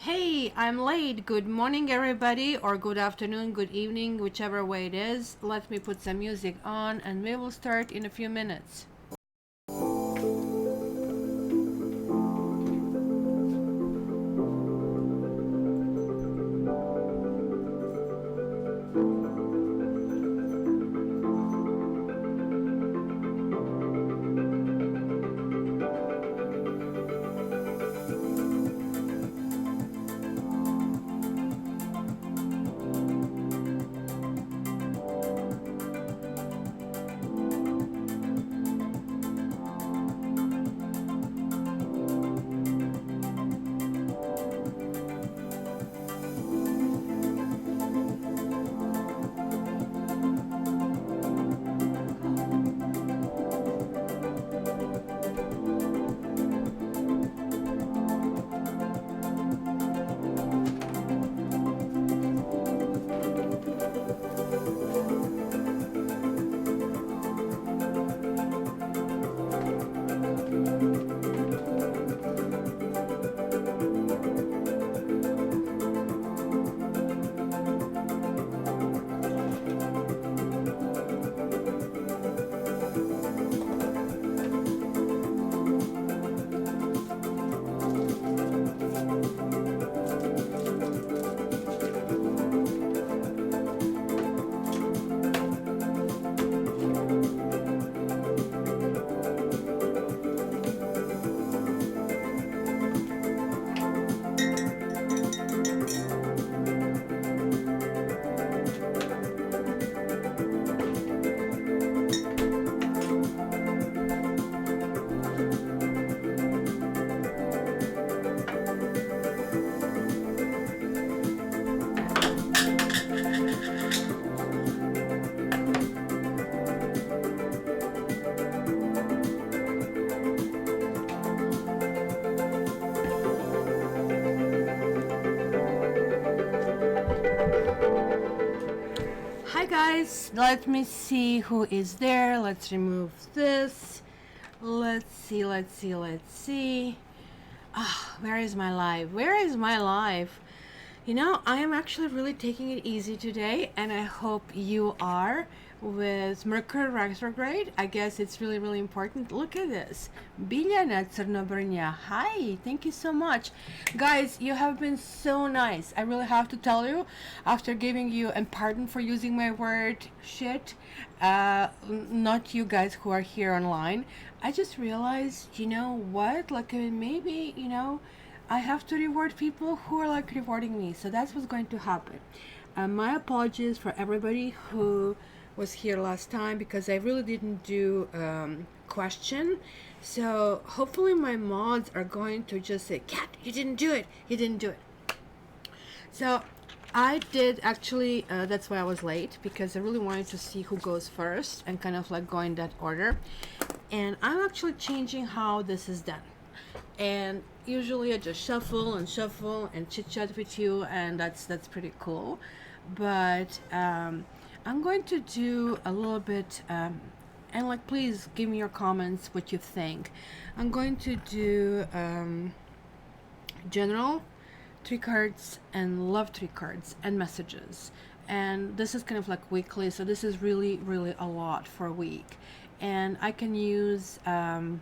Hey, I'm late. Good morning, everybody, or good afternoon, good evening, whichever way it is. Let me put some music on and we will start in a few minutes. Hi guys, let me see who is there. Let's remove this. Let's see. Where is my live? Where is my live? You know, I am actually really taking it easy today, and I hope you are. With Mercury retrograde, I guess it's really important. Look at this. Biljana Crnobrnja. Hi, thank you so much. Guys, you have been so nice. I really have to tell you, after giving you, and pardon for using my word shit, not you guys who are here online, I just realized, you know what, like maybe, I have to reward people who are like rewarding me. So that's what's going to happen. My apologies for everybody who was here last time because I really didn't do question. So hopefully my mods are going to just say, Kat, you didn't do it. You didn't do it. So I did actually, that's why I was late, because I really wanted to see who goes first and kind of like go in that order. And I'm actually changing how this is done. And usually I just shuffle and chit chat with you, and that's pretty cool. But I'm going to do a little bit, and like please give me your comments what you think. I'm going to do general 3 cards and love 3 cards and messages, and this is kind of like weekly, so this is really a lot for a week. And I can use what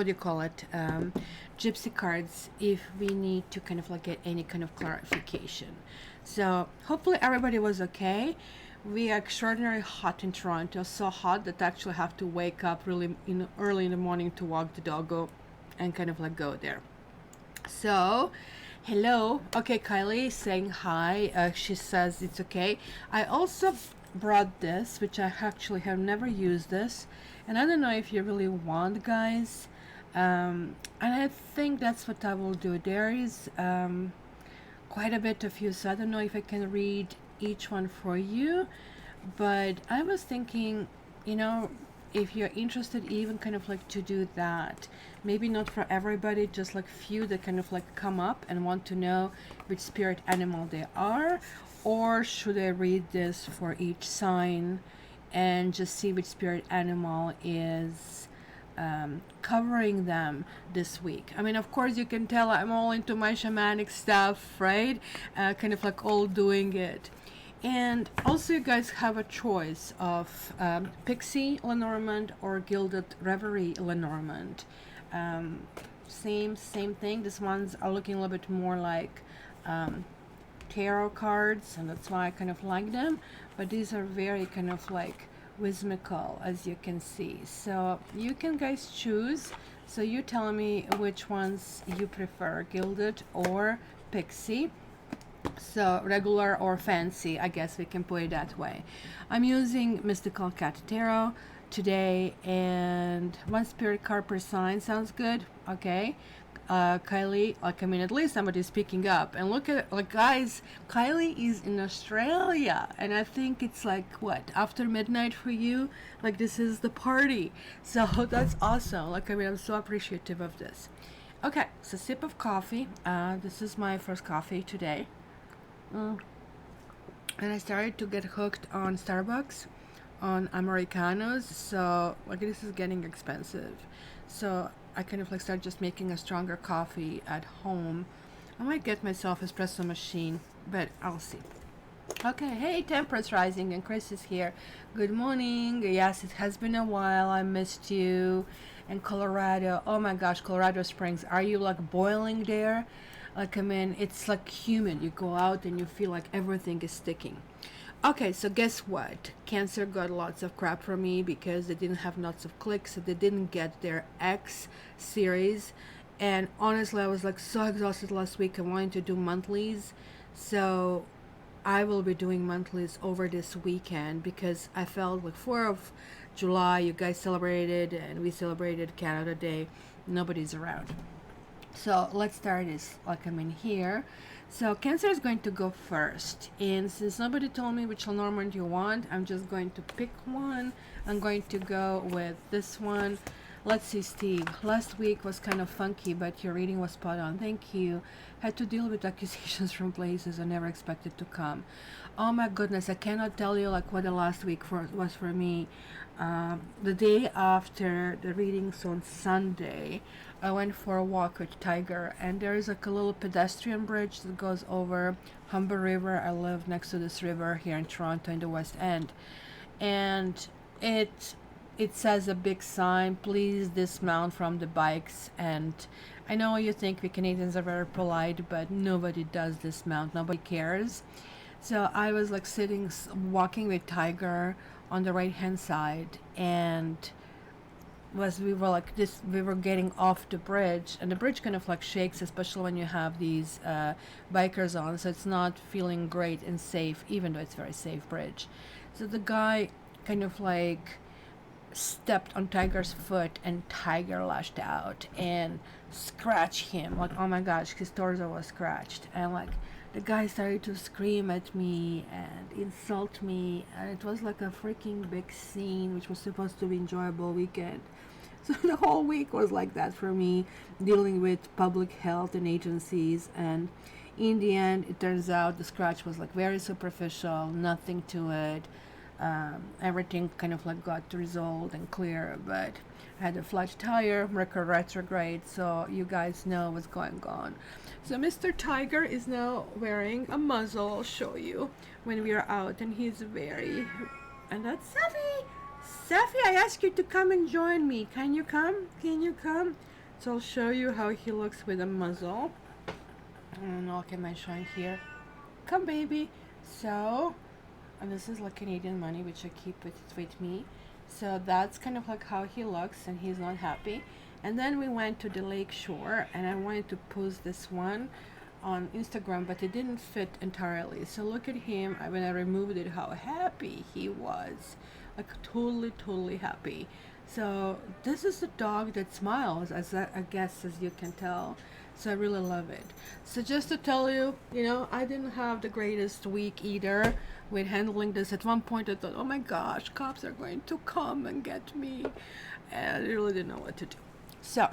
do you call it, gypsy cards if we need to kind of like get any kind of clarification. So hopefully everybody was okay. We are extraordinarily hot in Toronto, so hot that I actually have to wake up really early in the morning to walk the doggo and kind of like go there. So hello. Okay, Kylie saying hi. She says it's okay. I also brought this, which I actually have never used this, and I don't know if you really want, guys, and I think that's what I will do. There is quite a bit of you, so I don't know if I can read each one for you, but I was thinking, if you're interested even kind of like to do that, maybe not for everybody, just like few that kind of like come up and want to know which spirit animal they are, or should I read this for each sign and just see which spirit animal is covering them this week. I mean, of course, you can tell I'm all into my shamanic stuff, right? Kind of like all doing it. And also, you guys have a choice of Pixie Lenormand or Gilded Reverie Lenormand. Same thing. These ones are looking a little bit more like tarot cards, and that's why I kind of like them. But these are very kind of like whimsical, as you can see. So you can guys choose. So you tell me which ones you prefer, Gilded or Pixie. So regular or fancy, I guess we can put it that way. I'm using Mystical Cat Tarot today, and one spirit card per sign sounds good. Okay. Kylie, like, I mean, at least somebody's speaking up. And look at, like, guys, Kylie is in Australia, and I think it's like, what, after midnight for you? Like, this is the party. So that's awesome. Like, I mean, I'm so appreciative of this. Okay, so sip of coffee. This is my first coffee today. And I started to get hooked on Starbucks, on Americanos. So, like, this is getting expensive. So I kind of like start just making a stronger coffee at home. I might get myself espresso machine, but I'll see. Okay, hey, Temperance Rising, and Chris is here. Good morning. Yes, it has been a while. I missed you. And Colorado, oh my gosh, Colorado Springs, are you like boiling there? Like, I mean, it's like humid. You go out and you feel like everything is sticking. Okay, so guess what? Cancer got lots of crap from me because they didn't have lots of clicks, so they didn't get their X series. And honestly, I was like so exhausted last week. I wanted to do monthlies. So I will be doing monthlies over this weekend because I felt like 4th of July, you guys celebrated and we celebrated Canada Day. Nobody's around. So let's start this, like, I'm in here. So Cancer is going to go first. And since nobody told me which Lenormand you want, I'm just going to pick one. I'm going to go with this one. Let's see, Steve. Last week was kind of funky, but your reading was spot on. Thank you. Had to deal with accusations from places I never expected to come. Oh my goodness, I cannot tell you like what the last week was for me. The day after the readings on Sunday, I went for a walk with Tiger, and there is like a little pedestrian bridge that goes over Humber River. I live next to this river here in Toronto in the West End, and it says a big sign, please dismount from the bikes. And I know you think we Canadians are very polite, but nobody does dismount, nobody cares. So I was like walking with Tiger on the right hand side, and we were getting off the bridge, and the bridge kind of like shakes, especially when you have these bikers on, so it's not feeling great and safe, even though it's a very safe bridge. So the guy kind of like stepped on Tiger's foot, and Tiger lashed out and scratched him. Like, oh my gosh, his torso was scratched, and like the guy started to scream at me and insult me, and it was like a freaking big scene, which was supposed to be enjoyable weekend. So the whole week was like that for me, dealing with public health and agencies. And in the end, it turns out the scratch was like very superficial, nothing to it. Everything kind of like got resolved and clear, but I had a flat tire, Mercury retrograde, so you guys know what's going on. So Mr. Tiger is now wearing a muzzle. I'll show you when we are out, and he's and that's Safi. Safi, I asked you to come and join me. Can you come? Can you come? So I'll show you how he looks with a muzzle. And what am I showing here? Come, baby. So, and this is like Canadian money, which I keep with me. So that's kind of like how he looks, and he's not happy. And then we went to the lake shore, and I wanted to post this one on Instagram, but it didn't fit entirely. So look at him when I removed it, how happy he was. Like totally happy. So this is a dog that smiles, I guess, as you can tell. So I really love it. So just to tell you, I didn't have the greatest week either with handling this. At one point I thought, oh my gosh, cops are going to come and get me. And I really didn't know what to do. So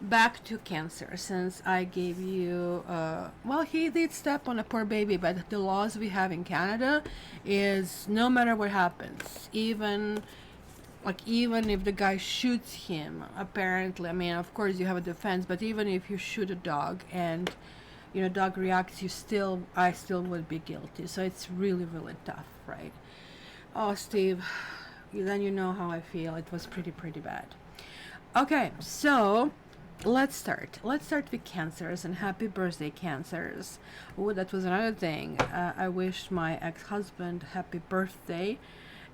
back to Cancer, since I gave you, well, he did step on a poor baby, but the laws we have in Canada is no matter what happens, even Like, even if the guy shoots him, apparently, I mean, of course you have a defense, but even if you shoot a dog and, you know, dog reacts, I still would be guilty. So it's really, really tough, right? Oh, Steve, then you know how I feel. It was pretty, pretty bad. Okay, so let's start. Let's start with cancers, and happy birthday, cancers. Oh, that was another thing. I wished my ex-husband happy birthday,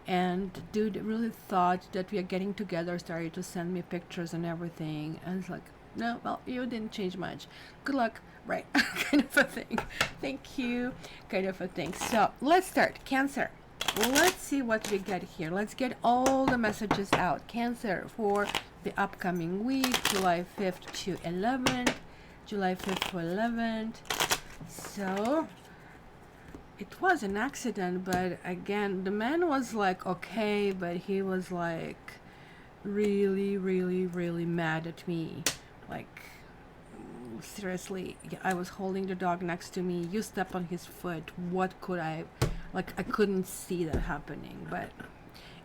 and dude really thought that we are getting together, started to send me pictures and everything, and it's like, no, well, you didn't change much. Good luck, right? Kind of a thing. Thank you, kind of a thing. So let's start. Cancer. Let's see what we get here. Let's get all the messages out. Cancer for the upcoming week, July 5th to 11th. July 5th to 11th. So it was an accident, but again, the man was like okay, but he was like really, really, really mad at me. Like, seriously, I was holding the dog next to me. You step on his foot. What could I, like, I couldn't see that happening, but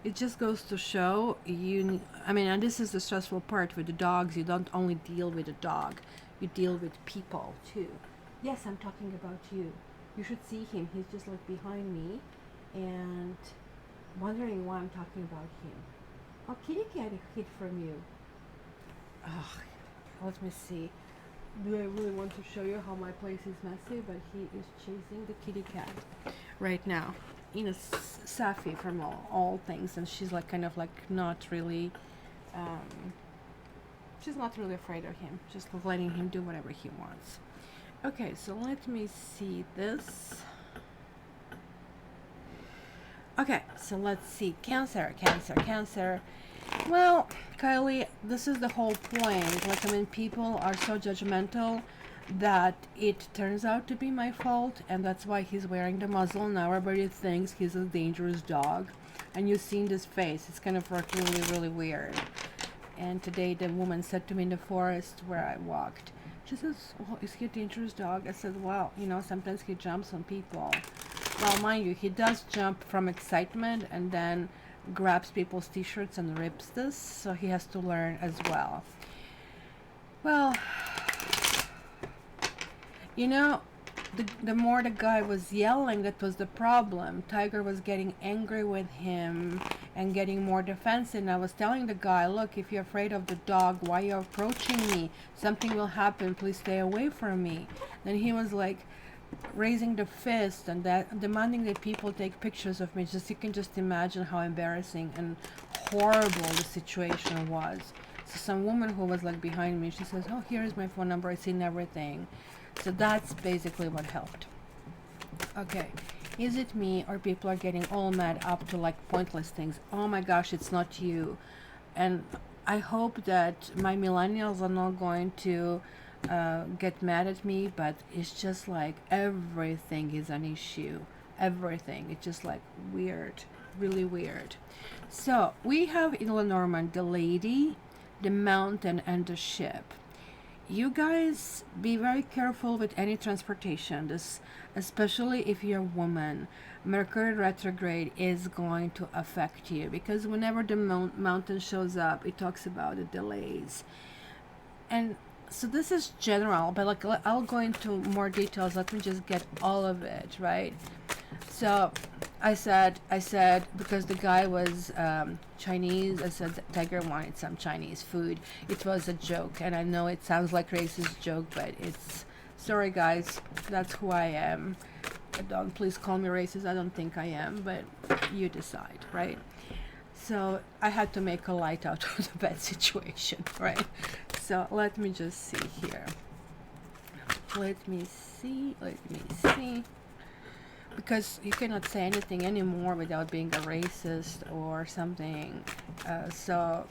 it just goes to show you, I mean, and this is the stressful part with the dogs. You don't only deal with the dog, you deal with people too. Yes, I'm talking about you. You should see him. He's just like behind me and wondering why I'm talking about him. Oh, kitty cat hid from you. Oh, let me see. Do I really want to show you how my place is messy? But he is chasing the kitty cat right now. You know, Safi from all things, and she's like kind of like not really, she's not really afraid of him, just letting him do whatever he wants. Okay, so let me see this. Okay, so let's see. Cancer, Cancer, Cancer. Well, Kylie, this is the whole point. Like, I mean, people are so judgmental that it turns out to be my fault, and that's why he's wearing the muzzle. Now everybody thinks he's a dangerous dog, and you've seen this face. It's kind of like really, really weird. And today the woman said to me in the forest where I walked, she says, oh, is he a dangerous dog? I said, well, you know, sometimes he jumps on people. Well, mind you, he does jump from excitement and then grabs people's t-shirts and rips this, so he has to learn as well. Well, you know, the more the guy was yelling, that was the problem. Tiger was getting angry with him and getting more defensive. And I was telling the guy, look, if you're afraid of the dog, why are you approaching me? Something will happen. Please stay away from me. Then he was like raising the fist and that demanding that people take pictures of me. Just, you can just imagine how embarrassing and horrible the situation was. So some woman who was like behind me, she says, oh, here is my phone number, I seen everything. So that's basically what helped. Okay, is it me, or people are getting all mad up to like pointless things? Oh my gosh, it's not you. And I hope that my millennials are not going to get mad at me, but it's just like everything is an issue. Everything. It's just like weird, really weird. So we have in Lenormand the lady, the mountain, and the ship. You guys be very careful with any transportation, this, especially if you're a woman. Mercury retrograde is going to affect you because whenever the mountain shows up, it talks about the delays. And so this is general, but like I'll go into more details. Let me just get all of it, right? So I said because the guy was Chinese, I said Tiger wanted some Chinese food. It was a joke, and I know it sounds like racist joke, but it's, sorry guys, that's who I am. Don't please call me racist. I don't think I am, but you decide, right? So I had to make a light out of the bad situation, right? So let me just see here. Let me see. Because you cannot say anything anymore without being a racist or something. So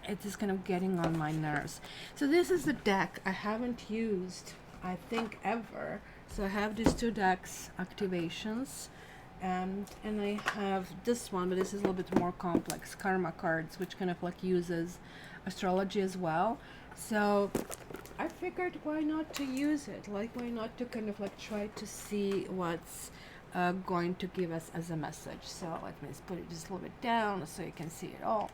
it is kind of getting on my nerves. So this is the deck I haven't used, I think, ever. So I have these two decks activations, and I have this one, but this is a little bit more complex, karma cards, which kind of like uses astrology as well. So I figured why not to use it, like why not to kind of like try to see what's going to give us as a message. So let me just put it just a little bit down so you can see it all.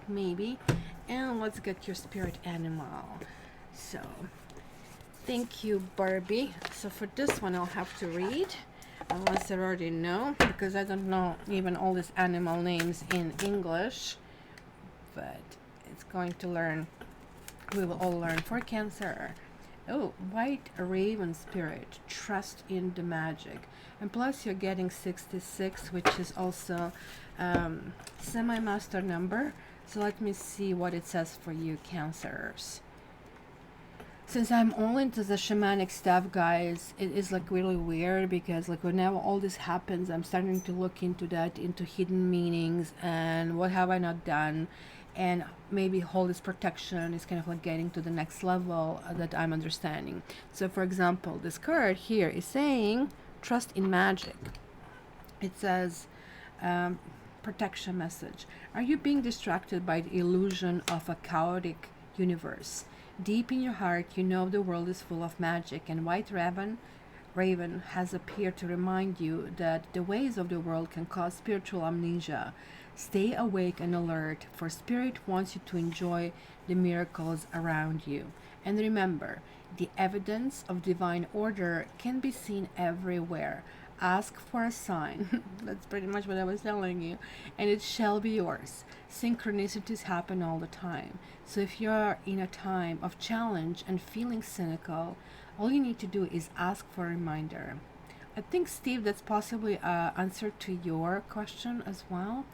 Maybe. And let's get your spirit animal. So thank you, Barbie. So for this one, I'll have to read, unless I already know, because I don't know even all these animal names in English. But it's going to learn. We will all learn. For Cancer. Oh, white raven spirit. Trust in the magic. And plus you're getting 66, which is also semi-master number. So let me see what it says for you, Cancers. Since I'm all into the shamanic stuff, guys, it is like really weird, because like whenever all this happens, I'm starting to look into that, into hidden meanings and what have I not done, and maybe all this protection is kind of like getting to the next level that I'm understanding. So for example, this card here is saying trust in magic. It says protection message. Are you being distracted by the illusion of a chaotic universe? Deep in your heart, you know the world is full of magic, and White Raven has appeared to remind you that the ways of the world can cause spiritual amnesia. Stay awake and alert, for Spirit wants you to enjoy the miracles around you. And remember, the evidence of divine order can be seen everywhere. Ask for a sign. That's pretty much what I was telling you. And it shall be yours. Synchronicities happen all the time. So if you're in a time of challenge and feeling cynical, all you need to do is ask for a reminder. I think, Steve, that's possibly an answer to your question as well.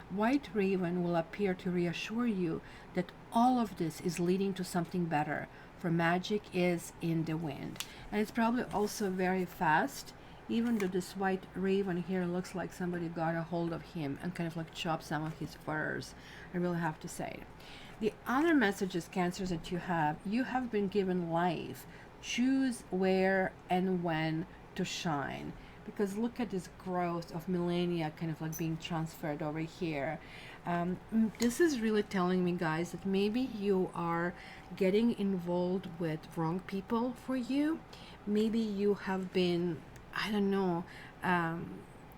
White Raven will appear to reassure you that all of this is leading to something better, for magic is in the wind. And it's probably also very fast, even though this White Raven here looks like somebody got a hold of him and kind of like chopped some of his furs. I really have to say. The other messages, Cancers, that you have been given life. Choose where and when to shine. Because look at this growth of millennia kind of like being transferred over here. This is really telling me, guys, that maybe you are getting involved with wrong people for you. Maybe you have been, I don't know,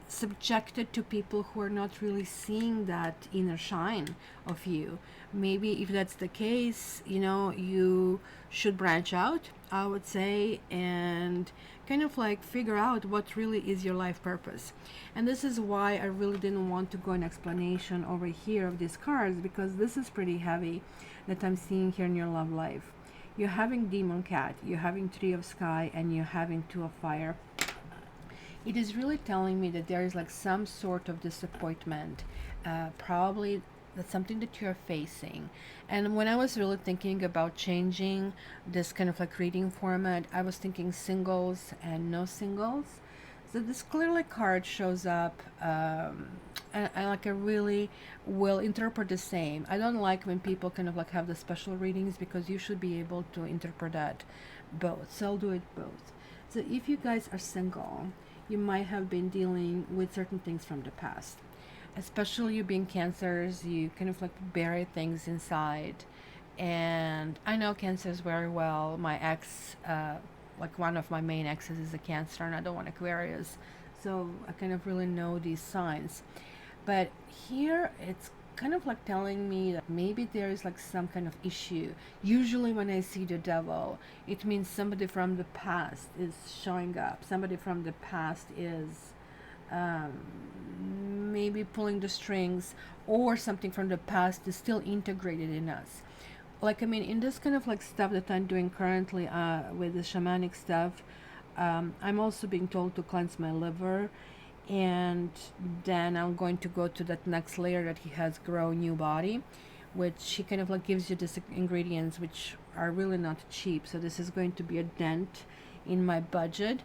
subjected to people who are not really seeing that inner shine of you. Maybe if that's the case, you know, you should branch out, I would say, and kind of like figure out what really is your life purpose. And this is why I really didn't want to go an explanation over here of these cards, because this is pretty heavy that I'm seeing here in your love life. You're having Demon Cat, you're having Three of Sky, and you're having Two of Fire. It is really telling me that there is like some sort of disappointment, probably that's something that you're facing. And when I was really thinking about changing this kind of like reading format, I was thinking singles and no singles. So this clearly card shows up, and like I really will interpret the same. I don't like when people kind of like have the special readings, because you should be able to interpret that both. So I'll do it both. So if you guys are single, you might have been dealing with certain things from the past. Especially you being Cancers, you kind of like bury things inside. And I know Cancers very well. My ex, like one of my main exes is a Cancer, and I don't want Aquarius. So I kind of really know these signs. But here it's kind of like telling me that maybe there is like some kind of issue. Usually when I see the devil, it means somebody from the past is showing up. Somebody from the past is maybe pulling the strings, or something from the past is still integrated in us. Like, I mean, in this kind of like stuff that I'm doing currently with the shamanic stuff, I'm also being told to cleanse my liver, and then I'm going to go to that next layer that he has grow new body, which he kind of like gives you these ingredients which are really not cheap. So this is going to be a dent in my budget,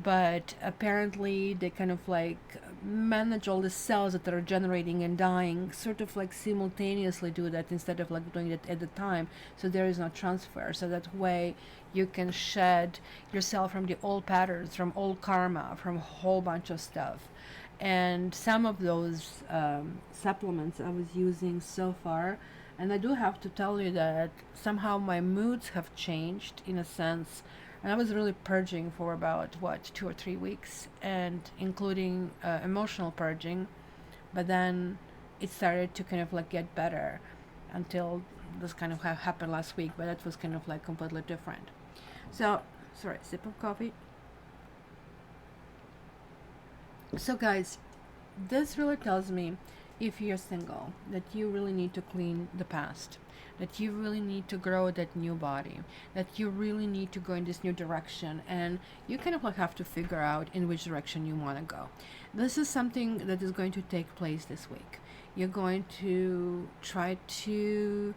but apparently they kind of like manage all the cells that are generating and dying, sort of like simultaneously do that instead of like doing it at the time, so there is no transfer. So that way you can shed yourself from the old patterns, from old karma, from a whole bunch of stuff. And some of those supplements I was using so far, and I do have to tell you that somehow my moods have changed in a sense And I was really purging for about, what, 2 or 3 weeks, and including emotional purging. But then it started to kind of like get better until this kind of happened last week, but that was kind of like completely different. So, sorry, sip of coffee. So, guys, this really tells me, if you're single, that you really need to clean the past, that you really need to grow that new body, that you really need to go in this new direction, and you kind of like have to figure out in which direction you want to go. This is something that is going to take place this week. You're going to try to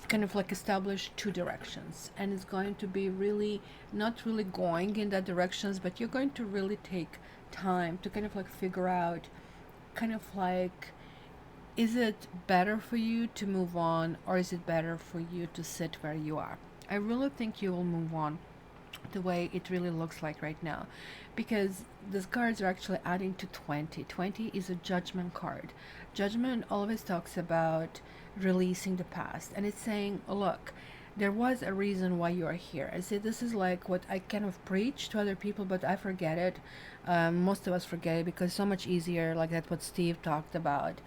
kind of like establish two directions, and it's going to be really not really going in that directions, but you're going to really take time to kind of like figure out, kind of like, is it better for you to move on, or is it better for you to sit where you are? I really think you will move on the way it really looks like right now, because these cards are actually adding to 20. 20 is a judgment card. Judgment always talks about releasing the past, and it's saying, look, there was a reason why you are here. I say this is like what I kind of preach to other people, but I forget it. Most of us forget it because it's so much easier, like that's what Steve talked about.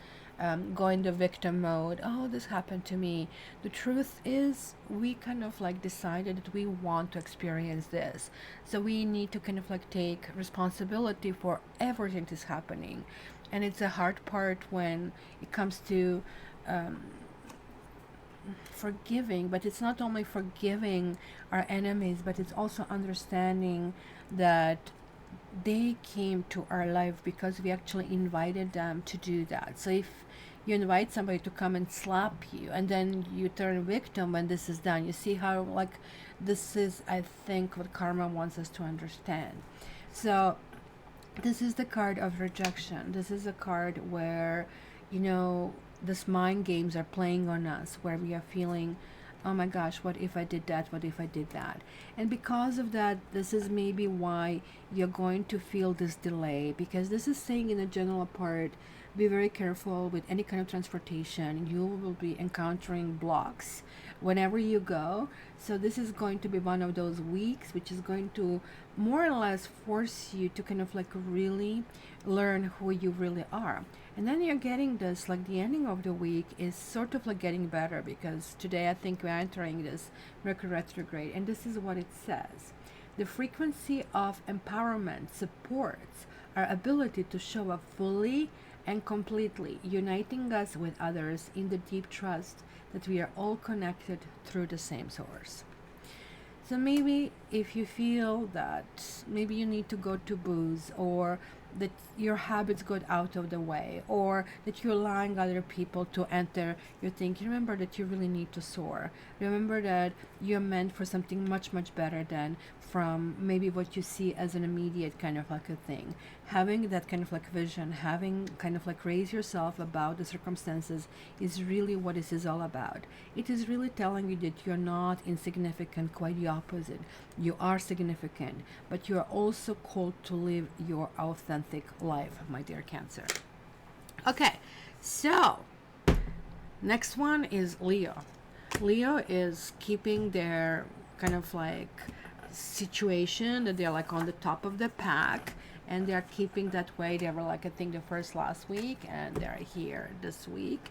Go in the victim mode. Oh, this happened to me. The truth is, we kind of like decided that we want to experience this. So we need to kind of like take responsibility for everything that's happening. And it's a hard part when it comes to forgiving, but it's not only forgiving our enemies, but it's also understanding that they came to our life because we actually invited them to do that. So if you invite somebody to come and slap you, and then you turn victim when this is done, you see how like this is, I think, what karma wants us to understand. So this is the card of rejection. This is a card where, you know, this mind games are playing on us, where we are feeling, oh my gosh, what if I did that? What if I did that? And because of that, this is maybe why you're going to feel this delay, because this is saying in a general part, be very careful with any kind of transportation. You will be encountering blocks whenever you go. So this is going to be one of those weeks which is going to more or less force you to kind of like really learn who you really are. And then you're getting this, like the ending of the week is sort of like getting better, because today I think we're entering this Mercury retrograde, and this is what it says. The frequency of empowerment supports our ability to show up fully and completely, uniting us with others in the deep trust that we are all connected through the same source. So maybe if you feel that maybe you need to go to booze, or that your habits got out of the way, or that you're allowing other people to enter your thinking, remember that you really need to soar. Remember that you're meant for something much, much better than from maybe what you see as an immediate kind of like a thing. Having that kind of like vision, having kind of like raise yourself about the circumstances is really what this is all about. It is really telling you that you're not insignificant, quite the opposite. You are significant, but you are also called to live your authentic life, my dear Cancer. Okay, so next one is Leo. Leo is keeping their kind of like situation that they're like on the top of the pack, and they're keeping that way. They were like, I think, the first last week, and they're here this week.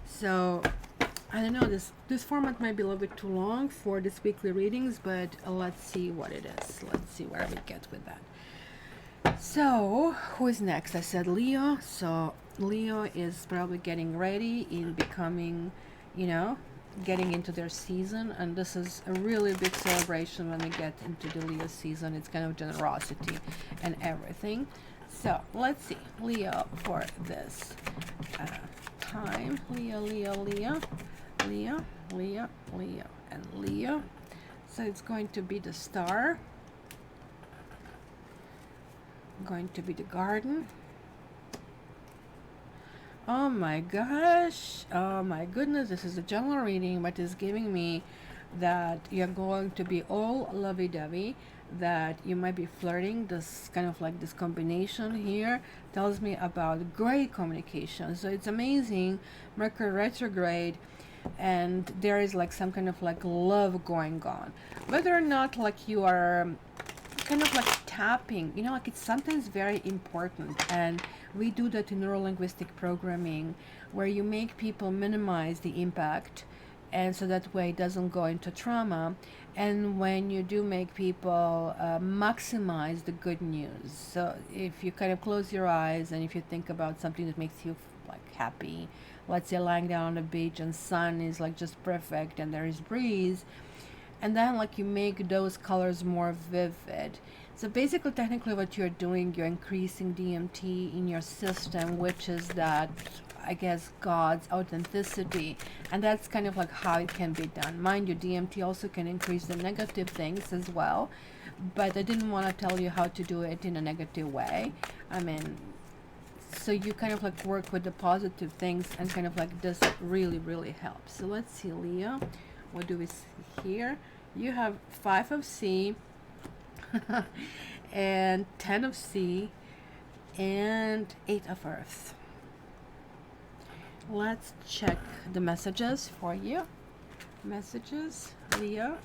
So I don't know, this format might be a little bit too long for this weekly readings, but let's see what it is. Let's see where we get with that. So who is next? I said Leo. So Leo is probably getting ready in becoming, you know, getting into their season, and this is a really big celebration when they get into the Leo season. It's kind of generosity and everything. So let's see Leo for this time. Leo, Leo, Leo, Leo, Leo, Leo, and Leo. So it's going to be the Star, going to be the Garden. Oh my gosh, oh my goodness, this is a general reading, but it's giving me that you're going to be all lovey-dovey, that you might be flirting. This kind of like this combination here tells me about great communication. So it's amazing. Mercury retrograde, and there is like some kind of like love going on. Whether or not like you are kind of like tapping, you know, like it's sometimes very important, and we do that in neurolinguistic programming, where you make people minimize the impact, and so that way it doesn't go into trauma. And when you do make people maximize the good news, so if you kind of close your eyes and if you think about something that makes you like happy, let's say lying down on the beach and sun is like just perfect and there is breeze, and then like you make those colors more vivid. So basically, technically what you're doing, you're increasing DMT in your system, which is that, I guess, God's authenticity. And that's kind of like how it can be done. Mind you, DMT also can increase the negative things as well, but I didn't want to tell you how to do it in a negative way. I mean, so you kind of like work with the positive things, and kind of like this really, really helps. So let's see, Leo, what do we see here? You have 5 of C and 10 of C and 8 of Earth. Let's check the messages for you. Messages, Leo.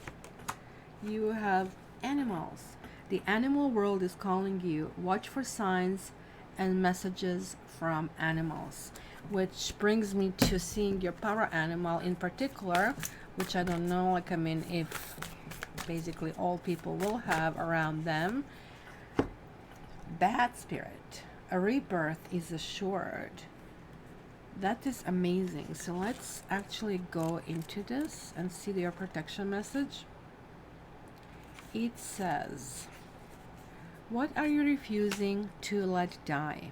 You have animals. The animal world is calling you. Watch for signs and messages from animals, which brings me to seeing your power animal in particular, which I don't know, like, I mean, if basically all people will have around them. Bat spirit, a rebirth is assured. That is amazing. So let's actually go into this and see your protection message. It says, what are you refusing to let die?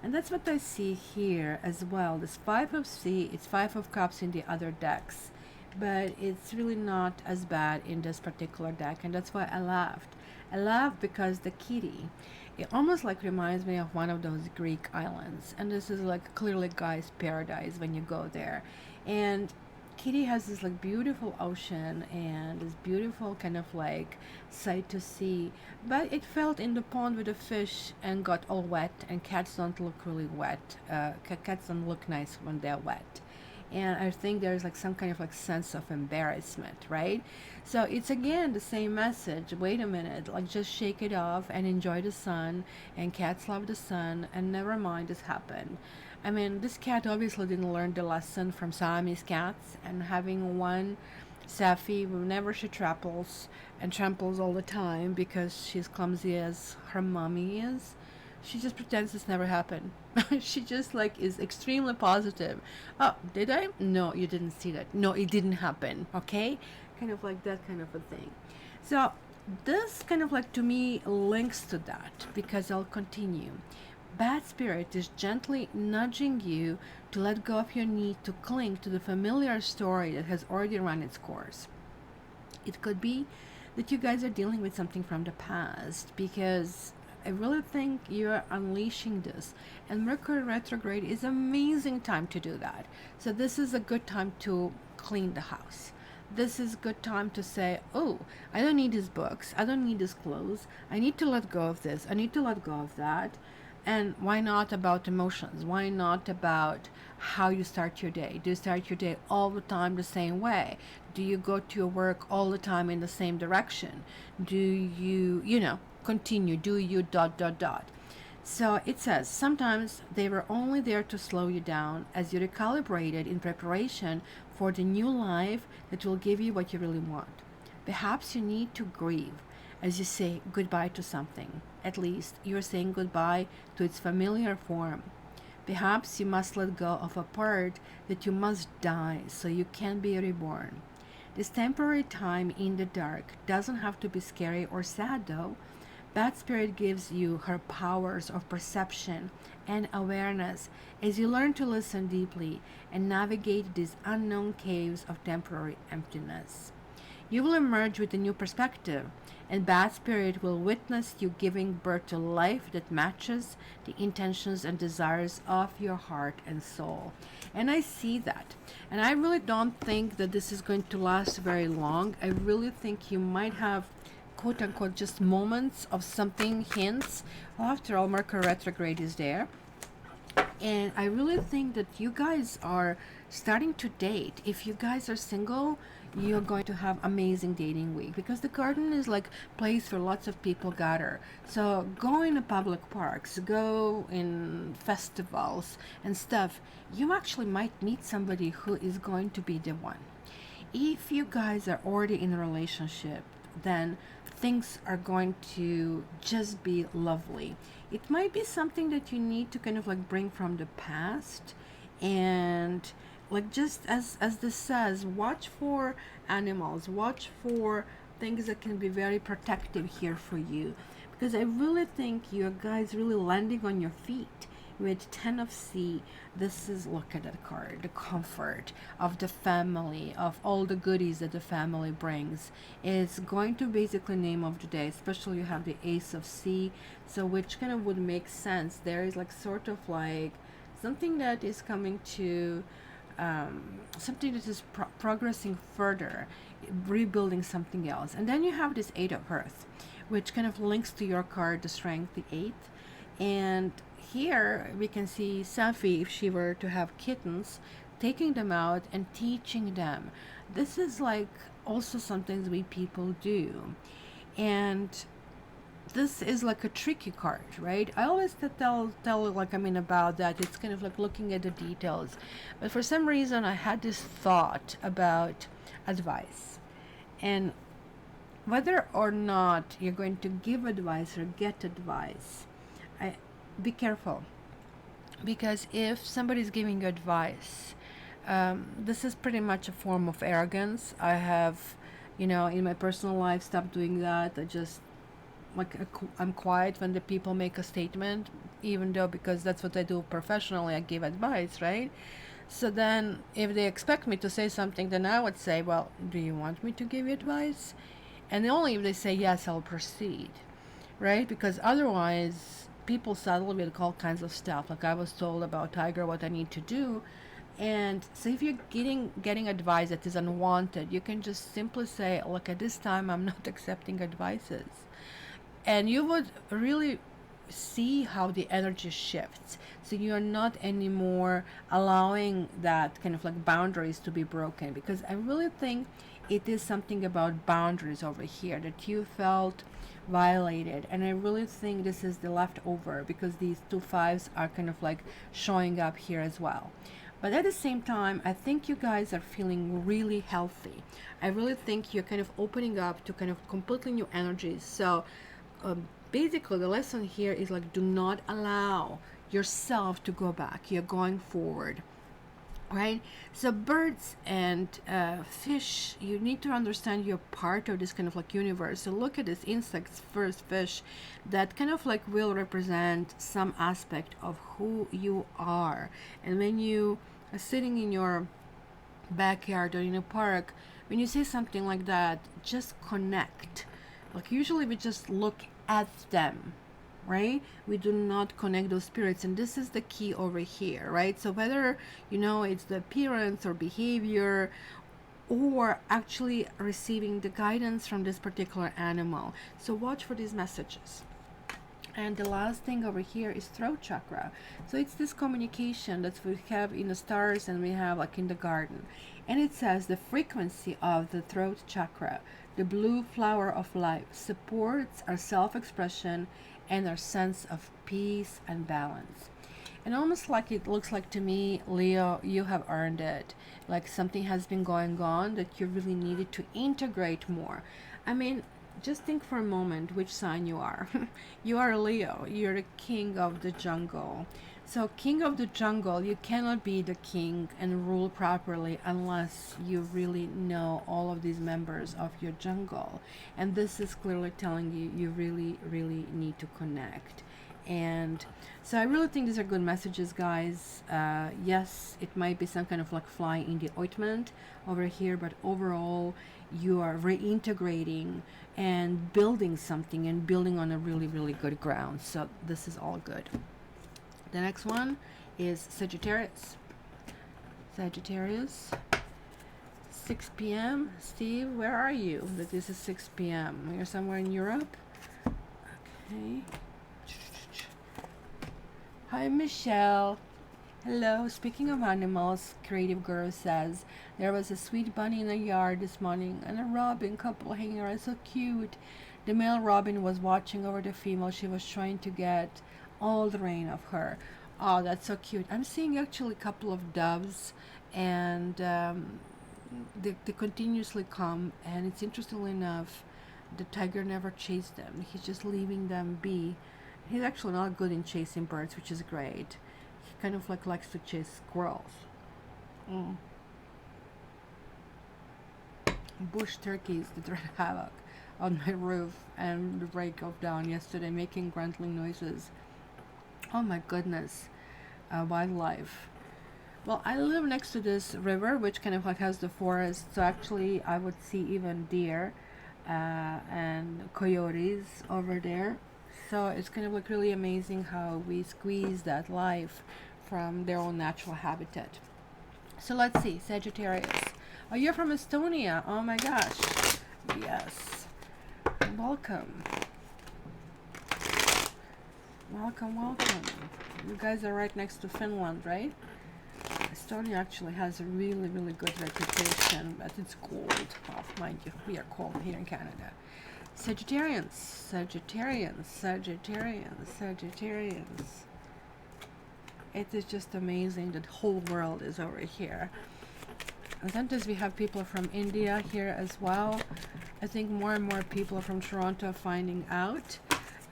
And that's what I see here as well. This 5 of C, it's 5 of Cups in the other decks, but it's really not as bad in this particular deck, and that's why I laughed. I laughed because the kitty, it almost like reminds me of one of those Greek islands, and this is like clearly guy's paradise when you go there. And Kitty has this like beautiful ocean and this beautiful kind of like sight to see, but it felt in the pond with a fish and got all wet, and cats don't look really wet. Cats don't look nice when they're wet. And I think there's like some kind of like sense of embarrassment, right? So it's again the same message. Wait a minute, like just shake it off and enjoy the sun, and cats love the sun, and never mind this happened. I mean, this cat obviously didn't learn the lesson from Siamese cats, and having one Safi whenever she tramples all the time because she's clumsy as her mommy is, she just pretends this never happened. She just like is extremely positive. Oh, did I? No, you didn't see that. No, it didn't happen. Okay? Kind of like that kind of a thing. So this kind of like to me links to that, because I'll continue. Bad spirit is gently nudging you to let go of your need to cling to the familiar story that has already run its course. It could be that you guys are dealing with something from the past, because I really think you're unleashing this, and Mercury retrograde is an amazing time to do that. So this is a good time to clean the house. This is a good time to say, oh, I don't need these books, I don't need these clothes, I need to let go of this, I need to let go of that. And why not about emotions? Why not about how you start your day? Do you start your day all the time the same way? Do you go to your work all the time in the same direction? Do you, continue? Do you ... So it says, sometimes they were only there to slow you down as you recalibrated in preparation for the new life that will give you what you really want. Perhaps you need to grieve as you say goodbye to something. At least you're saying goodbye to its familiar form. Perhaps you must let go of a part that you must die so you can be reborn. This temporary time in the dark doesn't have to be scary or sad though. Bad Spirit gives you her powers of perception and awareness as you learn to listen deeply and navigate these unknown caves of temporary emptiness. You will emerge with a new perspective, and Bad Spirit will witness you giving birth to life that matches the intentions and desires of your heart and soul. And I see that. And I really don't think that this is going to last very long. I really think you might have, quote unquote, just moments of something, hints. Well, after all, Mercury retrograde is there. And I really think that you guys are starting to date. If you guys are single, you're going to have amazing dating week, because the garden is like place where lots of people gather. So go in the public parks, go in festivals and stuff. You actually might meet somebody who is going to be the one. If you guys are already in a relationship, then things are going to just be lovely. It might be something that you need to kind of like bring from the past, and like, just as this says, watch for animals, watch for things that can be very protective here for you, because I really think you guys really landing on your feet with 10 of C. This is, look at that card, the comfort of the family, of all the goodies that the family brings. It's going to basically name of the day, especially you have the Ace of C, so which kind of would make sense. There is like sort of like something that is coming to something that is progressing further, rebuilding something else. And then you have this Eight of Earth, which kind of links to your card, the Strength, the Eighth. And here we can see Safi, if she were to have kittens, taking them out and teaching them. This is like also something we people do. And this is like a tricky card, right? I always tell like, I mean, about that. It's kind of like looking at the details. But for some reason, I had this thought about advice. And whether or not you're going to give advice or get advice, be careful. Because if somebody's giving you advice, this is pretty much a form of arrogance. I have, in my personal life, stopped doing that. I just, like, I'm quiet when the people make a statement, even though, because that's what I do professionally, I give advice, right? So then if they expect me to say something, then I would say, well, do you want me to give you advice? And only if they say yes, I'll proceed, right? Because otherwise people settle with all kinds of stuff. Like, I was told about Tiger what I need to do. And so if you're getting advice that is unwanted, you can just simply say, look, at this time I'm not accepting advices. And you would really see how the energy shifts. So you're not anymore allowing that kind of like boundaries to be broken, because I really think it is something about boundaries over here that you felt violated. And I really think this is the leftover, because these two fives are kind of like showing up here as well. But at the same time, I think you guys are feeling really healthy. I really think you're kind of opening up to kind of completely new energies. So basically the lesson here is like, do not allow yourself to go back. You're going forward, right? So birds and fish, you need to understand you're part of this kind of like universe. So look at this insects, first fish, that kind of like will represent some aspect of who you are. And when you are sitting in your backyard or in a park, when you say something like that, just connect. Like, usually we just look at them, right? We do not connect those spirits, and this is the key over here, right? So whether it's the appearance or behavior, or actually receiving the guidance from this particular animal, so watch for these messages. And the last thing over here is throat chakra. So it's this communication that we have in the stars and we have like in the garden. And it says the frequency of the throat chakra, the blue flower of life, supports our self-expression and our sense of peace and balance. And almost like it looks like to me, Leo, you have earned it. Like something has been going on that you really needed to integrate more. I mean, just think for a moment which sign you are. You are Leo. You're the king of the jungle. So king of the jungle, you cannot be the king and rule properly unless you really know all of these members of your jungle. And this is clearly telling you you really, really need to connect. And so I really think these are good messages, guys. Yes, it might be some kind of like fly in the ointment over here, but overall you are reintegrating and building something and building on a really, really good ground. So this is all good. The next one is Sagittarius. Sagittarius, 6 p.m. Steve, where are you? That this is 6 p.m. You're somewhere in Europe? Okay. Hi, Michelle. Hello, speaking of animals, Creative Girl says, there was a sweet bunny in the yard this morning and a robin couple hanging around, so cute. The male robin was watching over the female. She was trying to get all the rain of her. Oh, that's so cute. I'm seeing actually a couple of doves, and they continuously come, and it's interestingly enough, the tiger never chased them. He's just leaving them be. He's actually not good in chasing birds, which is great. He kind of like likes to chase squirrels. Mm. Bush turkeys that wreak havoc on my roof and the break of dawn yesterday, making grunting noises. Oh my goodness, wildlife. Well, I live next to this river, which kind of like has the forest, so actually I would see even deer and coyotes over there. So it's kind of like really amazing how we squeeze that life from their own natural habitat. So let's see, Sagittarius. Oh, you're from Estonia. Oh my gosh. Yes. Welcome. Welcome, welcome. You guys are right next to Finland, right? Estonia actually has a really, really good reputation, but it's cold. Oh, mind you, we are cold here in Canada. Sagittarians, Sagittarians, Sagittarians, Sagittarians. It is just amazing that the whole world is over here. And sometimes we have people from India here as well. I think more and more people from Toronto are finding out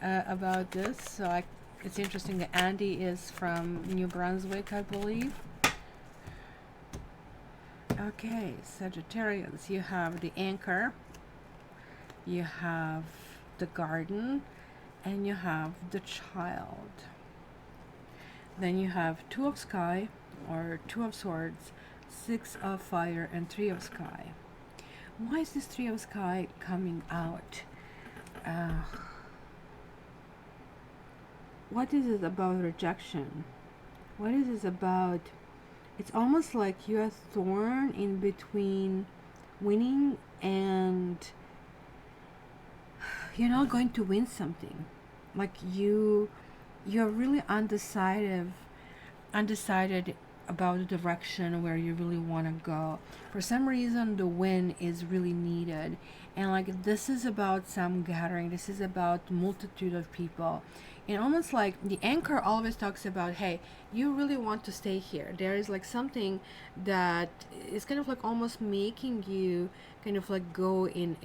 about this. So it's interesting that Andy is from New Brunswick, I believe. Okay, Sagittarians, you have the anchor, you have the garden, and you have the child. Then you have two of sky, or two of swords, six of fire, and three of sky. Why is this three of sky coming out? What is it about rejection? What is this about? It's almost like you're thorn in between winning and you're not going to win something. Like you're really undecided about the direction where you really want to go. For some reason, the win is really needed, and like this is about some gathering. This is about multitude of people. And almost like the anchor always talks about, hey, you really want to stay here. There is like something that is kind of like almost making you kind of like go in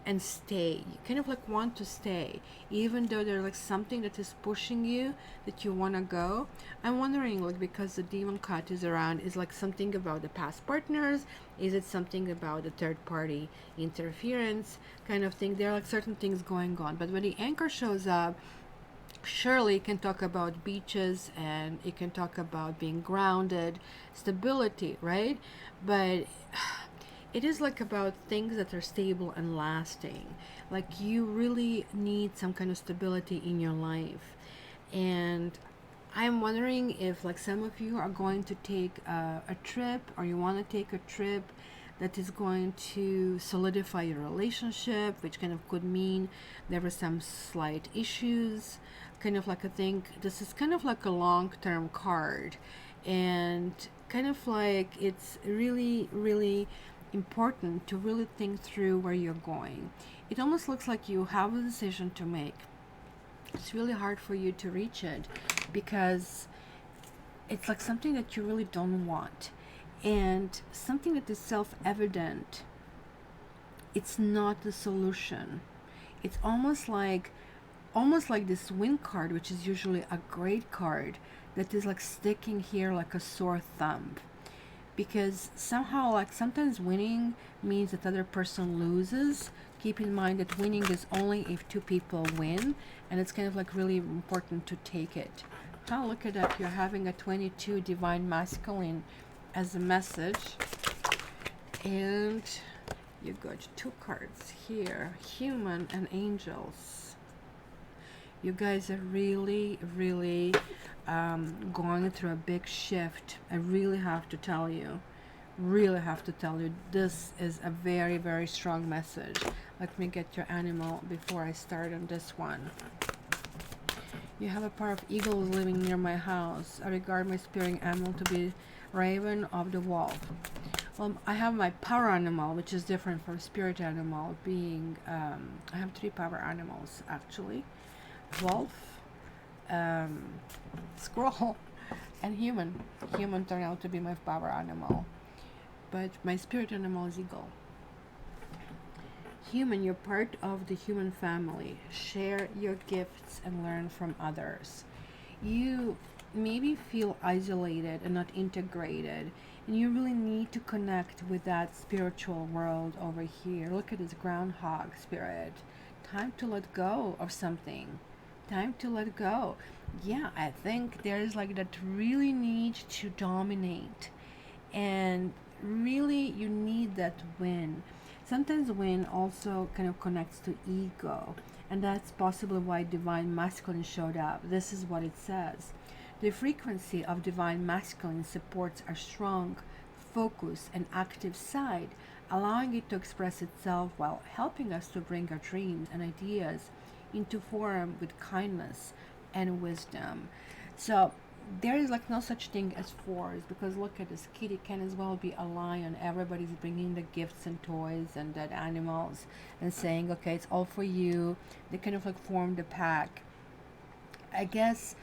and stay. You kind of like want to stay, even though there's like something that is pushing you that you want to go. I'm wondering, like, because the demon cat is around, is like something about the past partners? Is it something about the third party interference kind of thing? There are like certain things going on, but when the anchor shows up, surely it can talk about beaches and it can talk about being grounded, stability, right? But it is like about things that are stable and lasting. Like you really need some kind of stability in your life. And I'm wondering if like some of you are going to take a trip, or you want to take a trip that is going to solidify your relationship, which kind of could mean there were some slight issues. Kind of like, I think this is kind of like a long-term card, and kind of like it's really, really important to really think through where you're going. It almost looks like you have a decision to make. It's really hard for you to reach it because it's like something that you really don't want, and something that is self-evident. It's not the solution. It's almost like this win card, which is usually a great card, that is like sticking here like a sore thumb. Because somehow, like, sometimes winning means that the other person loses. Keep in mind that winning is only if two people win, and it's kind of like really important to take it. Oh, look at that, you're having a 22 divine masculine as a message, and you got two cards here, human and angels. You guys are really, really going through a big shift. I really have to tell you, this is a very, very strong message. Let me get your animal before I start on this one. You have a pair of eagles living near my house. I regard my spirit animal to be raven of the wolf. Well, I have my power animal, which is different from spirit animal, being, I have three power animals actually: wolf, um, squirrel, and human. Human turned out to be my power animal, but my spirit animal is eagle. Human, you're part of the human family. Share your gifts and learn from others. You maybe feel isolated and not integrated, and you really need to connect with that spiritual world over here. Look at this groundhog spirit. Time to let go of something. Time to let go. Yeah, I think there's like that really need to dominate, and really you need that win. Sometimes win also kind of connects to ego, and that's possibly why divine masculine showed up. This is what it says: the frequency of divine masculine supports our strong, focused, and active side, allowing it to express itself while helping us to bring our dreams and ideas into form with kindness and wisdom. So there is like no such thing as force, because look at this kitty can as well be a lion. Everybody's bringing the gifts and toys and dead animals and saying, okay, it's all for you. They kind of like form the pack. I guess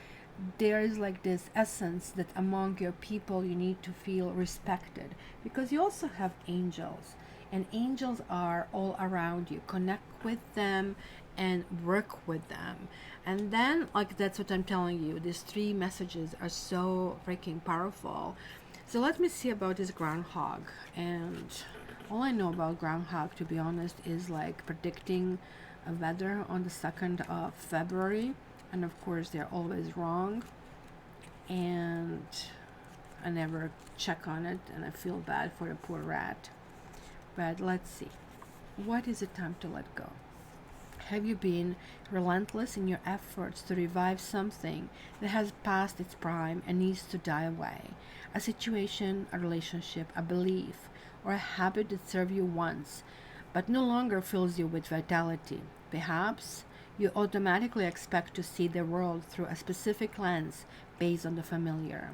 there is like this essence that among your people you need to feel respected, because you also have angels, and angels are all around you. Connect with them and work with them. And then, like, that's what I'm telling you, these three messages are so freaking powerful. So let me see about this groundhog. And all I know about groundhog, to be honest, is like predicting a weather on the 2nd of February, and of course they're always wrong, and I never check on it, and I feel bad for the poor rat. But let's see, what is it time to let go? Have you been relentless in your efforts to revive something that has passed its prime and needs to die away? A situation, a relationship, a belief, or a habit that served you once but no longer fills you with vitality. Perhaps you automatically expect to see the world through a specific lens based on the familiar.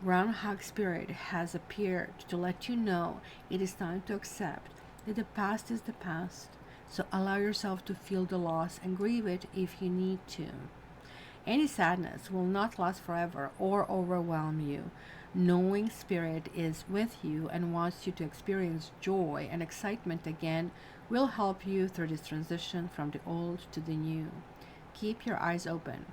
Groundhog Spirit has appeared to let you know it is time to accept that the past is the past, so allow yourself to feel the loss and grieve it if you need to. Any sadness will not last forever or overwhelm you. Knowing Spirit is with you and wants you to experience joy and excitement again will help you through this transition from the old to the new. Keep your eyes open,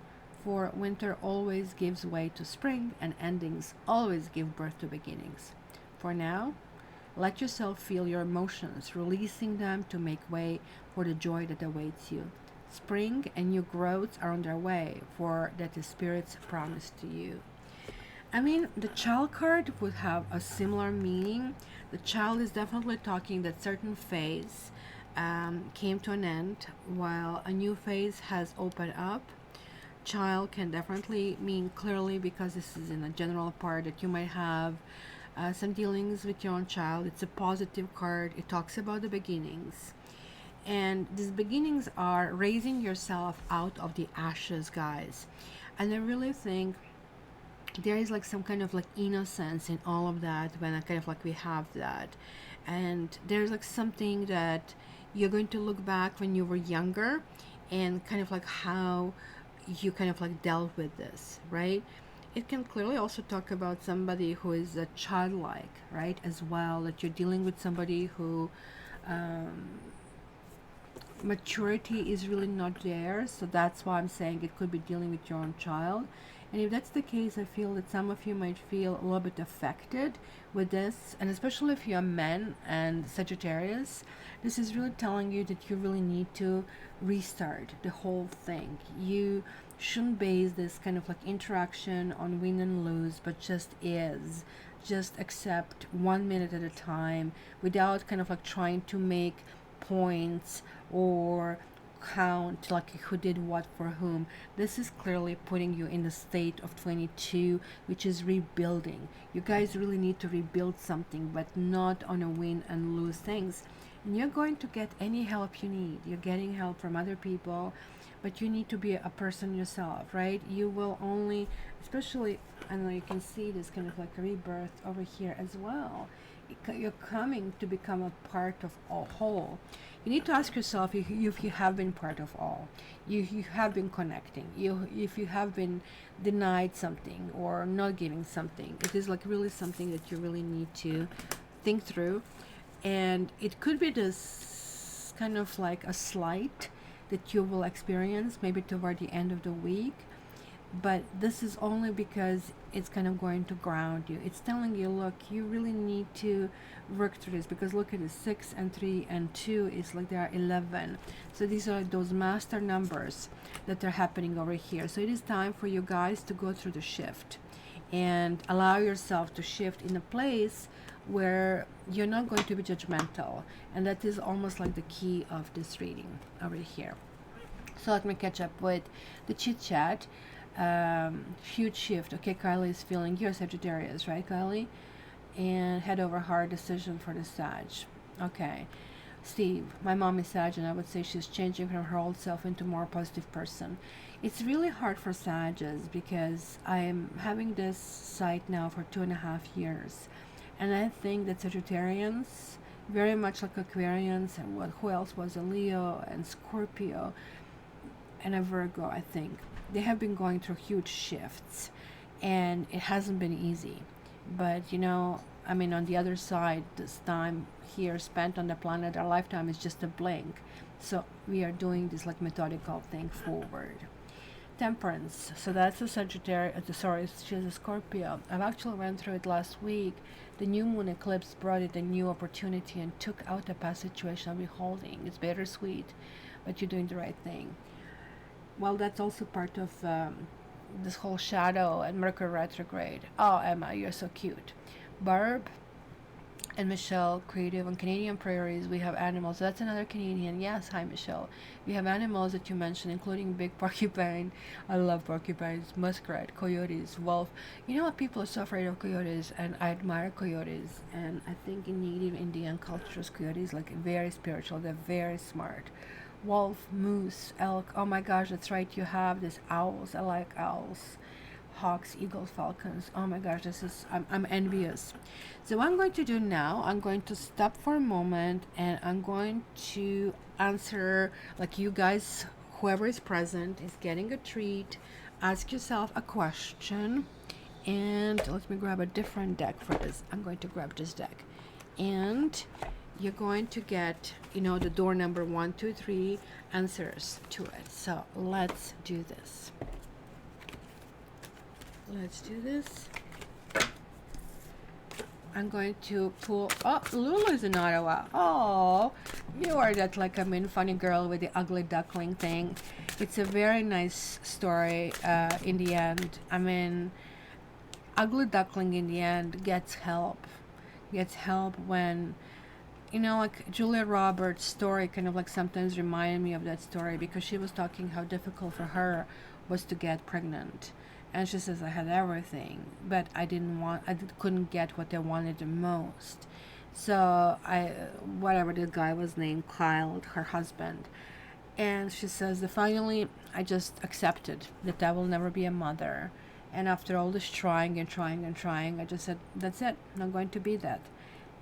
for winter always gives way to spring, and endings always give birth to beginnings. For now, let yourself feel your emotions, releasing them to make way for the joy that awaits you. Spring and new growths are on their way, for that is Spirit's promise to you. I mean, the child card would have a similar meaning. The child is definitely talking that certain phase came to an end, while a new phase has opened up. Child can definitely mean clearly, because this is in a general part, that you might have some dealings with your own child. It's a positive card. It talks about the beginnings. And these beginnings are raising yourself out of the ashes, guys. And I really think there is like some kind of like innocence in all of that when I kind of like we have that. And there's like something that you're going to look back when you were younger, and kind of like how you kind of like dealt with this, right? It can clearly also talk about somebody who is a childlike, right, as well, that you're dealing with somebody who maturity is really not there. So that's why I'm saying it could be dealing with your own child. And if that's the case, I feel that some of you might feel a little bit affected with this, and especially if you're men and Sagittarius, this is really telling you that you really need to restart the whole thing. You shouldn't base this kind of like interaction on win and lose, but just is. Just accept 1 minute at a time without kind of like trying to make points or count like who did what for whom. This is clearly putting you in the state of 22, which is rebuilding. You guys really need to rebuild something, but not on a win and lose things. And you're going to get any help you need. You're getting help from other people, but you need to be a person yourself, right? You will only, especially, I know you can see this kind of like a rebirth over here as well. You're coming to become a part of a whole. You need to ask yourself if you have been part of all. You have been connecting. If you have been denied something or not giving something, it is like really something that you really need to think through. And it could be this kind of like a slight that you will experience maybe toward the end of the week, but this is only because it's kind of going to ground you. It's telling you, look, you really need to work through this, because look at it, 6 and 3 and 2 is like there are 11. So these are those master numbers that are happening over here. So it is time for you guys to go through the shift and allow yourself to shift in a place where you're not going to be judgmental. And that is almost like the key of this reading over here. So let me catch up with the chit chat. Huge shift. Okay, Kylie is feeling, you're Sagittarius, right, Kylie? And head over heart decision for the Sag. Okay. Steve, my mom is Sag, and I would say she's changing from her old self into a more positive person. It's really hard for Sages because I'm having this site now for 2.5 years. And I think that Sagittarians, very much like Aquarians, and who else was a Leo and Scorpio and a Virgo, I think, they have been going through huge shifts, and it hasn't been easy. But I mean, on the other side, this time here spent on the planet, our lifetime is just a blink. So we are doing this like methodical thing forward. Temperance. So that's a Sagittarius. Sorry, she's a Scorpio. I've actually went through it last week. The new moon eclipse brought it a new opportunity and took out a past situation I'll be holding. It's bittersweet, but you're doing the right thing. Well, that's also part of this whole shadow and Mercury retrograde. Oh, Emma, you're so cute. Barb and Michelle, creative on Canadian prairies. We have animals. That's another Canadian. Yes, hi Michelle. We have animals that you mentioned, including big porcupine. I love porcupines, muskrat, coyotes, wolf. You know what? People are so afraid of coyotes, and I admire coyotes. And I think in Native Indian cultures, coyotes like very spiritual. They're very smart. Wolf, moose, elk. Oh my gosh, that's right. You have these owls. I like owls. Hawks, eagles, falcons. Oh my gosh, I'm envious. So what I'm going to do now, I'm going to stop for a moment, and I'm going to answer, like, you guys, whoever is present is getting a treat. Ask yourself a question, and let me grab a different deck for this. I'm going to grab this deck, and you're going to get, the door number 1, 2, 3 answers to it. So let's do this. Let's do this. I'm going to pull. Oh, Lulu's in Ottawa. Oh, you are that funny girl with the ugly duckling thing. It's a very nice story. In the end, ugly duckling in the end gets help. Gets help when, like Julia Roberts' story kind of like sometimes reminded me of that story, because she was talking how difficult for her was to get pregnant. And she says, I had everything, but I couldn't get what I wanted the most. So whatever the guy was named, Kyle, her husband. And she says that finally I just accepted that I will never be a mother. And after all this trying and trying and trying, I just said, that's it, I'm not going to be that.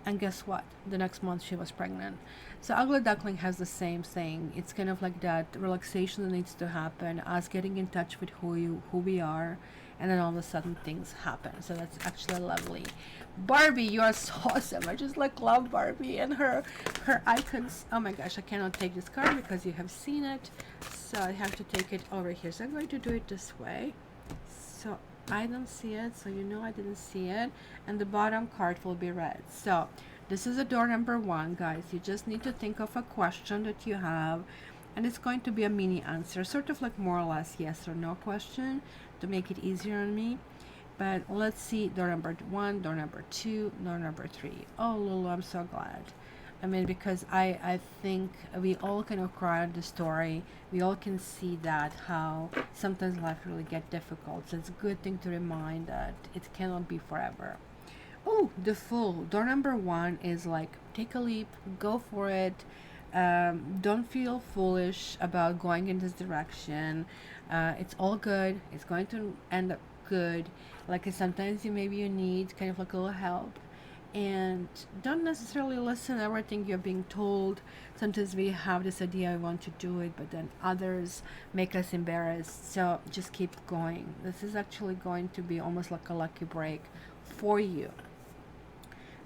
And guess what? The next month she was pregnant. So Ugly Duckling has the same thing. It's kind of like that relaxation that needs to happen, us getting in touch with who we are, and then all of a sudden things happen. So that's actually lovely. Barbie, you are so awesome. I just love Barbie and her icons. Oh my gosh, I cannot take this card because you have seen it. So I have to take it over here. So I'm going to do it this way. So I don't see it, so I didn't see it, and the bottom card will be red. So this is a door number 1, guys. You just need to think of a question that you have, and it's going to be a mini answer, sort of like more or less yes or no question, to make it easier on me. But let's see, door number 1, door number 2, door number 3. Oh, Lulu, I'm so glad. Because I think we all kind of cry on the story. We all can see that how sometimes life really get difficult. So it's a good thing to remind that it cannot be forever. Oh, the Fool. Door number 1 is like, take a leap, go for it. Don't feel foolish about going in this direction. It's all good. It's going to end up good. Like sometimes maybe you need kind of like a little help, and don't necessarily listen to everything you're being told. Sometimes we have this idea I want to do it, but then others make us embarrassed. So just keep going. This is actually going to be almost like a lucky break for you.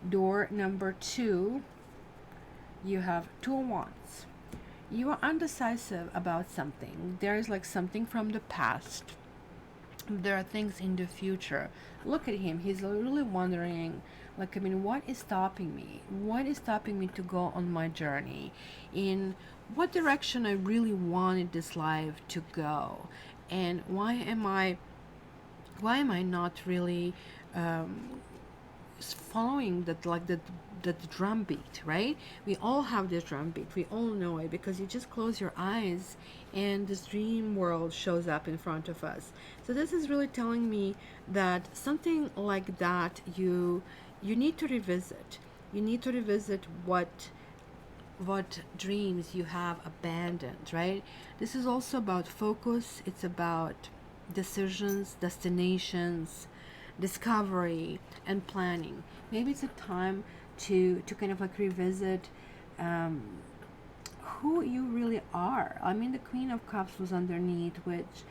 Door number 2, you have 2 of Wands. You are undecisive about something. There is like something from the past. There are things in the future. Look at him. He's really wondering, like, I mean, what is stopping me? What is stopping me to go on my journey? In what direction I really wanted this life to go? And why am I not really following that, like that drum beat, right? We all have this drum beat. We all know it because you just close your eyes and this dream world shows up in front of us. So this is really telling me that something like that you need to revisit. You need to revisit what dreams you have abandoned, right? This is also about focus. It's about decisions, destinations, discovery, and planning. Maybe it's a time to kind of like revisit who you really are. I mean, the Queen of Cups was underneath, which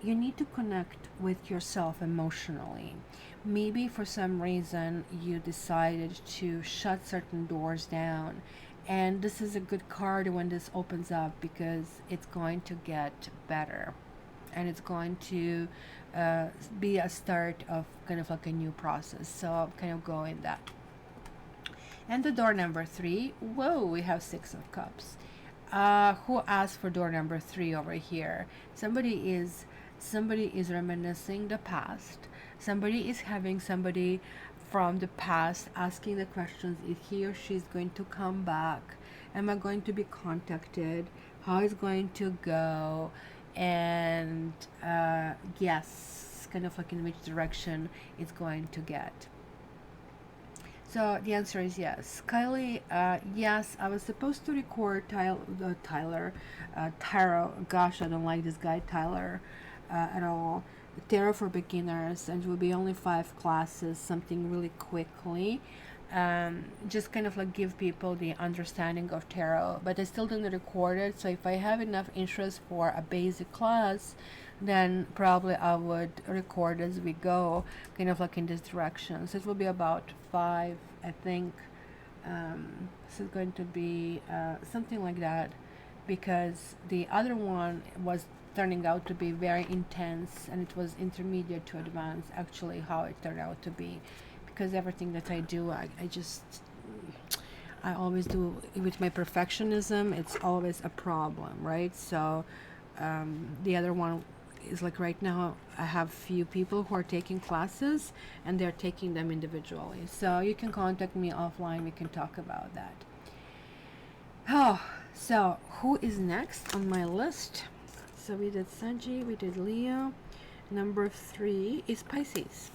you need to connect with yourself emotionally. Maybe for some reason you decided to shut certain doors down, and this is a good card when this opens up because it's going to get better, and it's going to be a start of kind of like a new process. So kind of go in that. And the door number 3, whoa, we have 6 of Cups. Who asked for door number 3 over here? Somebody is reminiscing the past. Somebody is having somebody from the past asking the questions if he or she is going to come back. Am I going to be contacted? How is going to go? And yes, kind of like in which direction it's going to get. So the answer is yes. Kylie, yes, I was supposed to record Tyler, Tarot. Gosh, I don't like this guy, Tyler, at all. Tarot for beginners, and it will be only 5 classes, something really quickly. Just kind of like give people the understanding of tarot, but I still didn't record it. So if I have enough interest for a basic class, then probably I would record as we go, kind of like in this direction. So it will be about 5, I think. So it's going to be something like that, because the other one was turning out to be very intense, and it was intermediate to advanced, actually, how it turned out to be. Because everything that I do, I always do with my perfectionism. It's always a problem, right? So the other one is like right now I have few people who are taking classes, and they're taking them individually. So you can contact me offline. We can talk about that. Oh, so who is next on my list? So we did Sanji, we did Leo. Number 3 is Pisces.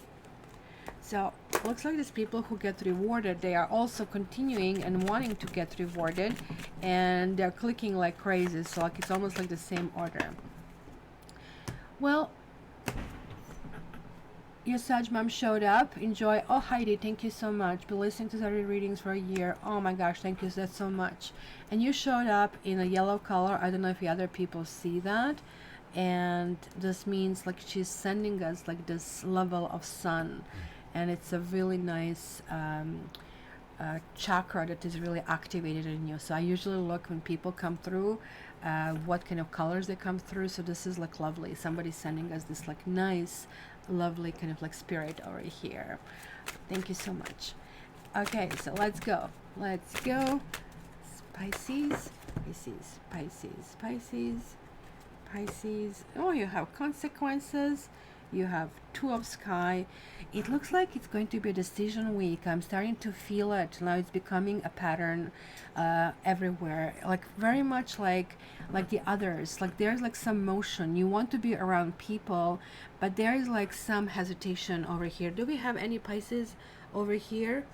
So looks like these people who get rewarded, they are also continuing and wanting to get rewarded, and they're clicking like crazy. So like it's almost like the same order. Well, your Sag mom showed up. Enjoy. Oh, Heidi, thank you so much. Been listening to 30 readings for a year. Oh my gosh, thank you so much. And you showed up in a yellow color. I don't know if the other people see that. And this means like she's sending us like this level of sun. And it's a really nice chakra that is really activated in you. So I usually look when people come through, what kind of colors they come through. So this is like lovely. Somebody's sending us this like nice, lovely kind of like spirit over here. Thank you so much. Okay, so let's go. Let's go. Pisces, Pisces, Pisces, Pisces, Pisces. Oh, you have consequences. You have 2 of Sky. It looks like it's going to be a decision week. I'm starting to feel it now. It's becoming a pattern everywhere, like very much like the others. Like there's like some motion. You want to be around people, but there is like some hesitation over here. Do we have any Pisces over here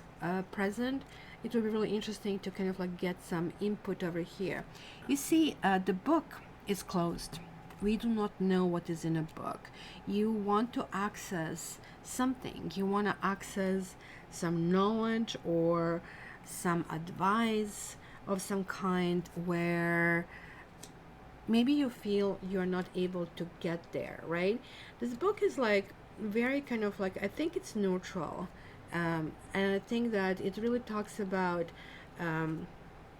present? it will be really interesting to kind of like get some input over here. You see, the book is closed. We do not know what is in a book. You want to access something. You want to access some knowledge or some advice of some kind where maybe you feel you're not able to get there, right? This book is like very kind of like, I think it's neutral. And I think that it really talks about,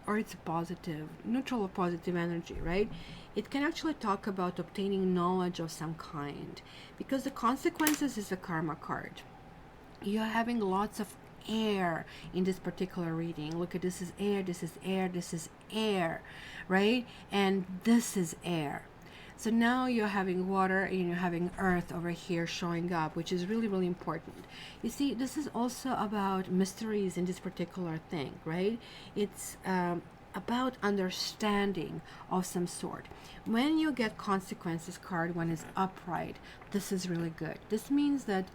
or it's positive, neutral or positive energy, right? It can actually talk about obtaining knowledge of some kind, because the consequences is a karma card. You're having lots of air in this particular reading. Look at, this is air, this is air, this is air, right? And this is air. So now you're having water and you're having earth over here showing up, which is really, really important. You see, this is also about mysteries in this particular thing, right? It's about understanding of some sort. When you get consequences card when it's upright, this is really good. This means that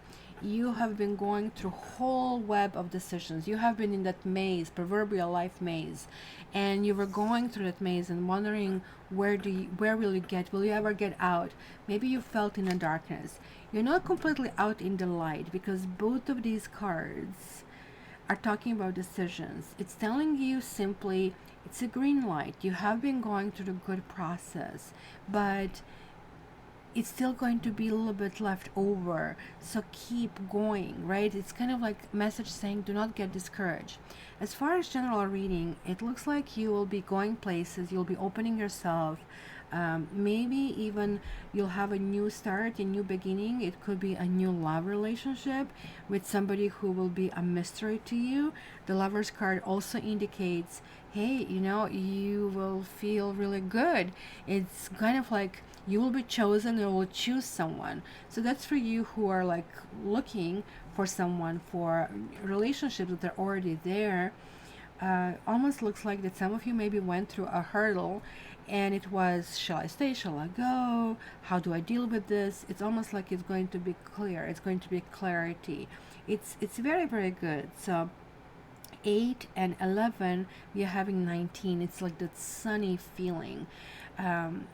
you have been going through whole web of decisions. You have been in that maze, proverbial life maze, and you were going through that maze and wondering where will you ever get out? Maybe you felt in the darkness. You're not completely out in the light, because both of these cards are talking about decisions. It's telling you simply it's a green light. You have been going through the good process, but it's still going to be a little bit left over, so keep going, right? It's kind of like message saying do not get discouraged. As far as general reading, it looks like you will be going places, you'll be opening yourself. Maybe even you'll have a new start, a new beginning. It could be a new love relationship with somebody who will be a mystery to you. The Lover's card also indicates, hey, you will feel really good. It's kind of like you will be chosen or will choose someone. So that's for you who are like looking for someone, for relationships that are already there. Almost looks like that some of you maybe went through a hurdle, and it was, shall I stay, shall I go, how do I deal with this? It's almost like it's going to be clear, it's going to be clarity. It's very, very good. So 8 and 11, we are having 19. It's like that sunny feeling.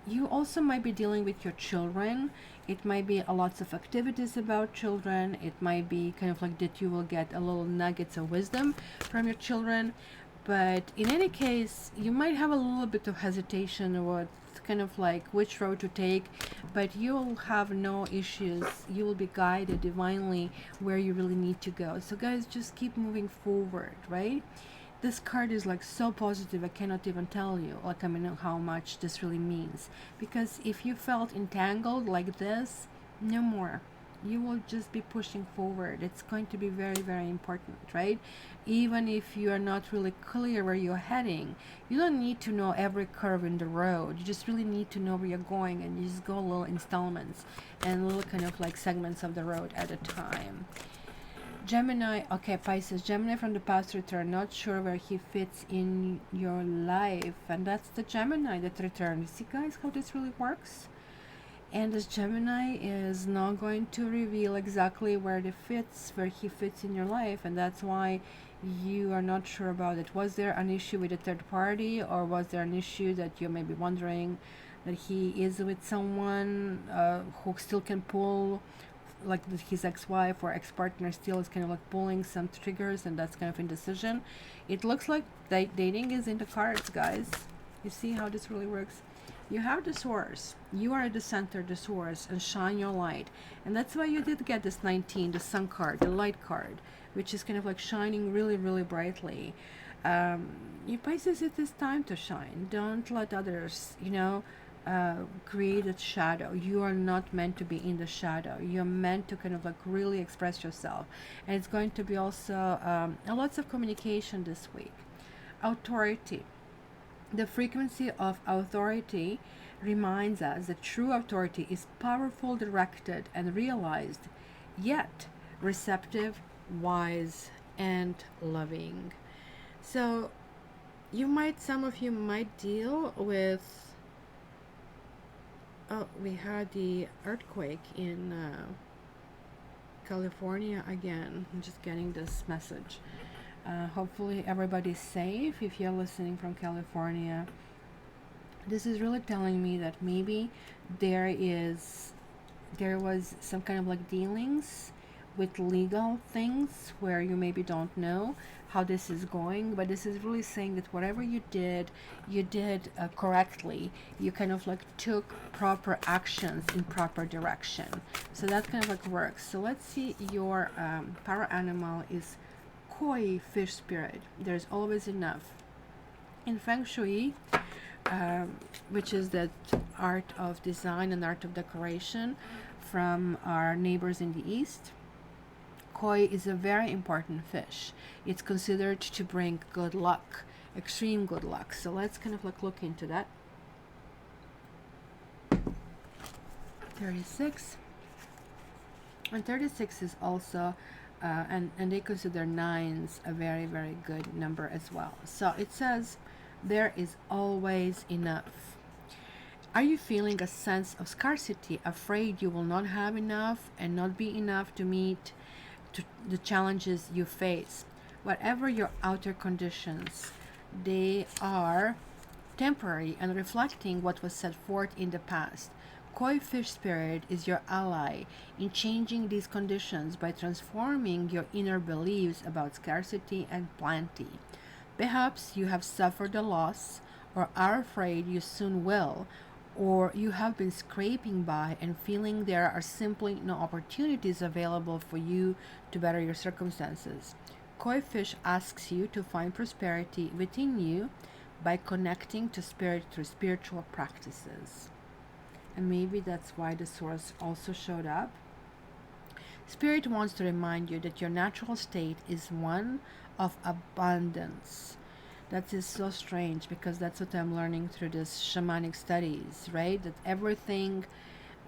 You also might be dealing with your children. It might be a lots of activities about children. It might be kind of like that you will get a little nuggets of wisdom from your children. But in any case, you might have a little bit of hesitation or kind of like which road to take, but you'll have no issues. You will be guided divinely where you really need to go. So guys, just keep moving forward, right? This card is like so positive, I cannot even tell you, like, I mean, how much this really means. Because if you felt entangled like this, no more. You will just be pushing forward. It's going to be very, very important, right? Even if you are not really clear where you're heading, you don't need to know every curve in the road. You just really need to know where you're going, and you just go little installments and little kind of like segments of the road at a time. Gemini, okay, Pisces, Gemini from the past return, not sure where he fits in your life. And that's the Gemini that returned. You see, guys, how this really works? And this Gemini is not going to reveal exactly where he fits in your life, and that's why you are not sure about it. Was there an issue with a third party, or was there an issue that you may be wondering that he is with someone who still can pull, like his ex-wife or ex-partner still is kind of like pulling some triggers, and that's kind of indecision. It looks like dating is in the cards, guys. You see how this really works? You have the source, you are at the center, the source, and shine your light. And that's why you did get this 19, the sun card, the light card, which is kind of like shining really, really brightly. You Pisces, it is time to shine. Don't let others, create a shadow. You are not meant to be in the shadow. You're meant to kind of like really express yourself. And it's going to be also lots of communication this week. Authority. The frequency of authority reminds us that true authority is powerful, directed, and realized, yet receptive, wise, and loving. So some of you might deal with, we had the earthquake in California again. I'm just getting this message. Hopefully everybody's safe. If you're listening from California, this is really telling me that maybe there was some kind of like dealings with legal things where you maybe don't know how this is going, but this is really saying that whatever you did correctly. You kind of like took proper actions in proper direction. So that kind of like works. So let's see, your power animal is koi, fish spirit. There's always enough. In Feng Shui, which is the art of design and art of decoration from our neighbors in the East, koi is a very important fish. It's considered to bring good luck, extreme good luck. So let's kind of like look into that. 36. And 36 is also, and they consider nines a very, very good number as well. So it says, there is always enough. Are you feeling a sense of scarcity, afraid you will not have enough and not be enough to meet the challenges you face? Whatever your outer conditions, they are temporary and reflecting what was set forth in the past. Koi fish spirit is your ally in changing these conditions by transforming your inner beliefs about scarcity and plenty. Perhaps you have suffered a loss, or are afraid you soon will, or you have been scraping by and feeling there are simply no opportunities available for you to better your circumstances. Koi fish asks you to find prosperity within you by connecting to spirit through spiritual practices. And maybe that's why the source also showed up. Spirit wants to remind you that your natural state is one of abundance. That is so strange, because that's what I'm learning through this shamanic studies, right? That everything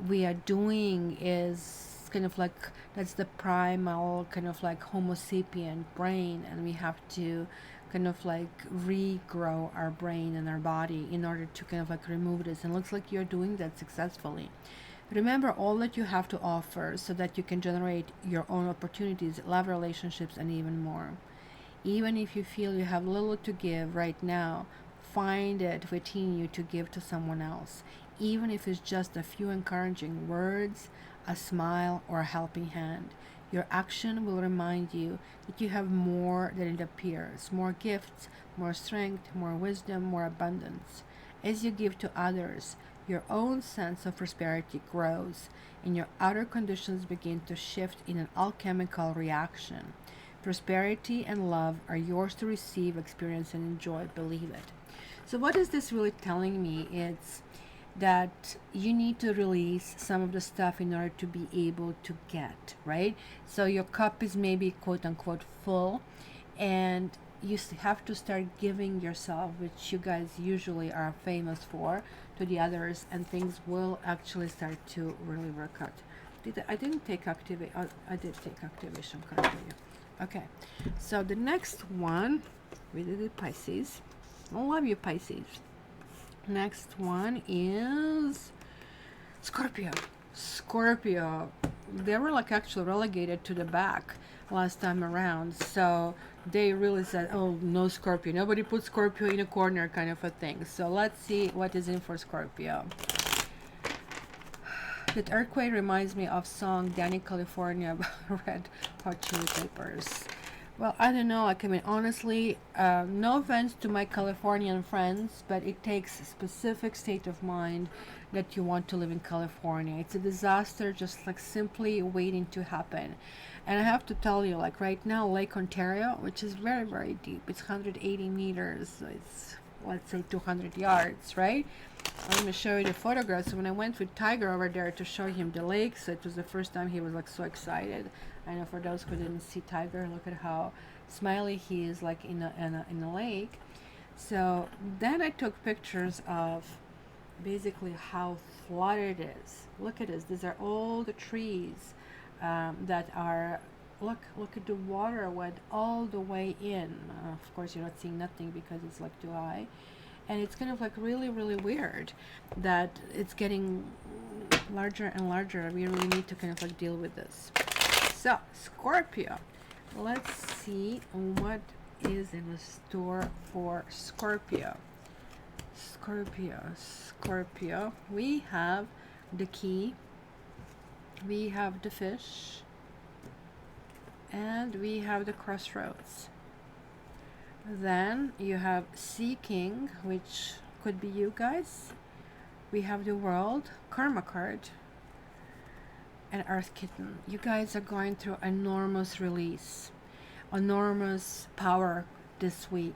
we are doing is kind of like, that's the primal kind of like Homo sapien brain, and we have to kind of like regrow our brain and our body in order to kind of like remove this. And it looks like you're doing that successfully. Remember all that you have to offer so that you can generate your own opportunities, love, relationships, and even more. Even if you feel you have little to give right now, find it within you to give to someone else, even if it's just a few encouraging words, a smile, or a helping hand. Your action will remind you that you have more than it appears, more gifts, more strength, more wisdom, more abundance. As you give to others, your own sense of prosperity grows, and your outer conditions begin to shift in an alchemical reaction. Prosperity and love are yours to receive, experience, and enjoy. Believe it. So what is this really telling me? It's that you need to release some of the stuff in order to be able to get, right? So your cup is maybe quote unquote full, and you have to start giving yourself, which you guys usually are famous for, to the others, and things will actually start to really work out. I didn't take activate. I did take activation card for you. Okay, so the next one, we did it, Pisces. I love you, Pisces. Next one is Scorpio. Scorpio. They were like actually relegated to the back last time around, so they really said, oh, no Scorpio, nobody put Scorpio in a corner, kind of a thing. So let's see what is in for Scorpio. That earthquake reminds me of song Danny California about Red Hot Chili Peppers. Well, I don't know. Like, I mean, honestly, no offense to my Californian friends, but it takes a specific state of mind that you want to live in California. It's a disaster just like simply waiting to happen. And I have to tell you, like right now, Lake Ontario, which is very, very deep, it's 180 meters, so it's, let's say, 200 yards, right? Let me show you the photographs. So when I went with Tiger over there to show him the lake, so it was the first time he was like so excited. I know for those who didn't see Tiger, look at how smiley he is, like in a lake. So then I took pictures of basically how flooded it is. Look at this. These are all the trees that are, look at the water went all the way in. Of course you're not seeing nothing because it's like too high, and it's kind of like really, really weird that it's getting larger and larger. We really need to kind of like deal with this. So Scorpio, let's see what is in store for Scorpio. Scorpio. We have the key, we have the fish, and we have the crossroads. Then you have seeking, which could be you guys. We have the world, karma card, and earth kitten. You guys are going through enormous release, enormous power this week.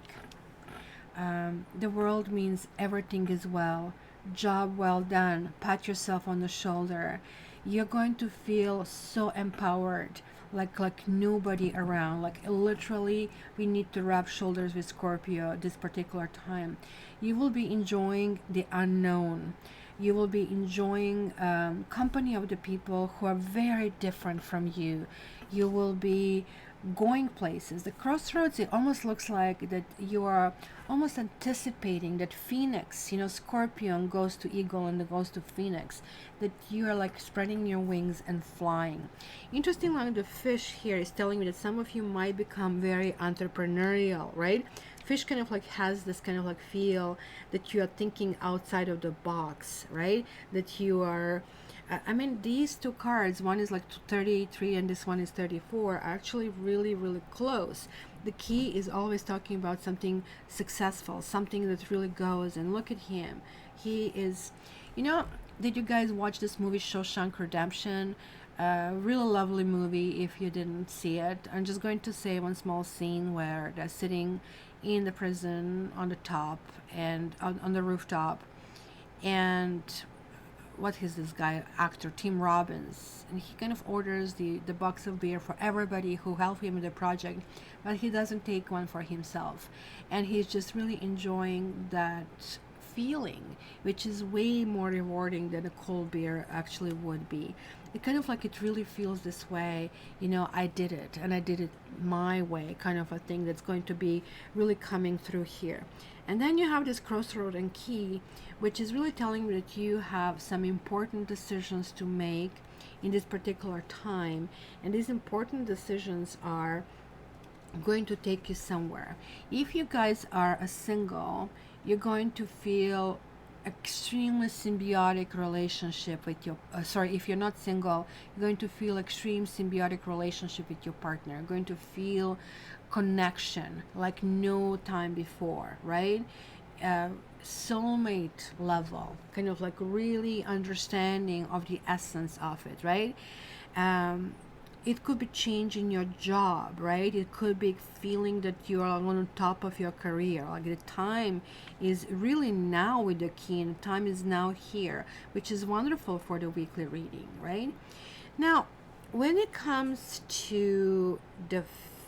The world means everything is well, job well done, pat yourself on the shoulder. You're going to feel so empowered, like nobody around. Like literally, we need to rub shoulders with Scorpio this particular time. You will be enjoying the unknown. You will be enjoying company of the people who are very different from you. You will be going places. The crossroads, it almost looks like that you are almost anticipating that Phoenix, Scorpion goes to Eagle and it goes to Phoenix, that you are like spreading your wings and flying. Interesting, like the fish here is telling me that some of you might become very entrepreneurial, right? Fish kind of like has this kind of like feel that you are thinking outside of the box, right? That you are I mean, these two cards, one is like 33 and this one is 34, are actually really, really close. The key is always talking about something successful, something that really goes. And look at him. He is, did you guys watch this movie Shawshank Redemption? Really lovely movie if you didn't see it. I'm just going to say one small scene where they're sitting in the prison on the top and on the rooftop, and what is this guy, actor Tim Robbins, and he kind of orders the box of beer for everybody who helped him in the project, but he doesn't take one for himself, and he's just really enjoying that feeling, which is way more rewarding than a cold beer actually would be. It kind of like it really feels this way, I did it and I did it my way, kind of a thing that's going to be really coming through here. And then you have this crossroad and key, which is really telling me that you have some important decisions to make in this particular time, and these important decisions are going to take you somewhere. If you guys are a single, you're going to feel extremely symbiotic relationship with your if you're not single, you're going to feel extreme symbiotic relationship with your partner. You're going to feel connection like no time before, right? Soulmate level, kind of like really understanding of the essence of it, right? It could be changing your job, right? It could be feeling that you are on top of your career. Like the time is really now with the key, and the time is now here, which is wonderful for the weekly reading, right? Now, when it comes to the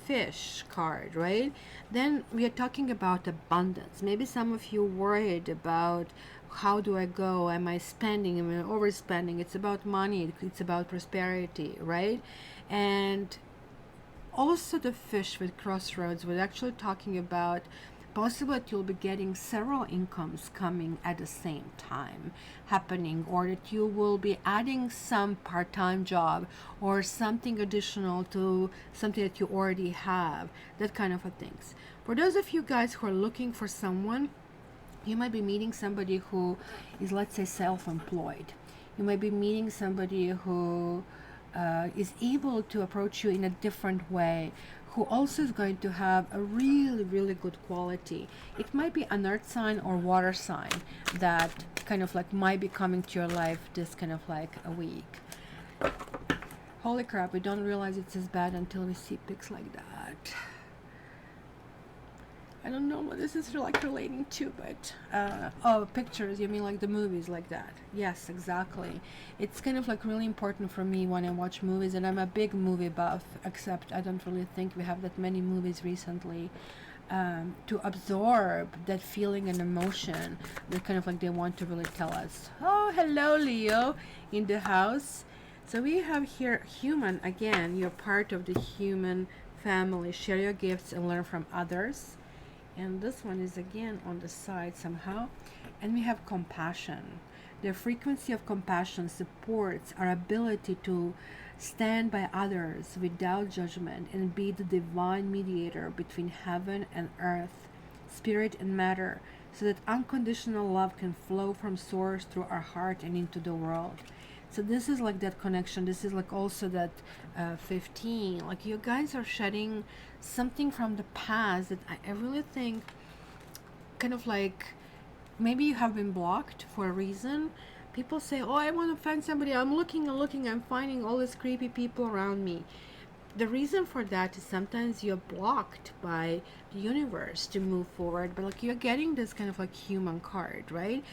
fish card, right? Then we are talking about abundance. Maybe some of you worried about how do I go? Am I spending? Am I overspending? It's about money. It's about prosperity, right? And also the fish with crossroads, we're actually talking about possibly that you'll be getting several incomes coming at the same time happening, or that you will be adding some part-time job or something additional to something that you already have, that kind of a things. For those of you guys who are looking for someone, you might be meeting somebody who is, let's say, self-employed. You might be meeting somebody who is able to approach you in a different way, who also is going to have a really, really good quality. It might be an earth sign or water sign that kind of like might be coming to your life this kind of like a week. Holy crap, we don't realize it's as bad until we see pics like that. I don't know what this is like relating to, but oh, pictures, you mean like the movies like that? Yes, exactly. It's kind of like really important for me when I watch movies, and I'm a big movie buff, except I don't really think we have that many movies recently, to absorb that feeling and emotion that kind of like they want to really tell us. Oh, hello, Leo in the house. So we have here human again. You're part of the human family. Share your gifts and learn from others. And this one is again on the side somehow. And we have compassion. The frequency of compassion supports our ability to Stand by others without judgment and be the divine mediator between heaven and earth, spirit and matter, so that unconditional love can flow from source through our heart and into the world. So this is like that connection. This is like also that 15. Like you guys are shedding something from the past that I really think kind of like maybe you have been blocked for a reason. People say, oh, I want to find somebody. I'm looking and looking. I'm finding all these creepy people around me. The reason for that is sometimes you're blocked by the universe to move forward, but like you're getting this kind of like human card, right?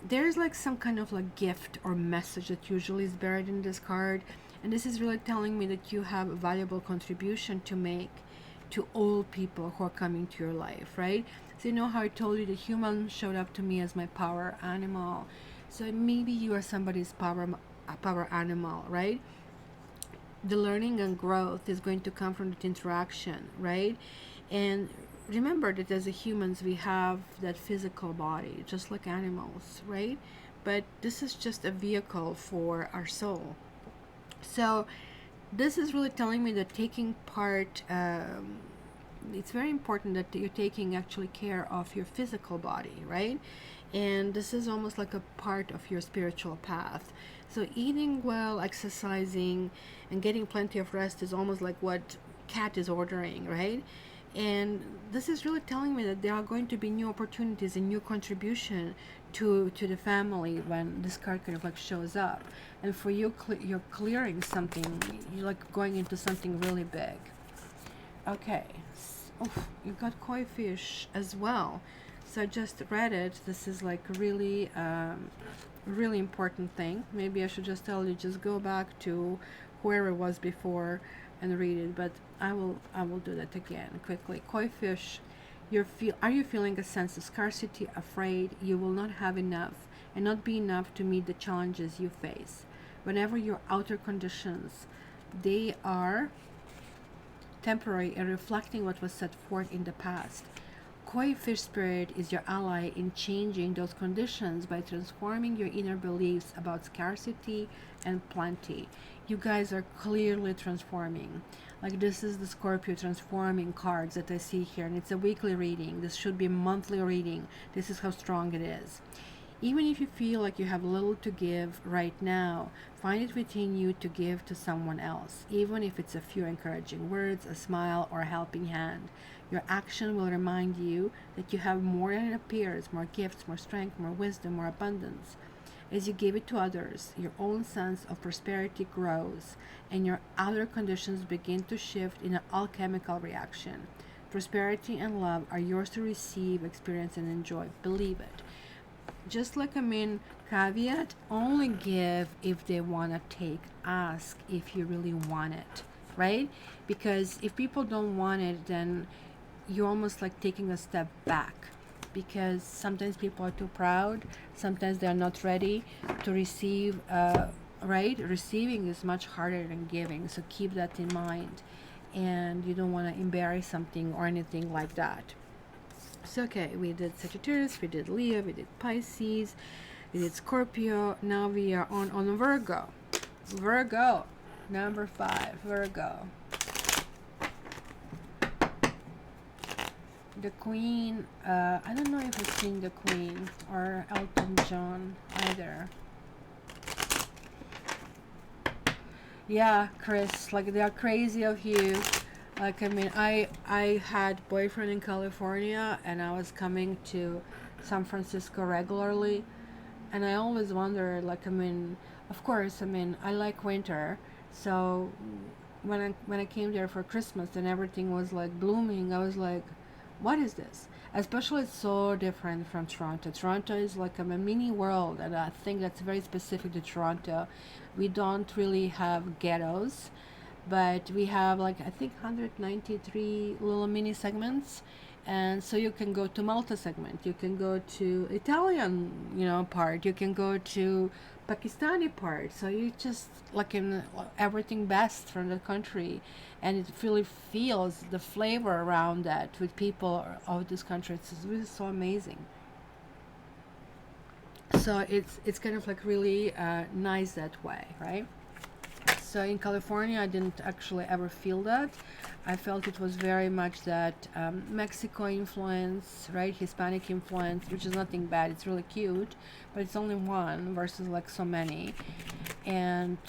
There's like some kind of like gift or message that usually is buried in this card, and this is really telling me that you have a valuable contribution to make to all people who are coming to your life, right? So you know how I told you the human showed up to me as my power animal. So maybe you are somebody's power animal, right? The learning and growth is going to come from that interaction, right? And remember that as a humans we have that physical body just like animals, right? But this is just a vehicle for our soul. So this is really telling me that taking part, it's very important that you're taking actually care of your physical body, right? And this is almost like a part of your spiritual path. So eating well, exercising, and getting plenty of rest is almost like what cat is ordering, right? And this is really telling me that there are going to be new opportunities and new contribution to the family when this card kind of like shows up. And for you, you're clearing something. You're like going into something really big. Okay. Oh, you got koi fish as well. So I just read it. This is like really really important thing. Maybe I should just tell you, just go back to where it was before and read it, but I will do that again quickly. Koi fish, are you feeling a sense of scarcity, afraid you will not have enough and not be enough to meet the challenges you face? Whenever your outer conditions, they are temporary and reflecting what was set forth in the past. Koi fish spirit is your ally in changing those conditions by transforming your inner beliefs about scarcity and plenty. You guys are clearly transforming. Like this is the Scorpio transforming cards that I see here, and it's a weekly reading. This should be a monthly reading. This is how strong it is. Even if you feel like you have little to give right now, find it within you to give to someone else, even if it's a few encouraging words, a smile, or a helping hand. Your action will remind you that you have more than it appears, more gifts, more strength, more wisdom, more abundance. As you give it to others, your own sense of prosperity grows, and your outer conditions begin to shift in an alchemical reaction. Prosperity and love are yours to receive, experience, and enjoy. Believe it. Just like caveat, only give if they want to take. Ask if you really want it, right? Because if people don't want it, then you're almost like taking a step back, because sometimes people are too proud, sometimes they are not ready to receive, right? Receiving is much harder than giving, so keep that in mind, and you don't want to embarrass something or anything like that. So okay, we did Sagittarius, we did Leo, we did Pisces, we did Scorpio. Now we are on Virgo. Virgo, number 5, Virgo. The Queen, I don't know if I've seen the Queen or Elton John either. Yeah, Chris, like they are crazy of you. Like I had boyfriend in California, and I was coming to San Francisco regularly, and I always wonder, like, of course, I like winter, so when I came there for Christmas and everything was like blooming, I was like, what is this? Especially it's so different from Toronto. Toronto is like a mini world, and I think that's very specific to Toronto. We don't really have ghettos, but we have like I think 193 little mini segments, and so you can go to Malta segment, you can go to Italian part, you can go to Pakistani part, so you just like in everything best from the country, and it really feels the flavor around that with people of this country. It's really so amazing. So it's kind of like really nice that way, right? So in California, I didn't actually ever feel that. I felt it was very much that Mexico influence, right? Hispanic influence, which is nothing bad. It's really cute, but it's only one versus like so many. And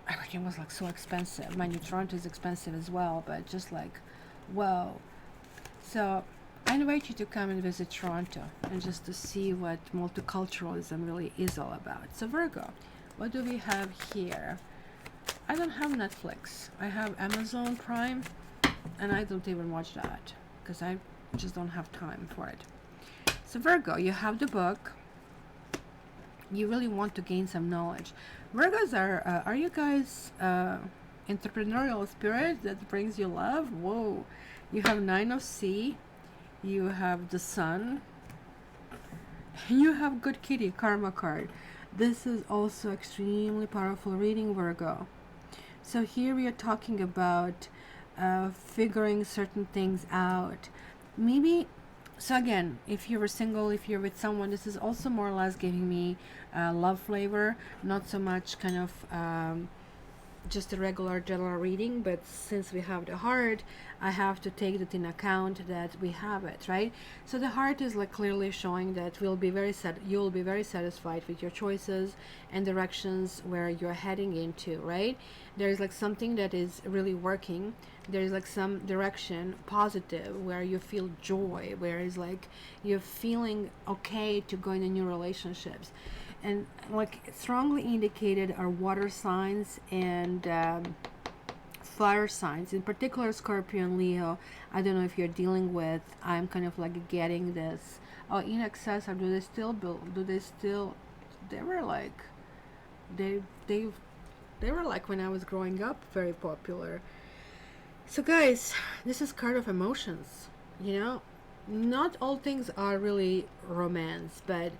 everything was like so expensive. Mind you, Toronto is expensive as well, but just like, whoa. So I invite you to come and visit Toronto and just to see what multiculturalism really is all about. So Virgo, what do we have here? I don't have Netflix. I have Amazon Prime, and I don't even watch that because I just don't have time for it. So Virgo, you have the book. You really want to gain some knowledge. Virgos are you guys entrepreneurial spirit that brings you love? Whoa. You have Nine of Sea. You have the Sun. And you have Good Kitty Karma card. This is also extremely powerful reading, Virgo. So here we are talking about figuring certain things out. Maybe, so again, if you were single, if you're with someone, this is also more or less giving me love flavor, not so much kind of just a regular general reading, but since we have the heart, I have to take that in account that we have it, right? So the heart is like clearly showing that you'll be very satisfied with your choices and directions where you're heading into, right? There's like something that is really working. There's like some direction positive where you feel joy, where it's like you're feeling okay to go into new relationships. And like strongly indicated are water signs and fire signs, in particular Scorpio and Leo. I don't know if you're dealing with, I'm kind of like getting this, oh, in excess, or do they still build, they were like, they were like when I was growing up very popular. So guys, this is card of emotions, you know. Not all things are really romance, but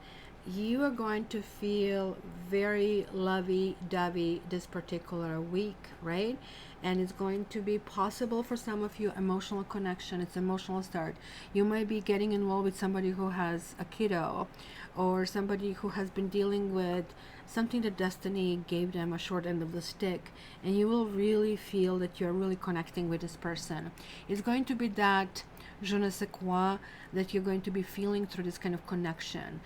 you are going to feel very lovey-dovey this particular week, right? And it's going to be possible for some of you emotional connection. It's emotional start. You might be getting involved with somebody who has a kiddo, or somebody who has been dealing with something that destiny gave them a short end of the stick, and you will really feel that you're really connecting with this person. It's going to be that je ne sais quoi that you're going to be feeling through this kind of connection.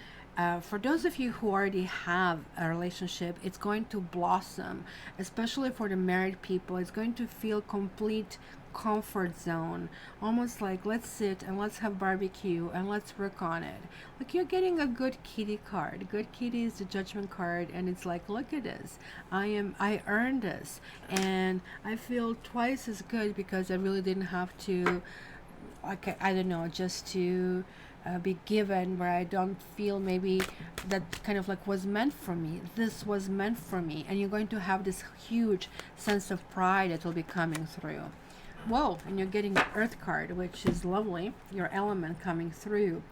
For those of you who already have a relationship, it's going to blossom, especially for the married people. It's going to feel complete comfort zone, almost like let's sit and let's have barbecue and let's work on it. Like you're getting a good kitty card. Good kitty is the judgment card, and it's like, look at this, I earned this, and I feel twice as good because I really didn't have to, like, I don't know, just to be given, where I don't feel maybe that kind of like was meant for me. This was meant for me, and you're going to have this huge sense of pride that will be coming through. Whoa, and you're getting the Earth card, which is lovely, your element coming through.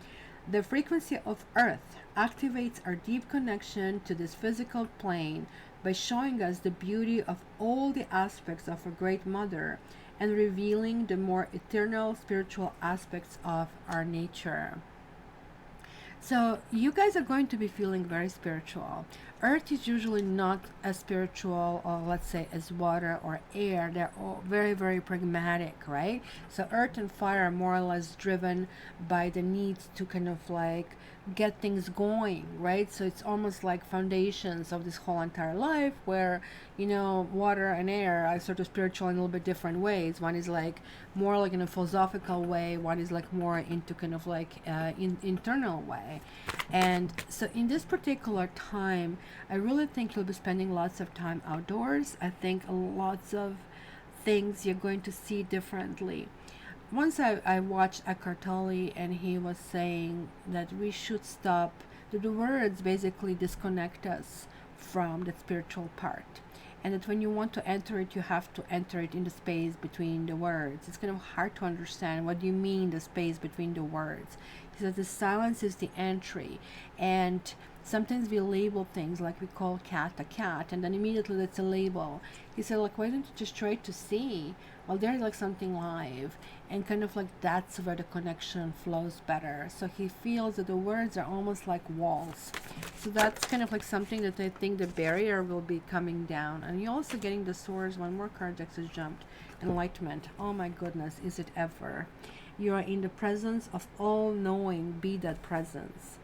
The frequency of Earth activates our deep connection to this physical plane by showing us the beauty of all the aspects of a great mother and revealing the more eternal spiritual aspects of our nature. So you guys are going to be feeling very spiritual. Earth is usually not as spiritual, or let's say as water or air. They're all very, very pragmatic, right? So earth and fire are more or less driven by the needs to kind of like get things going, right? So it's almost like foundations of this whole entire life, where, you know, water and air are sort of spiritual in a little bit different ways. One is like more like in a philosophical way, one is like more into kind of like internal way. And so in this particular time, I really think you'll be spending lots of time outdoors. I think lots of things you're going to see differently. Once I watched Eckhart Tolle, and he was saying that we should stop, that the words basically disconnect us from the spiritual part, and that when you want to enter it, you have to enter it in the space between the words. It's kind of hard to understand what do you mean the space between the words. He says the silence is the entry, and sometimes we label things, like we call cat a cat, and then immediately that's a label. He said, like, why don't you just try to see, well, there's like something live, and kind of like that's where the connection flows better. So he feels that the words are almost like walls. So that's kind of like something that I think the barrier will be coming down. And you're also getting the Swords. One more card that just jumped. Enlightenment. Oh my goodness, is it ever? You are in the presence of all knowing, be that presence.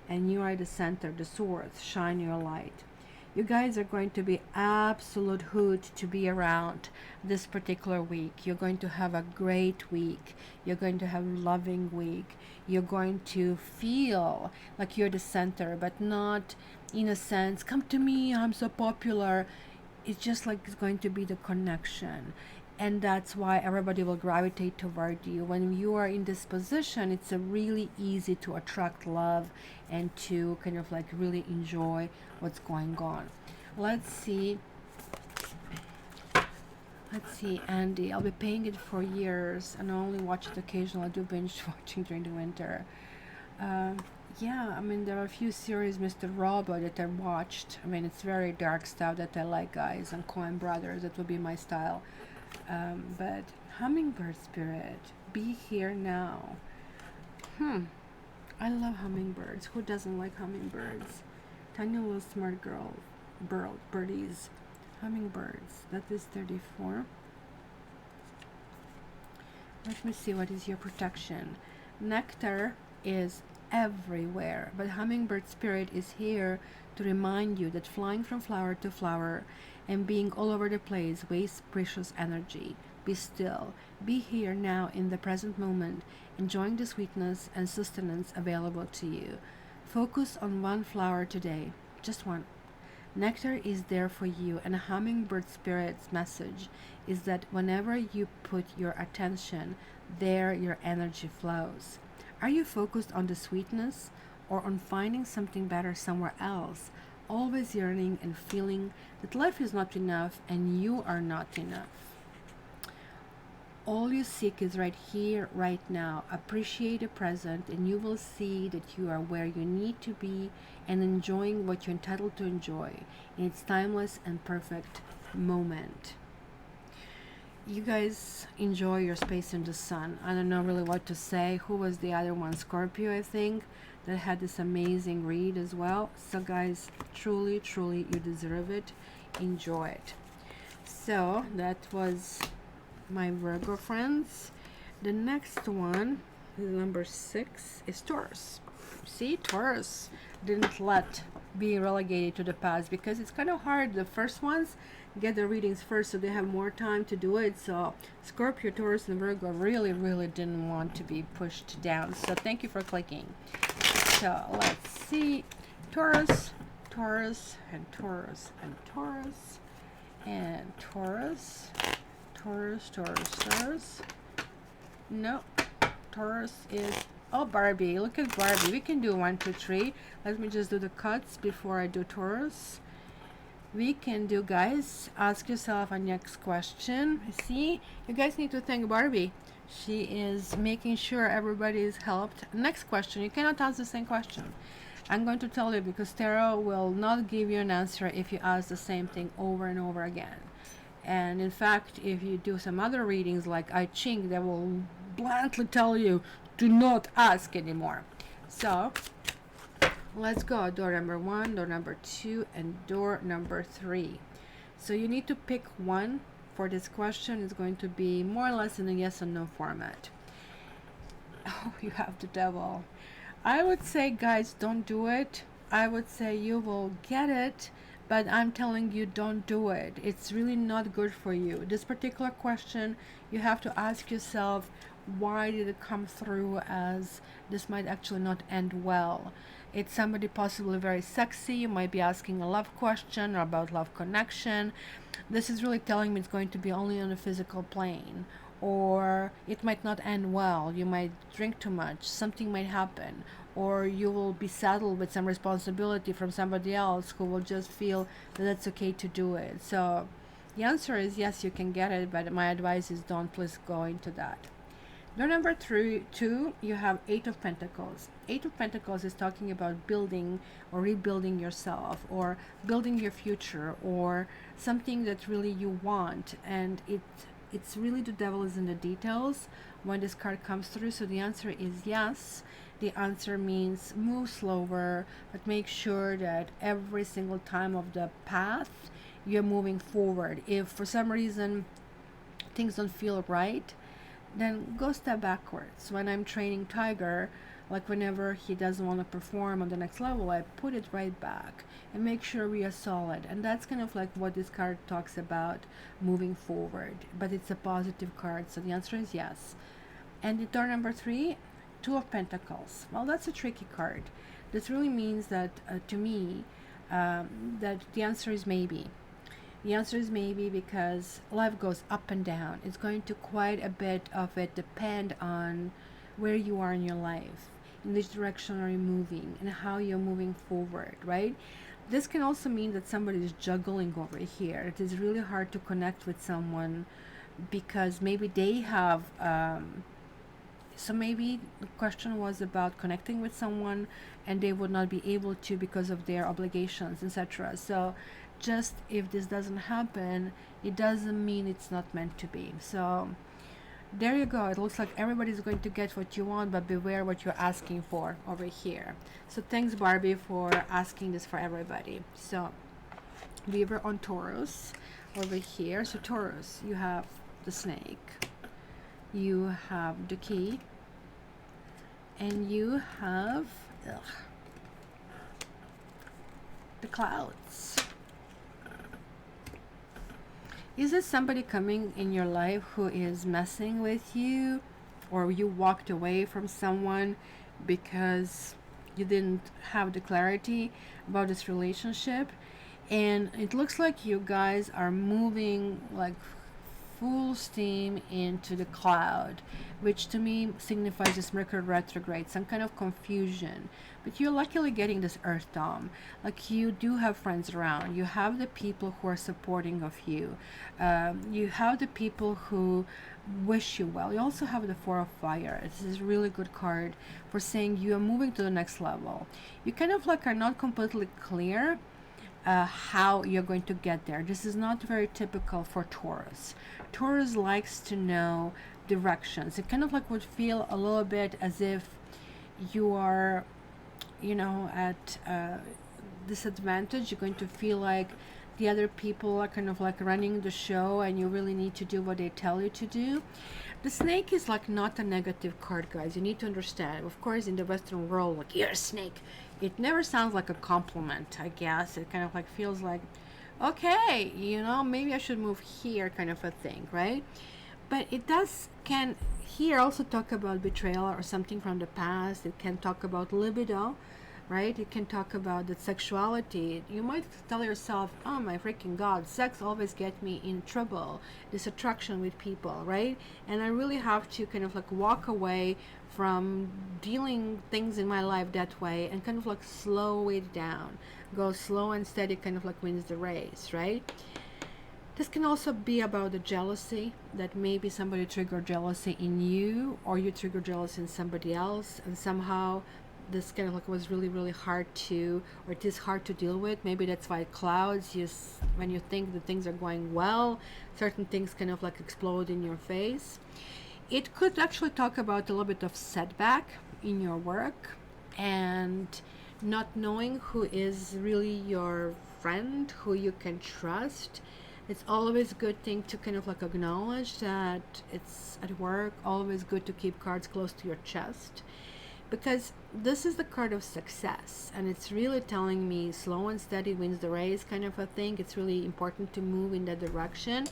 And you are the center, the Swords, shine your light. You guys are going to be absolute hoot to be around this particular week. You're going to have a great week. You're going to have a loving week. You're going to feel like you're the center, but not in a sense, come to me, I'm so popular. It's just like it's going to be the connection. And that's why everybody will gravitate toward you. When you are in this position, it's a really easy to attract love and to kind of like really enjoy what's going on. Let's see, Andy. I'll be paying it for years and I only watch it occasionally. I do binge watching during the winter. Yeah, I mean, there are a few series, Mr. Robo, that I watched. I mean, it's very dark stuff that I like, guys, and Coen Brothers. That would be my style. But Hummingbird Spirit, be here now. I love hummingbirds. Who doesn't like hummingbirds? Tiny little smart girl, birdies, hummingbirds. That is 34. Let me see, what is your protection? Nectar is everywhere, but Hummingbird Spirit is here to remind you that flying from flower to flower and being all over the place wastes precious energy. Be still. Be here now in the present moment, enjoying the sweetness and sustenance available to you. Focus on one flower today, just one. Nectar is there for you, and a Hummingbird Spirit's message is that whenever you put your attention there, your energy flows. Are you focused on the sweetness or on finding something better somewhere else? Always yearning and feeling that life is not enough and you are not enough. All you seek is right here, right now. Appreciate the present and you will see that you are where you need to be and enjoying what you're entitled to enjoy in its timeless and perfect moment. You guys enjoy your space in the sun. I don't know really what to say. Who was the other one? Scorpio, I think, that had this amazing read as well. So guys, truly, truly, you deserve it. Enjoy it. So that was my Virgo friends. The next one, number 6, is Taurus. See, Taurus didn't let be relegated to the past because it's kind of hard. The first ones get the readings first, so they have more time to do it. So Scorpio, Taurus, and Virgo really, really didn't want to be pushed down. So thank you for clicking. So let's see, Taurus, Taurus, and Taurus, and Taurus, and Taurus, Taurus, Taurus, Taurus. No, Taurus is, oh, Barbie. Look at Barbie. We can do 1, 2, 3. Let me just do the cuts before I do Taurus. We can do, guys, ask yourself a next question. See, you guys need to thank Barbie. She is making sure everybody is helped. Next question. You cannot ask the same question. I'm going to tell you because tarot will not give you an answer if you ask the same thing over and over again. And in fact, if you do some other readings like I Ching, they will bluntly tell you, do not ask anymore. So let's go. Door number 1, door number 2, and door number 3. So you need to pick one for this question. It's going to be more or less in a yes and no format. Oh, you have the devil. I would say, guys, don't do it. I would say you will get it, but I'm telling you, don't do it. It's really not good for you. This particular question, you have to ask yourself, why did it come through as this might actually not end well? It's somebody possibly very sexy. You might be asking a love question or about love connection. This is really telling me it's going to be only on a physical plane, or it might not end well. You might drink too much, something might happen, or you will be saddled with some responsibility from somebody else who will just feel that it's okay to do it. So the answer is yes, you can get it, but my advice is don't please go into that. Door number 2, you have 8 of Pentacles. 8 of Pentacles is talking about building or rebuilding yourself or building your future or something that really you want. And it's really the devil is in the details when this card comes through. So the answer is yes. the answer means move slower, but make sure that every single time of the path you're moving forward. If for some reason things don't feel right, then go step backwards. When I'm training Tiger, like whenever he doesn't want to perform on the next level, I put it right back and make sure we are solid. And that's kind of like what this card talks about, moving forward. But it's a positive card, so the answer is yes. And the door number 3, Two of Pentacles. Well, that's a tricky card. This really means that, to me, that the answer is maybe. The answer is maybe because life goes up and down. It's going to quite a bit of it depend on where you are in your life, in which direction are you moving, and how you're moving forward, right? This can also mean that somebody is juggling over here. It is really hard to connect with someone because maybe they have so maybe the question was about connecting with someone and they would not be able to because of their obligations, etc. So just if this doesn't happen, it doesn't mean it's not meant to be. So there you go. It looks like everybody's going to get what you want, but beware what you're asking for over here. So thanks, Barbie, for asking this for everybody. So we were on Taurus over here. So Taurus, you have the snake, you have the key, and you have the clouds. Is it somebody coming in your life who is messing with you, or you walked away from someone because you didn't have the clarity about this relationship? And it looks like you guys are moving like full steam into the cloud, which to me signifies this Mercury retrograde, some kind of confusion. But you're luckily getting this Earth Dome. Like, you do have friends around. You have the people who are supporting of you. You have the people who wish you well. You also have the Four of Fire. This is a really good card for saying you are moving to the next level. You kind of like are not completely clear how you're going to get there. This is not very typical for Taurus. Taurus likes to know directions. It kind of like would feel a little bit as if you are, you know, at disadvantage. You're going to feel like the other people are kind of like running the show and you really need to do what they tell you to do. The snake is like not a negative card, guys. You need to understand. Of course, in the Western world, like, you're a snake, it never sounds like a compliment, I guess. It kind of like feels like, okay, you know, maybe I should move here, kind of a thing, right? But it can here also talk about betrayal or something from the past. It can talk about libido, right? It can talk about the sexuality. You might tell yourself, oh my freaking God, sex always gets me in trouble, this attraction with people, right? And I really have to kind of like walk away from dealing things in my life that way and kind of like slow it down. Go slow and steady, kind of like wins the race, right? This can also be about the jealousy, that maybe somebody triggered jealousy in you or you triggered jealousy in somebody else, and somehow this kind of like was really hard to, or it is hard to deal with. Maybe that's why clouds, when you think that things are going well, certain things kind of like explode in your face. It could actually talk about a little bit of setback in your work and not knowing who is really your friend, who you can trust. It's always a good thing to kind of like acknowledge that it's at work. Always good to keep cards close to your chest, because this is the card of success, and it's really telling me slow and steady wins the race, kind of a thing. It's really important to move in that direction,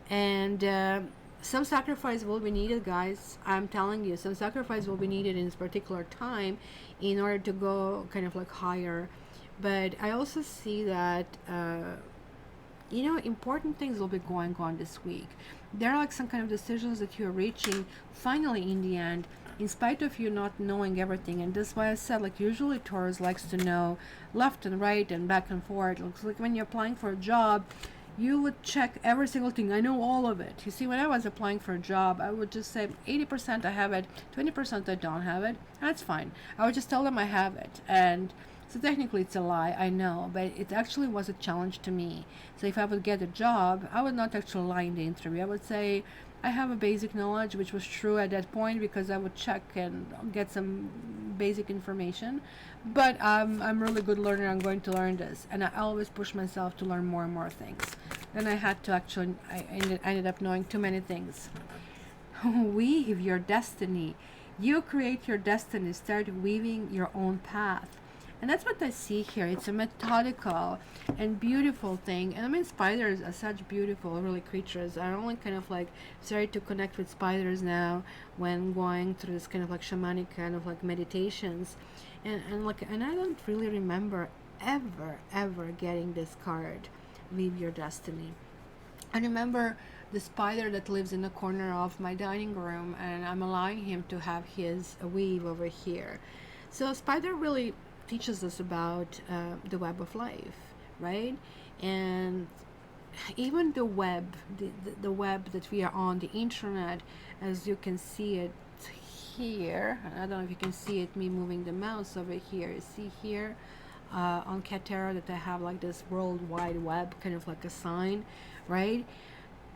and some sacrifice will be needed, guys. I'm telling you, some sacrifice will be needed in this particular time in order to go kind of like higher. But I also see that you know, important things will be going on this week. There are like some kind of decisions that you're reaching finally in the end, in spite of you not knowing everything. And that's why I said, like, usually Taurus likes to know left and right and back and forth. It looks like when you're applying for a job, you would check every single thing. I know all of it. You see, when I was applying for a job, I would just say 80% I have it, 20% I don't have it. That's fine. I would just tell them I have it. And So technically it's a lie, I know, but it actually was a challenge to me. So if I would get a job, I would not actually lie in the interview. I would say I have a basic knowledge, which was true at that point because I would check and get some basic information. But I'm a really good learner. I'm going to learn this, and I always push myself to learn more and more things. Then I had to actually, I ended up knowing too many things. Weave your destiny. You create your destiny. Start weaving your own path. And that's what I see here. It's a methodical and beautiful thing. And I mean, spiders are such beautiful, really creatures. I only kind of like started to connect with spiders now when going through this kind of like shamanic kind of like meditations. And I don't really remember ever getting this card, Weave Your Destiny. I remember the spider that lives in the corner of my dining room, and I'm allowing him to have his weave over here. So spider really teaches us about the web of life, right? And even the web, the web that we are on, the internet, as you can see it here. I don't know if you can see it, me moving the mouse over here. See here on Katera that I have like this World Wide Web, kind of like a sign, right?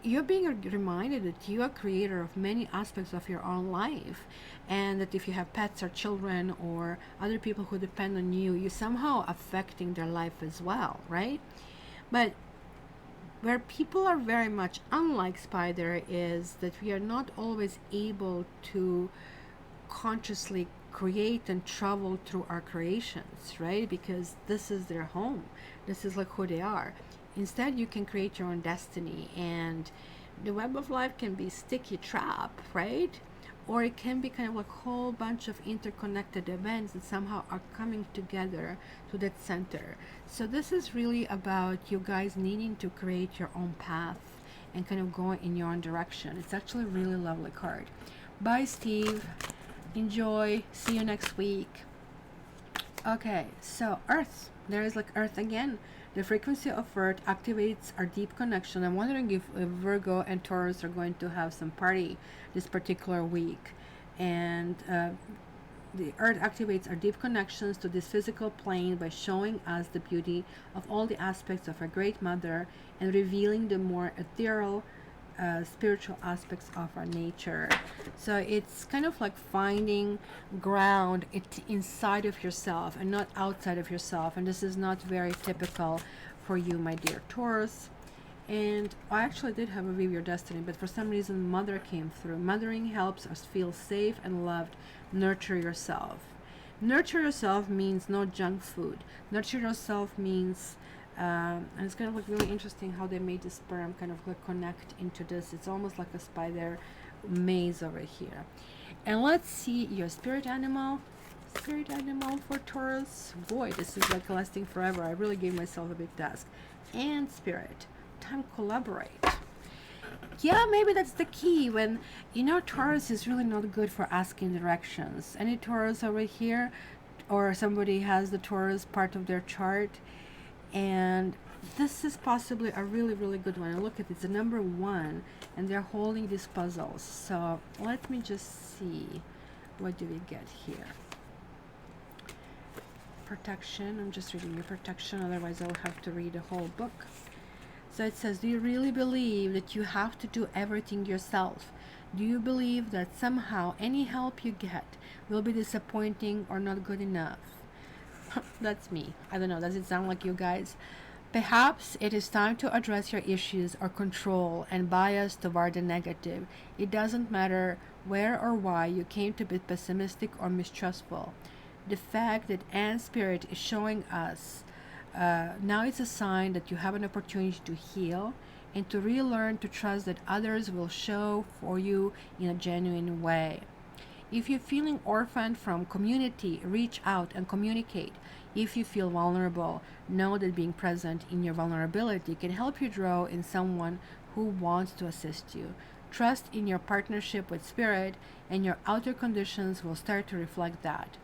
You're being reminded that you are creator of many aspects of your own life, and that if you have pets or children or other people who depend on you, you're somehow affecting their life as well, right? But where people are very much unlike spider is that we are not always able to consciously create and travel through our creations, right? Because this is their home, this is like who they are. Instead, you can create your own destiny, and the web of life can be sticky trap, right? Or it can be kind of like a whole bunch of interconnected events that somehow are coming together to that center. So this is really about you guys needing to create your own path and kind of go in your own direction. It's actually a really lovely card. Bye, Steve. Enjoy. See you next week. Okay, so Earth. There is like Earth again. The frequency of Earth activates our deep connection. I'm wondering if Virgo and Taurus are going to have some party this particular week. And the Earth activates our deep connections to this physical plane by showing us the beauty of all the aspects of our Great Mother and revealing the more ethereal spiritual aspects of our nature. So it's kind of like finding ground inside of yourself and not outside of yourself. And this is not very typical for you, my dear Taurus. And I actually did have a Weave Your Destiny, but for some reason Mother came through. Mothering helps us feel safe and loved. Nurture yourself. Nurture yourself means no junk food. Nurture yourself means and it's kind of like really interesting how they made the sperm kind of like connect into this. It's almost like a spider maze over here. And let's see your spirit animal. Spirit animal for Taurus. Boy, this is like lasting forever. I really gave myself a big task. And spirit. Time to collaborate. Yeah, maybe that's the key. When you know Taurus is really not good for asking directions. Any Taurus over here, or somebody has the Taurus part of their chart, and this is possibly a really good one. And look at it, it's the number 1, and they're holding these puzzles. So let me just see, what do we get here? Protection. I'm just reading your protection, otherwise I'll have to read the whole book. So it says, do you really believe that you have to do everything yourself? Do you believe that somehow any help you get will be disappointing or not good enough? That's me. I don't know. Does it sound like you guys? Perhaps it is time to address your issues or control and bias toward the negative. It doesn't matter where or why you came to be pessimistic or mistrustful. The fact that Anne's spirit is showing us now it's a sign that you have an opportunity to heal and to relearn to trust that others will show for you in a genuine way. If you're feeling orphaned from community, reach out and communicate. If you feel vulnerable, know that being present in your vulnerability can help you grow in someone who wants to assist you. Trust in your partnership with Spirit, and your outer conditions will start to reflect that.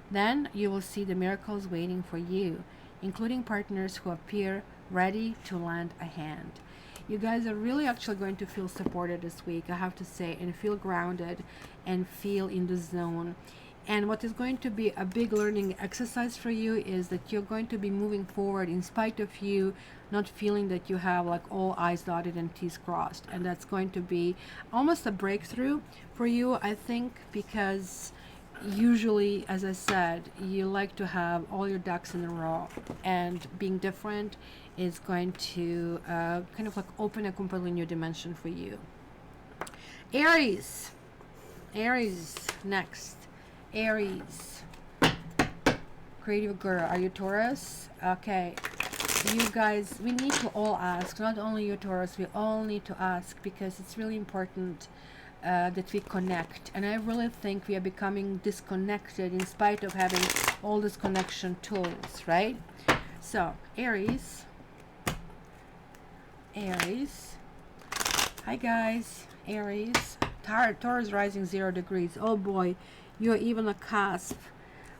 Then you will see the miracles waiting for you, including partners who appear ready to lend a hand. You guys are really actually going to feel supported this week, I have to say, and feel grounded and feel in the zone. And what is going to be a big learning exercise for you is that you're going to be moving forward in spite of you not feeling that you have like all I's dotted and T's crossed. And that's going to be almost a breakthrough for you, I think, because usually, as I said, you like to have all your ducks in a row, and being different is going to kind of like open a completely new dimension for you. Aries. Aries next. Aries. Creative girl. Are you Taurus? Okay. You guys, we need to all ask. Not only you Taurus, we all need to ask, because it's really important that we connect. And I really think we are becoming disconnected in spite of having all these connection tools, right? So, Aries. Aries. Hi guys. Aries. Taurus rising 0 degrees. Oh boy, you're even a cusp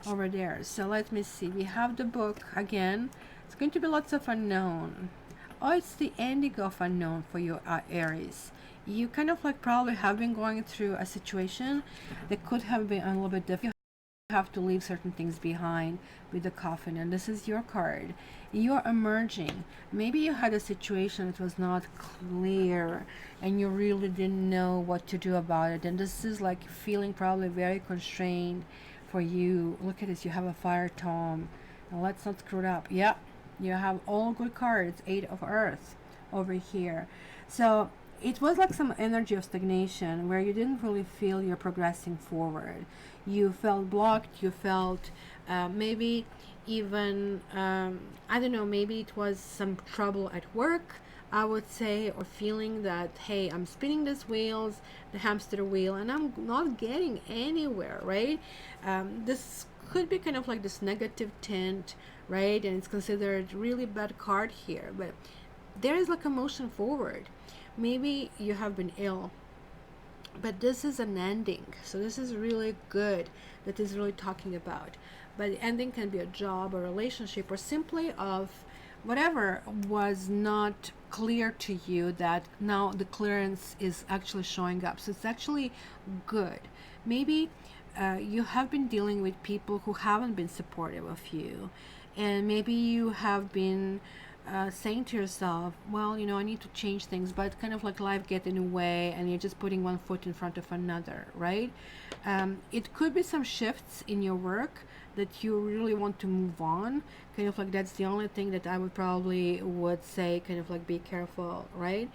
over there. So let me see. We have the book again. It's going to be lots of unknown. Oh, it's the ending of unknown for you, Aries. You kind of like probably have been going through a situation that could have been a little bit difficult. You have to leave certain things behind with the coffin, and this is your card. You're emerging. Maybe you had a situation that was not clear and you really didn't know what to do about it, and this is like feeling probably very constrained for you. Look at this, you have a fire tome. Now let's not screw it up. Yeah, you have all good cards. 8 of Earth over here. So it was like some energy of stagnation where you didn't really feel you're progressing forward. You felt blocked. You felt maybe even I don't know, maybe it was some trouble at work, I would say, or feeling that, hey, I'm spinning these wheels, the hamster wheel, and I'm not getting anywhere, right? This could be kind of like this negative tint, right? And it's considered really bad card here, but there is like a motion forward. Maybe you have been ill, but this is an ending, so this is really good, that is really talking about. But the ending can be a job, a relationship, or simply of whatever was not clear to you, that now the clearance is actually showing up. So it's actually good. Maybe you have been dealing with people who haven't been supportive of you, and maybe you have been saying to yourself, well, you know, I need to change things, but kind of like life get in the way and you're just putting one foot in front of another, right? It could be some shifts in your work that you really want to move on. Kind of like that's the only thing that I would probably would say, kind of like be careful, right?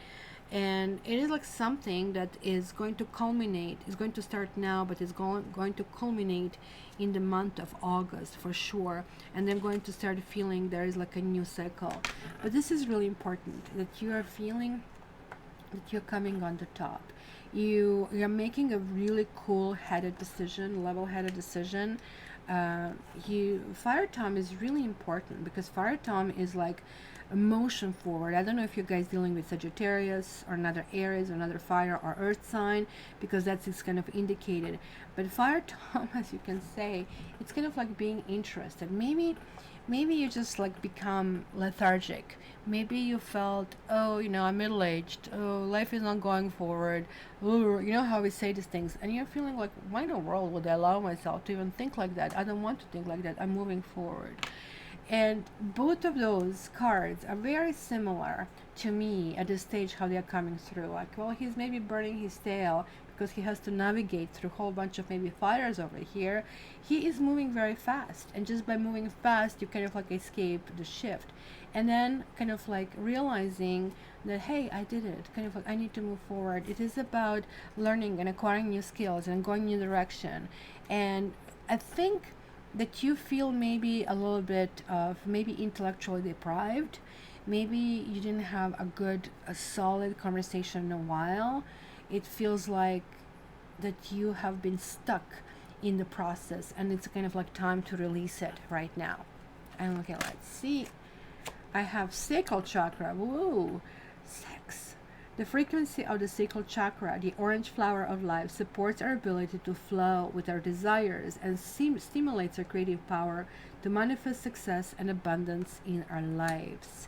And it is like something that is going to culminate, is going to start now, but is going to culminate in the month of August for sure, and then going to start feeling there is like a new cycle. But this is really important, that you are feeling that you're coming on the top. You're making a really cool headed decision, level headed decision. Fire time is really important, because fire time is like a motion forward. I don't know if you guys dealing with Sagittarius or another Aries or another fire or earth sign, because that's it's kind of indicated. But fire time, as you can say, it's kind of like being interested. Maybe you just like become lethargic. Maybe you felt, oh, you know, I'm middle-aged, oh, life is not going forward, oh, you know how we say these things, and you're feeling like, why in the world would I allow myself to even think like that? I don't want to think like that. I'm moving forward. And both of those cards are very similar to me at this stage, how they're coming through. Like, well, he's maybe burning his tail because he has to navigate through a whole bunch of maybe fires over here. He is moving very fast, and just by moving fast, you kind of like escape the shift. And then kind of like realizing that, hey, I did it. Kind of like, I need to move forward. It is about learning and acquiring new skills and going new direction. And I think that you feel maybe a little bit of maybe intellectually deprived. Maybe you didn't have a solid conversation in a while. It feels like that you have been stuck in the process, and it's kind of like time to release it right now. And okay, let's see. I have sacral chakra. Woo! Sex. The frequency of the sacral chakra, the orange flower of life, supports our ability to flow with our desires and stimulates our creative power to manifest success and abundance in our lives.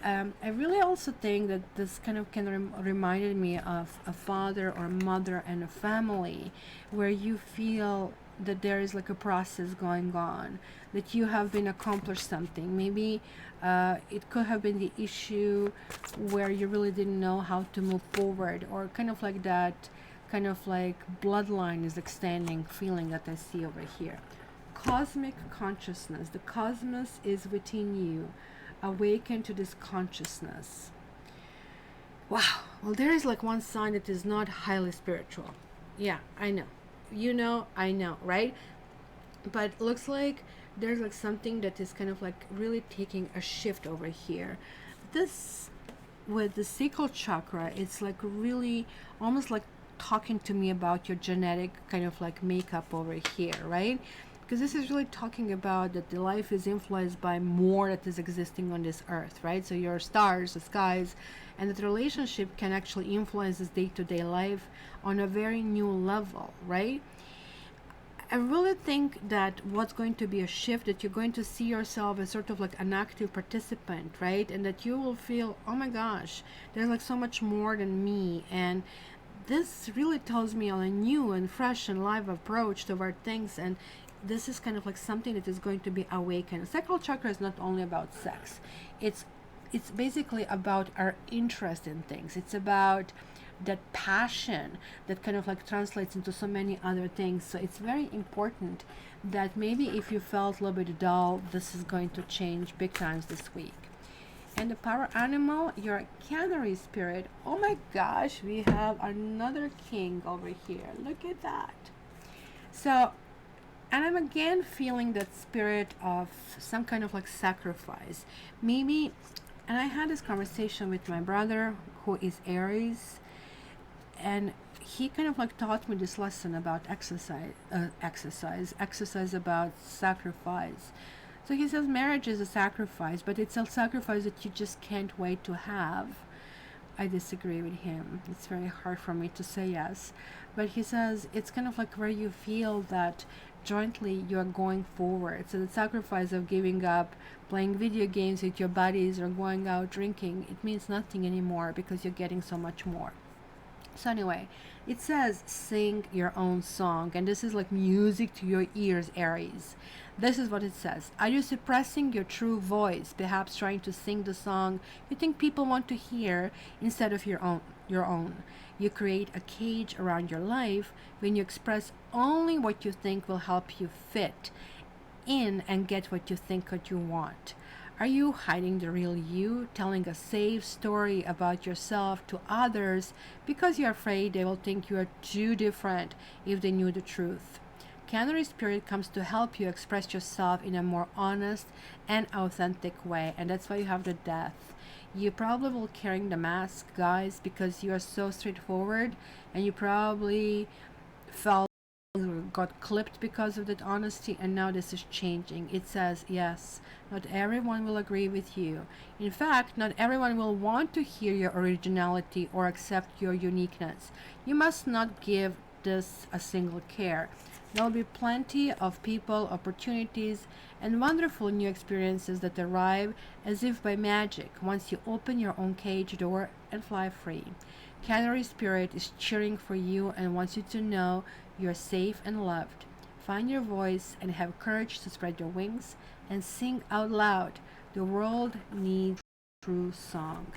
I really also think that this kind of reminded me of a father or mother and a family, where you feel that there is like a process going on, that you have been accomplished something. Maybe it could have been the issue where you really didn't know how to move forward, or kind of like that kind of like bloodline is extending feeling that I see over here. Cosmic consciousness. The cosmos is within you. Awaken to this consciousness. Wow. Well, there is like one sign that is not highly spiritual. Yeah, I know. You know, I know, right? But it looks like there's like something that is kind of like really taking a shift over here. This, with the sacral chakra, it's like really almost like talking to me about your genetic kind of like makeup over here, right? Because this is really talking about that the life is influenced by more that is existing on this earth, right? So your stars, the skies, and that the relationship can actually influence this day-to-day life on a very new level, right? I really think that what's going to be a shift, that you're going to see yourself as sort of like an active participant, right? And that you will feel, oh my gosh, there's like so much more than me. And this really tells me on a new and fresh and live approach toward things. And this is kind of like something that is going to be awakened. Sacral chakra is not only about sex. It's basically about our interest in things. It's about that passion that kind of like translates into so many other things. So it's very important that maybe if you felt a little bit dull, this is going to change big times this week. And the power animal, your canary spirit. Oh my gosh, we have another king over here. Look at that. So, and I'm again feeling that spirit of some kind of like sacrifice. Maybe, and I had this conversation with my brother who is Aries, and he kind of like taught me this lesson about exercise about sacrifice. So he says marriage is a sacrifice, but it's a sacrifice that you just can't wait to have. I disagree with him. It's very hard for me to say yes. But he says it's kind of like where you feel that jointly you are going forward. So the sacrifice of giving up playing video games with your buddies or going out drinking, it means nothing anymore because you're getting so much more. So anyway, it says sing your own song, and this is like music to your ears, Aries. This is what it says. Are you suppressing your true voice, perhaps trying to sing the song you think people want to hear instead of your own? You create a cage around your life when you express only what you think will help you fit in and get what you think what you want. Are you hiding the real you, telling a safe story about yourself to others because you're afraid they will think you are too different if they knew the truth? Canary spirit comes to help you express yourself in a more honest and authentic way, and that's why you have the death. You probably will carrying the mask, guys, because you are so straightforward, and you probably felt got clipped because of that honesty, and now this is changing. It says yes, not everyone will agree with you. In fact, not everyone will want to hear your originality or accept your uniqueness. You must not give this a single care. There will be plenty of people, opportunities, and wonderful new experiences that arrive as if by magic once you open your own cage door and fly free. Canary spirit is cheering for you and wants you to know you're safe and loved. Find your voice and have courage to spread your wings and sing out loud. The world needs a true song.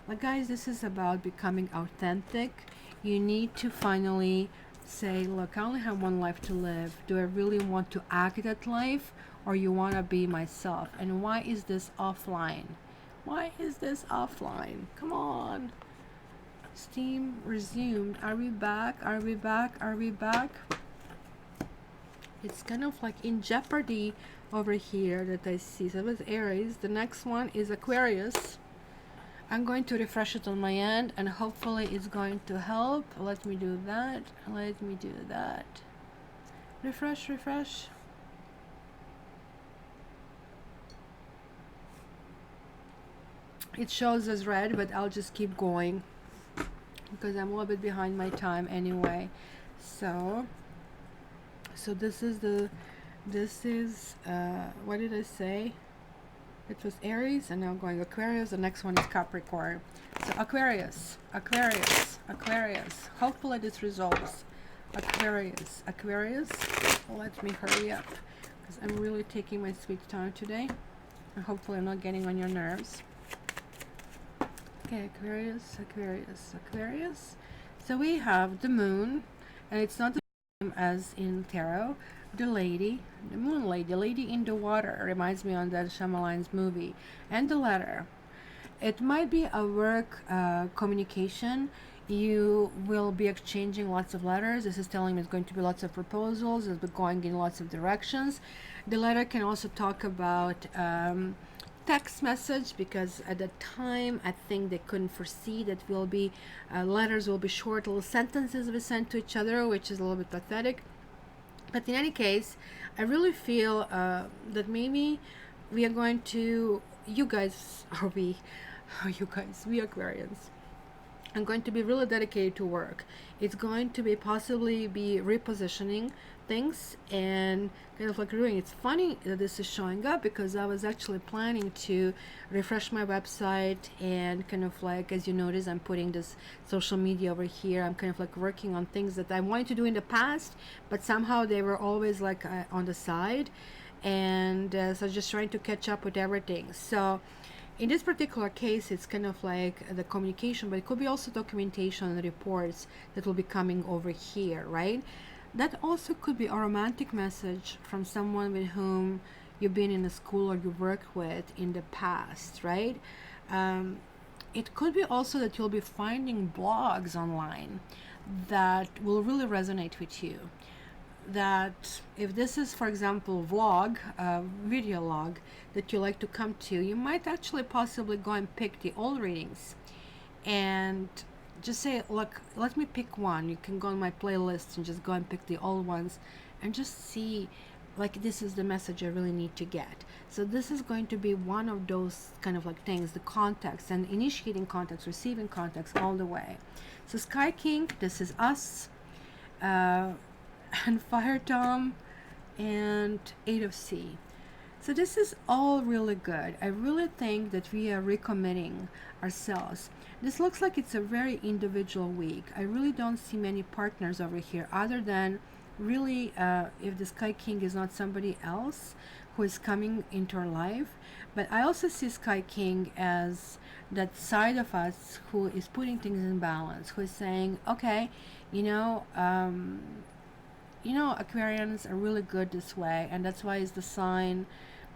But guys, this is about becoming authentic. You need to finally say, look, I only have one life to live. Do I really want to act that life, or you want to be myself? And why is this offline? Why is this offline? Come on. Steam resumed. Are we back? Are we back? Are we back? It's kind of like in jeopardy over here that I see. So with Aries, the next one is Aquarius. I'm going to refresh it on my end, and hopefully it's going to help. Let me do that. Let me do that. Refresh, refresh. It shows as red, but I'll just keep going because I'm a little bit behind my time anyway. So this is what did I say? It was Aries, and now I'm going Aquarius. The next one is Capricorn. So Aquarius. Hopefully this resolves. Aquarius. Aquarius, let me hurry up because I'm really taking my sweet time today. And hopefully I'm not getting on your nerves. Okay, Aquarius, Aquarius, Aquarius. So we have the moon, and it's not the same as in tarot. The lady, the moon lady, the lady in the water, reminds me on that Shyamalan's movie. And the letter. It might be a work communication. You will be exchanging lots of letters. This is telling me it's going to be lots of proposals. It's going in lots of directions. The letter can also talk about text message, because at the time I think they couldn't foresee that will be letters will be short little sentences we sent to each other, which is a little bit pathetic. But in any case, I really feel that maybe we are going to, you guys, or we, you guys, we Aquarians, I'm going to be really dedicated to work. It's going to be possibly be repositioning things and kind of like doing. It's funny that this is showing up because I was actually planning to refresh my website and kind of like, as you notice, I'm putting this social media over here. I'm kind of like working on things that I wanted to do in the past, but somehow they were always like on the side. And so just trying to catch up with everything. So in this particular case, it's kind of like the communication, but it could be also documentation and reports that will be coming over here, right? That also could be a romantic message from someone with whom you've been in a school or you worked with in the past, right? It could be also that you'll be finding blogs online that will really resonate with you. That if this is, for example, vlog, video log that you like to come to, you might actually possibly go and pick the old readings and just say, look, let me pick one. You can go on my playlist and just go and pick the old ones and just see, like, this is the message I really need to get. So this is going to be one of those kind of like things, the context and initiating context, receiving context all the way. So Sky King, this is us. And Fire Tom and Eight of Sea. So this is all really good. I really think that we are recommitting ourselves. This looks like it's a very individual week. I really don't see many partners over here other than really if the Sky King is not somebody else who is coming into our life. But I also see Sky King as that side of us who is putting things in balance, who is saying, okay, Aquarians are really good this way, and that's why it's the sign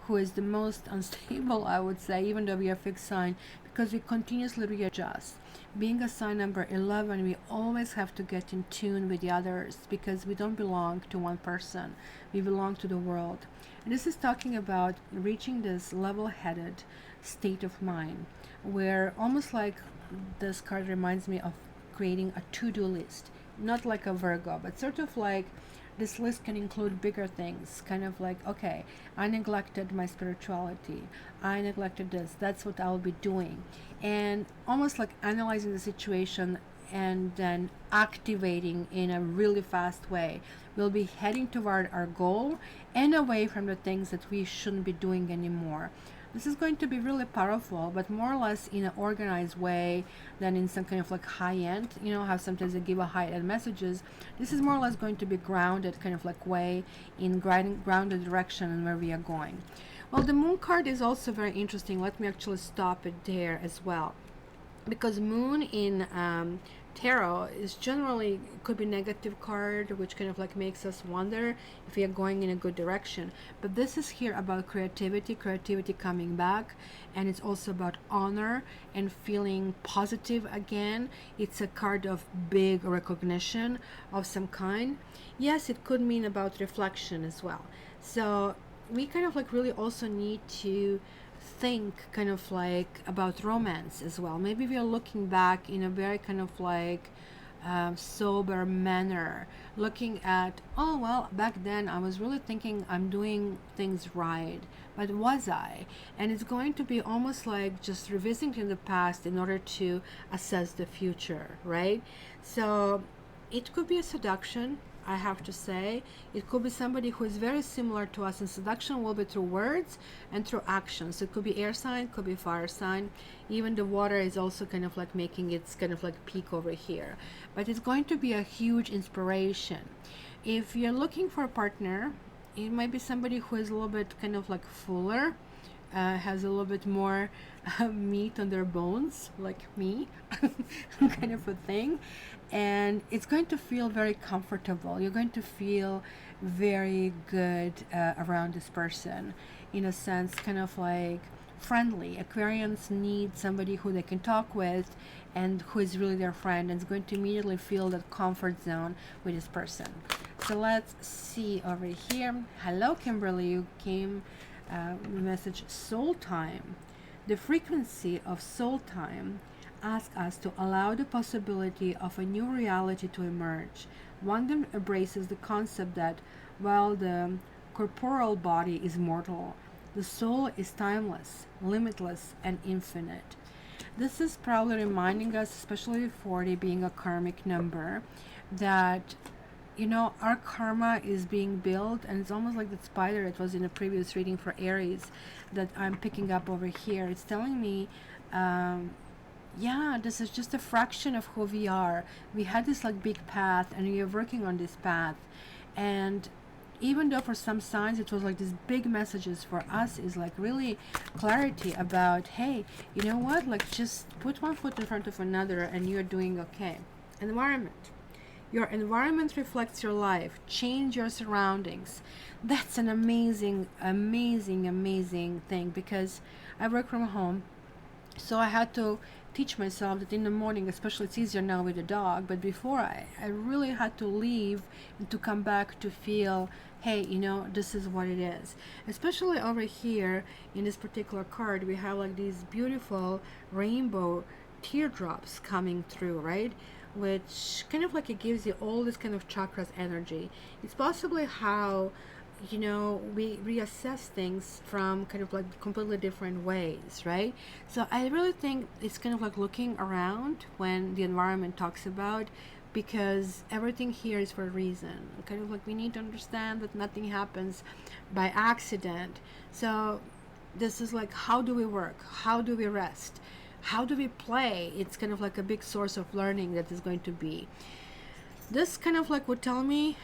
who is the most unstable, I would say, even though we are a fixed sign, because we continuously readjust. Being a sign number 11, we always have to get in tune with the others because we don't belong to one person. We belong to the world. And this is talking about reaching this level-headed state of mind where almost like this card reminds me of creating a to-do list. Not like a Virgo, but sort of like this list can include bigger things, kind of like, okay, I neglected my spirituality, I neglected this, that's what I'll be doing. And almost like analyzing the situation and then activating in a really fast way. We'll be heading toward our goal and away from the things that we shouldn't be doing anymore. This is going to be really powerful, but more or less in an organized way than in some kind of like high end, how sometimes they give a high end messages. This is more or less going to be grounded kind of like way in grounded direction and where we are going. Well, the moon card is also very interesting. Let me actually stop it there as well, because moon in tarot is generally could be negative card, which kind of like makes us wonder if we are going in a good direction. But this is here about creativity coming back, and it's also about honor and feeling positive again. It's a card of big recognition of some kind. Yes, it could mean about reflection as well. So we kind of like really also need to think kind of like about romance as well. Maybe we are looking back in a very kind of like sober manner, looking at, oh well, back then I was really thinking I'm doing things right, but was I? And it's going to be almost like just revisiting the past in order to assess the future, right? So it could be a seduction, I have to say. It could be somebody who is very similar to us, and seduction will be through words and through actions. It could be air sign, could be fire sign. Even the water is also kind of like making its kind of like peak over here. But it's going to be a huge inspiration. If you're looking for a partner, it might be somebody who is a little bit kind of like fuller, has a little bit more meat on their bones, like me, kind of a thing. And it's going to feel very comfortable. You're going to feel very good around this person, in a sense, kind of like friendly. Aquarians need somebody who they can talk with and who is really their friend, and is going to immediately feel that comfort zone with this person. So let's see over here. Hello, Kimberly. You came message soul time. The frequency of soul time asks us to allow the possibility of a new reality to emerge, one that embraces the concept that while the corporeal body is mortal, the soul is timeless, limitless, and infinite. This is probably reminding us, especially 40 being a karmic number, that our karma is being built, and it's almost like the spider that was in a previous reading for Aries that I'm picking up over here. It's telling me, yeah, this is just a fraction of who we are. We had this like big path, and we are working on this path. And even though for some signs it was like these big messages, for us is like really clarity about, hey, you know what, like just put one foot in front of another and you're doing okay. Environment. Your environment reflects your life. Change your surroundings. That's an amazing, amazing, amazing thing, because I work from home. So I had to teach myself that in the morning, especially, it's easier now with the dog, but before I really had to leave and to come back to feel, hey, this is what it is. Especially over here in this particular card, we have like these beautiful rainbow teardrops coming through, right? Which kind of like it gives you all this kind of chakras energy. It's possibly how we reassess things from kind of like completely different ways, right? So I really think it's kind of like looking around when the environment talks about, because everything here is for a reason. Kind of like we need to understand that nothing happens by accident. So this is like, how do we work? How do we rest? How do we play? It's kind of like a big source of learning that is going to be. This kind of like would tell me,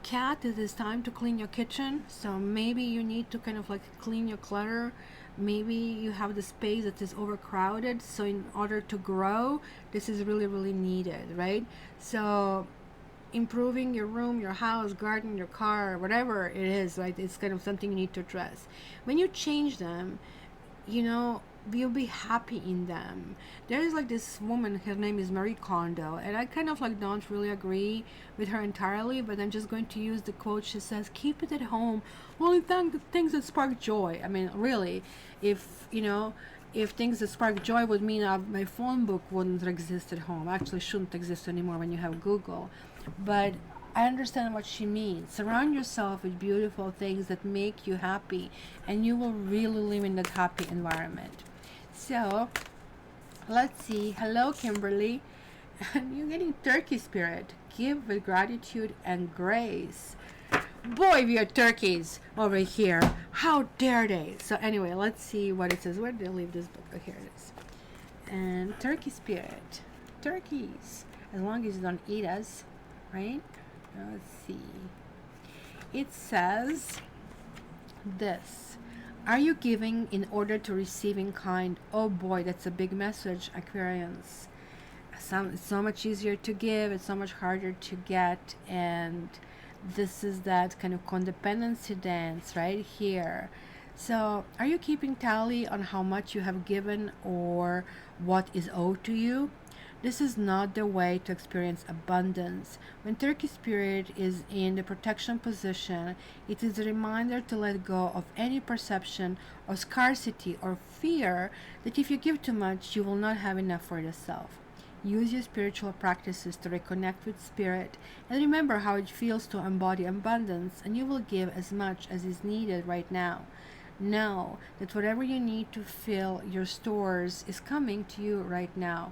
cat, it is time to clean your kitchen. So maybe you need to kind of like clean your clutter. Maybe you have the space that is overcrowded. So in order to grow, this is really, really needed, right? So improving your room, your house, garden, your car, whatever it is, right? It's kind of something you need to address. When you change them, you'll be happy in them. There is like this woman, her name is Marie Kondo, and I kind of like don't really agree with her entirely, but I'm just going to use the quote. She says, keep it at home, only things that spark joy. I mean, really, if things that spark joy would mean my phone book wouldn't exist at home. Actually shouldn't exist anymore when you have Google. But I understand what she means. Surround yourself with beautiful things that make you happy, and you will really live in that happy environment. So let's see. Hello, Kimberly. You're getting turkey spirit. Give with gratitude and grace. Boy, we are turkeys over here. How dare they? So anyway, let's see what it says. Where did I leave this book? Oh, here it is. And turkey spirit. Turkeys. As long as you don't eat us, right? Let's see. It says this. Are you giving in order to receive in kind? Oh boy, that's a big message, Aquarians. It's so much easier to give, it's so much harder to get, and this is that kind of codependency dance right here. So are you keeping tally on how much you have given or what is owed to you? This is not the way to experience abundance. When Turkey Spirit is in the protection position, it is a reminder to let go of any perception of scarcity or fear that if you give too much, you will not have enough for yourself. Use your spiritual practices to reconnect with Spirit and remember how it feels to embody abundance, and you will give as much as is needed right now. Know that whatever you need to fill your stores is coming to you right now.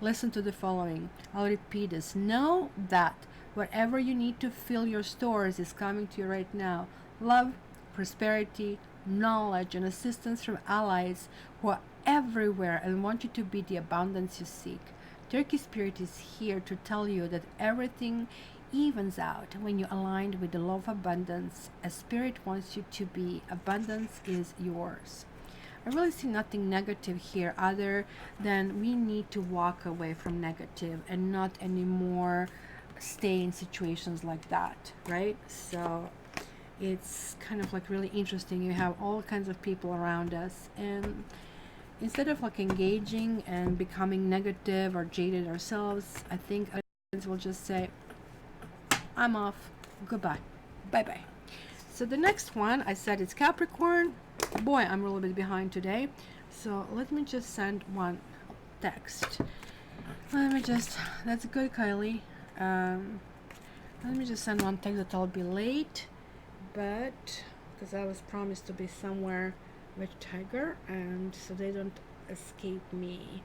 Listen to the following. I'll repeat this. Know that Whatever you need to fill your stores is coming to you right now. Love, prosperity, knowledge, and assistance from allies who are everywhere and want you to be the abundance you seek. Turkey Spirit is here to tell you that everything evens out when you aligned with the law of abundance as Spirit wants you to be. Abundance is yours. I really see nothing negative here other than we need to walk away from negative and not anymore stay in situations like that, right? So it's kind of like really interesting. You have all kinds of people around us, and instead of like engaging and becoming negative or jaded ourselves, I think we'll just say, I'm off, goodbye, bye bye. So the next one, I said it's Capricorn. Boy, I'm a little bit behind today, so let me just send one text. That's good, Kylie. Let me just send one text that I'll be late, but because I was promised to be somewhere with Tiger, and so they don't escape me.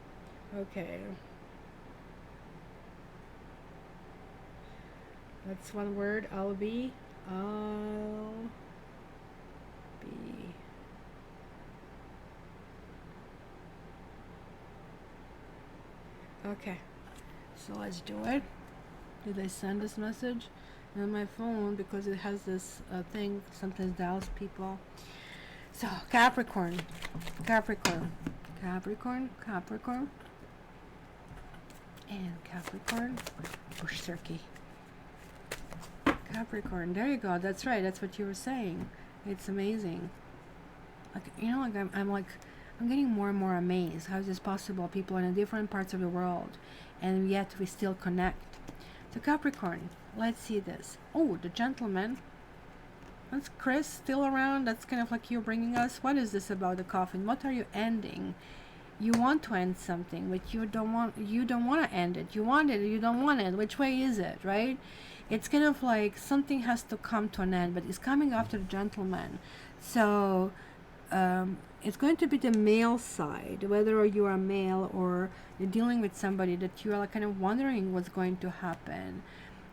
Okay, that's one word. I'll be okay, so let's do it. Did I send this message on my phone because it has this thing sometimes dials people? So Capricorn, Capricorn, Capricorn, Capricorn, and Capricorn, bush turkey. Capricorn, there you go. That's right. That's what you were saying. It's amazing. Like, you know, like I'm getting more and more amazed. How is this possible? People in different parts of the world, and yet we still connect. So Capricorn, let's see this. Oh, the gentleman. That's Chris still around. That's kind of like you bringing us. What is this about the coffin? What are you ending? You want to end something, but you don't want to end it. You want it, you don't want it. Which way is it, right? It's kind of like something has to come to an end, but it's coming after the gentleman. So it's going to be the male side, whether you are male or you're dealing with somebody that you are kind of wondering what's going to happen.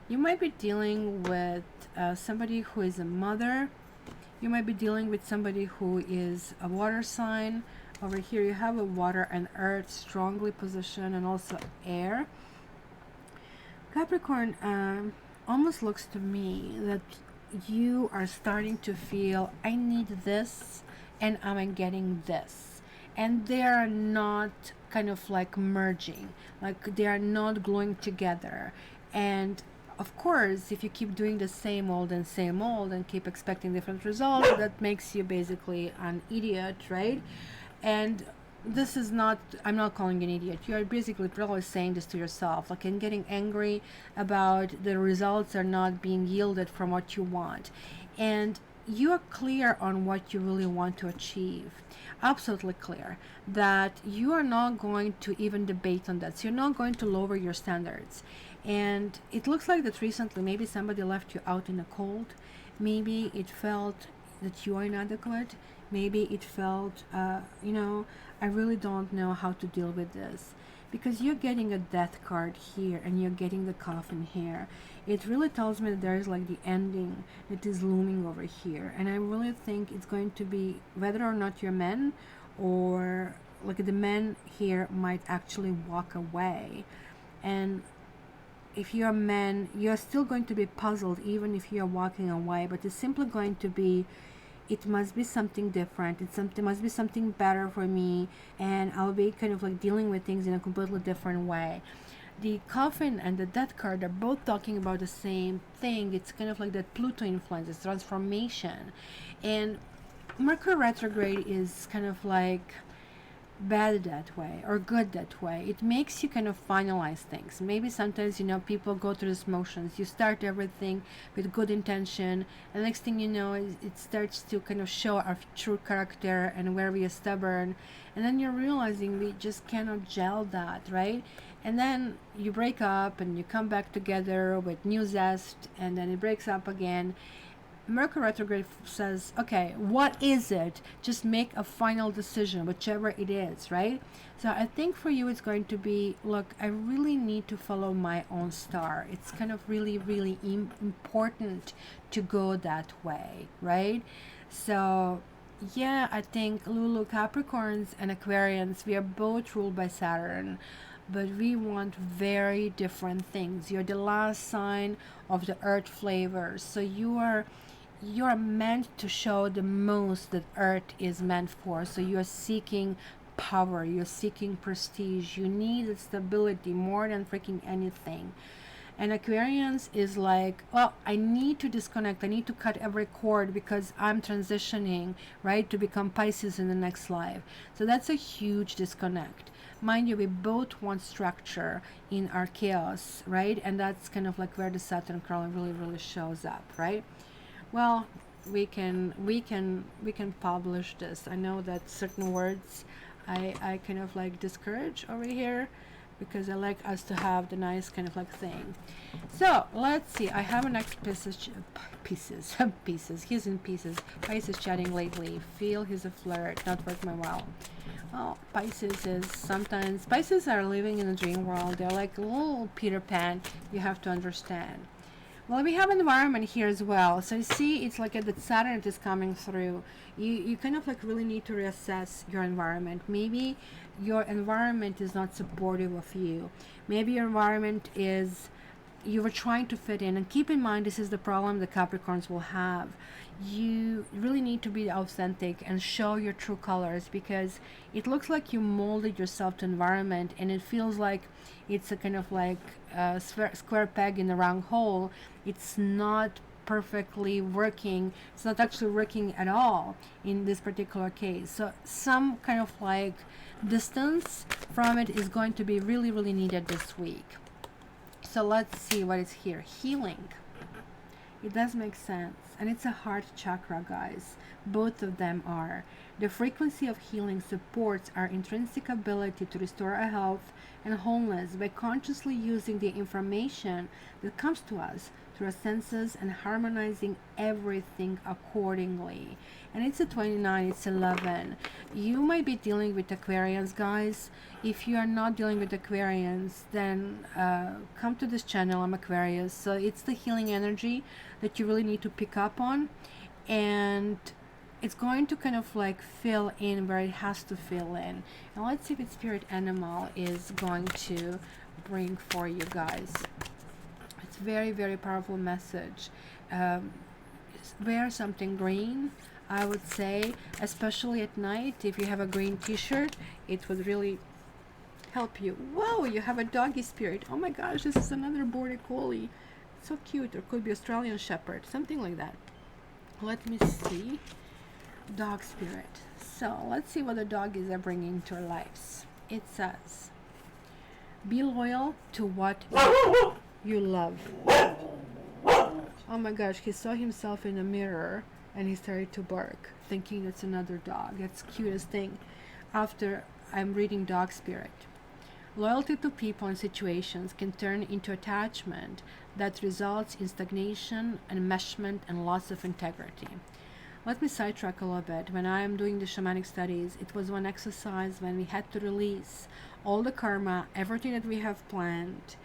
You might be dealing with somebody who is a mother. You might be dealing with somebody who is a water sign. Over here you have a water and earth strongly positioned, and also air. Capricorn, almost looks to me that you are starting to feel, I need this and I'm getting this, and they are not kind of like merging, like they are not gluing together. And of course, if you keep doing the same old and keep expecting different results, that makes you basically an idiot, right? And this is not, I'm not calling you an idiot. You are basically probably saying this to yourself, like, and getting angry about the results are not being yielded from what you want. And you are clear on what you really want to achieve. Absolutely clear that you are not going to even debate on that. So you're not going to lower your standards. And it looks like that recently maybe somebody left you out in the cold. Maybe it felt that you are inadequate. Maybe it felt, I really don't know how to deal with this. Because you're getting a death card here and you're getting the coffin here. It really tells me that there is like the ending that is looming over here. And I really think it's going to be, whether or not you're men, or like the men here might actually walk away. And if you're a man, you're still going to be puzzled even if you're walking away. But it's simply going to be, it must be something different. Must be something better for me, and I'll be kind of like dealing with things in a completely different way. The coffin and the death card are both talking about the same thing. It's kind of like that Pluto influence, it's transformation. And Mercury retrograde is kind of like bad that way or good that way. It makes you kind of finalize things. Maybe sometimes, people go through these motions. You start everything with good intention, and next thing you know, it starts to kind of show our true character and where we are stubborn, and then you're realizing we just cannot gel that, right? And then you break up and you come back together with new zest, and then it breaks up again. Mercury retrograde says, okay, what is it? Just make a final decision, whichever it is, right? So I think for you, it's going to be, look, I really need to follow my own star. It's kind of really, really important to go that way, right? So yeah, I think Lulu, Capricorns and Aquarians, we are both ruled by Saturn, but we want very different things. You're the last sign of the earth flavors. So you are meant to show the most that earth is meant for. So you're seeking power, you're seeking prestige, you need stability more than freaking anything. And Aquarians is like, well, I need to disconnect. I need to cut every cord because I'm transitioning, right, to become Pisces in the next life. So that's a huge disconnect. Mind you, we both want structure in our chaos, right? And that's kind of like where the Saturn currently really, really shows up, right? Well, we can publish this. I know that certain words I kind of like discourage over here because I like us to have the nice kind of like thing. So let's see. I have a next pieces. He's in pieces. Pisces chatting lately. Feel he's a flirt. Not worth my while. Well, Pisces is sometimes Pisces are living in a dream world. They're like a little Peter Pan. You have to understand. Well, we have environment here as well. So you see, it's like the Saturn is coming through. You kind of like really need to reassess your environment. Maybe your environment is not supportive of you. Maybe your environment is, you were trying to fit in. And keep in mind, this is the problem the Capricorns will have. You really need to be authentic and show your true colors, because it looks like you molded yourself to environment and it feels like it's a kind of like a square peg in the round hole. It's not perfectly working. It's not actually working at all in this particular case. So some kind of like distance from it is going to be really, really needed this week. So let's see what is here. Healing. It does make sense. And it's a heart chakra, guys. Both of them are. The frequency of healing supports our intrinsic ability to restore our health and wholeness by consciously using the information that comes to us through our senses and harmonizing everything accordingly. And it's a 29, it's 11. You might be dealing with Aquarians, guys. If you are not dealing with Aquarians, then come to this channel. I'm Aquarius. So it's the healing energy that you really need to pick up on. And it's going to kind of like fill in where it has to fill in. And let's see what spirit animal is going to bring for you guys. It's very, very powerful message. Wear something green, I would say, especially at night. If you have a green t-shirt, it would really help you. Whoa, you have a doggy spirit. Oh my gosh, this is another border collie. So cute. Or could be Australian shepherd, something like that. Let me see. Dog spirit. So let's see what the doggies are bringing to our lives. It says, be loyal to what you love. Oh my gosh, he saw himself in a mirror and he started to bark, thinking it's another dog. That's the cutest thing. After I'm reading dog spirit. Loyalty to people and situations can turn into attachment that results in stagnation, enmeshment, and loss of integrity. Let me sidetrack a little bit. When I am doing the shamanic studies, it was one exercise when we had to release all the karma, everything that we have planned,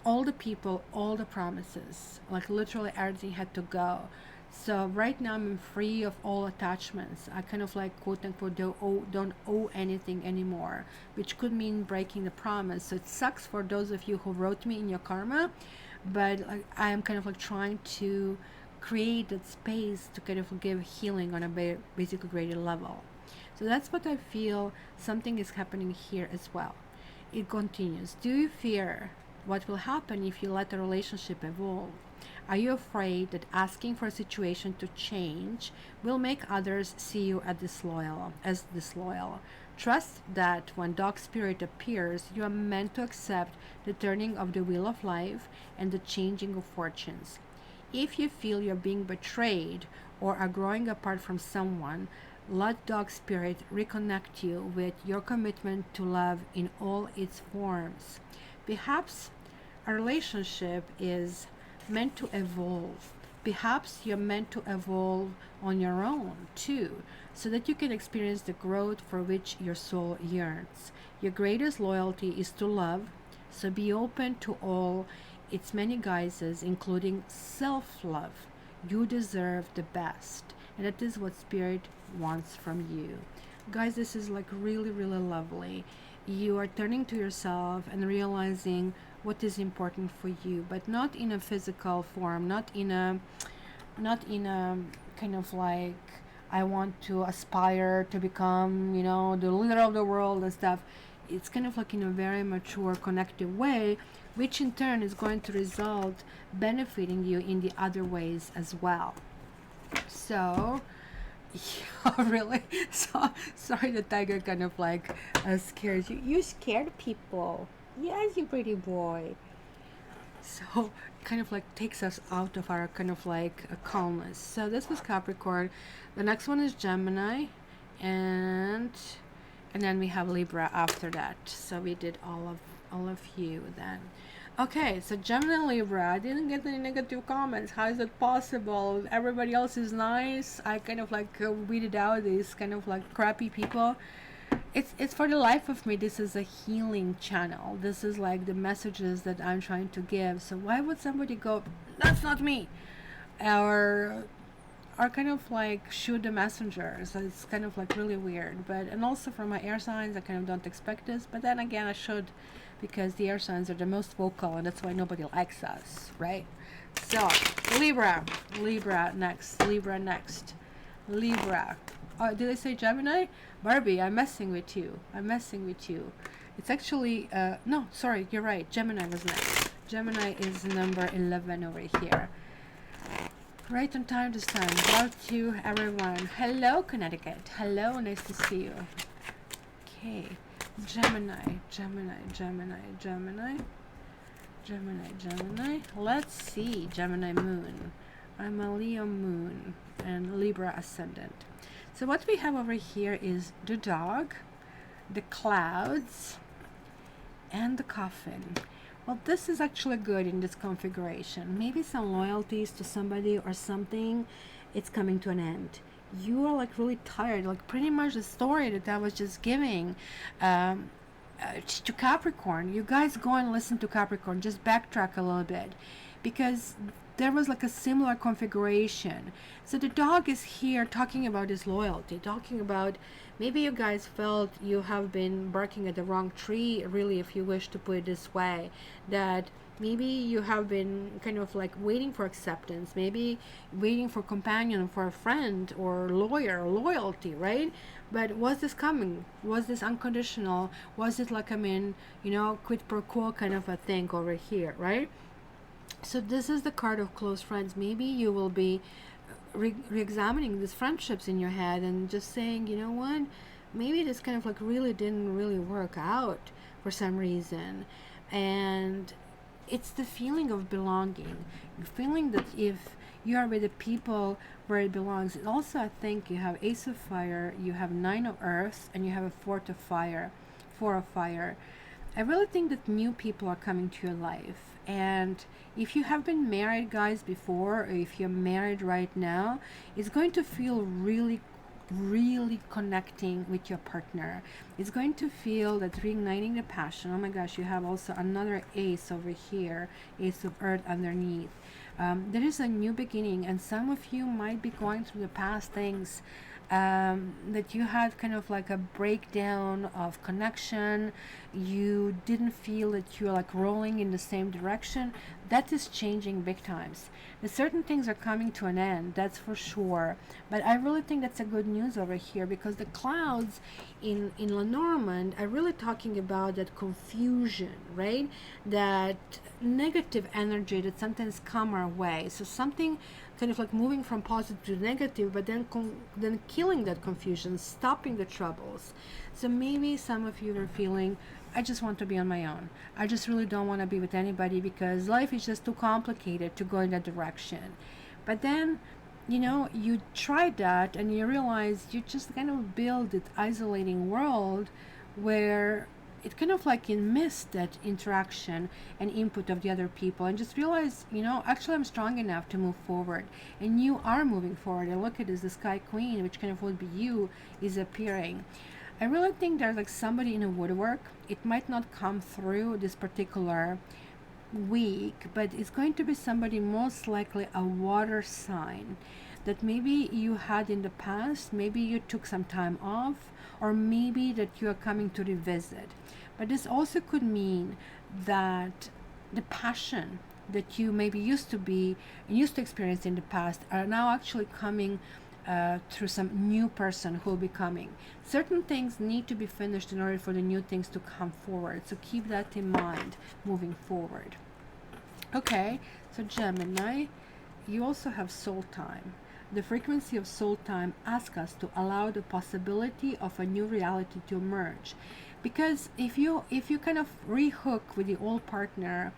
all the people, all the promises. Like literally everything had to go. So right now I'm free of all attachments. I kind of like quote unquote don't owe anything anymore, which could mean breaking the promise. So it sucks for those of you who wrote me in your karma, but like, I am kind of like trying to create that space to kind of give healing on a basically greater level. So that's what I feel something is happening here as well. It continues. Do you fear what will happen if you let a relationship evolve? Are you afraid that asking for a situation to change will make others see you as disloyal? Trust that when dog spirit appears, you are meant to accept the turning of the wheel of life and the changing of fortunes. If you feel you're being betrayed or are growing apart from someone, let dog spirit reconnect you with your commitment to love in all its forms. Perhaps a relationship is meant to evolve. perhaps you're meant to evolve on your own too, so that you can experience the growth for which your soul yearns. Your greatest loyalty is to love, so be open to all its many guises, including self love. You deserve the best, and that is what Spirit wants from you. Guys, this is like really, really lovely. You are turning to yourself and realizing what is important for you, but not in a physical form, not in a kind of like I want to aspire to become, the leader of the world and stuff. It's kind of like in a very mature, connective way, which in turn is going to result benefiting you in the other ways as well. So, yeah, really. So sorry, the tiger kind of like scares you. You scared people. Yes, you pretty boy. So kind of like takes us out of our kind of like a calmness. So this was Capricorn. The next one is Gemini, and then we have Libra after that. So we did all of you then. Okay, so Gemini and Libra. I didn't get any negative comments. How is it possible? Everybody else is nice. I kind of like weeded out these kind of like crappy people. It's for the life of me. This is a healing channel. This is like the messages that I'm trying to give. So why would somebody go, that's not me, or kind of like shoot the messenger? So it's kind of like really weird. But and also for my air signs, I kind of don't expect this. But then again, I should, because the air signs are the most vocal, and that's why nobody likes us, right? So Libra next. Libra. Oh, did I say Gemini? Barbie, I'm messing with you. It's actually, no, sorry, you're right. Gemini was next. Gemini is number 11 over here. Right on time this time. Love to everyone. Hello, Connecticut. Hello, nice to see you. Okay. Gemini. Let's see. Gemini moon. I'm a Leo moon and Libra ascendant. So what we have over here is the dog, the clouds, and the coffin. Well, this is actually good in this configuration. Maybe some loyalties to somebody or something, it's coming to an end. You are like really tired, like pretty much the story that I was just giving to Capricorn. You guys go and listen to Capricorn, just backtrack a little bit, because there was like a similar configuration. So the dog is here talking about his loyalty, talking about maybe you guys felt you have been barking at the wrong tree, really, if you wish to put it this way, that maybe you have been kind of like waiting for acceptance, maybe waiting for companion, for a friend or lawyer, loyalty, right? But was this coming? Was this unconditional? Was it like, quid pro quo kind of a thing over here, right? So this is the card of close friends. Maybe you will be re-examining these friendships in your head and just saying, you know what, maybe this kind of like really didn't really work out for some reason. And it's the feeling of belonging, feeling that if you are with the people where it belongs. Also, I think you have Ace of Fire, you have Nine of Earth, and you have a Four of Fire. I really think that new people are coming to your life. And if you have been married, guys, before, or if you're married right now, it's going to feel really, really connecting with your partner. It's going to feel that reigniting the passion. Oh my gosh, you have also another ace over here, Ace of Earth underneath. There is a new beginning, and some of you might be going through the past things that you had kind of like a breakdown of connection. You didn't feel that you're like rolling in the same direction. That is changing big times. The certain things are coming to an end, that's for sure. But I really think that's a good news over here, because the clouds in Lenormand are really talking about that confusion, right? That negative energy that sometimes come our way. So something kind of like moving from positive to negative, but then killing that confusion, stopping the troubles. So maybe some of you are feeling, I just want to be on my own. I just really don't want to be with anybody because life is just too complicated to go in that direction. But then, you tried that and you realize you just kind of build this isolating world where it kind of like you miss that interaction and input of the other people, and just realize, actually I'm strong enough to move forward, and you are moving forward. And look at this, the Sky Queen, which kind of would be you, is appearing. I really think there's like somebody in a woodwork. It might not come through this particular week, but it's going to be somebody, most likely a water sign, that maybe you had in the past, maybe you took some time off, or maybe that you are coming to revisit. But this also could mean that the passion that you maybe used to experience in the past are now actually coming through some new person who will be coming. Certain things need to be finished in order for the new things to come forward. So keep that in mind moving forward. Okay, so Gemini, you also have soul time. The frequency of soul time asks us to allow the possibility of a new reality to emerge. Because if you kind of rehook with the old partner,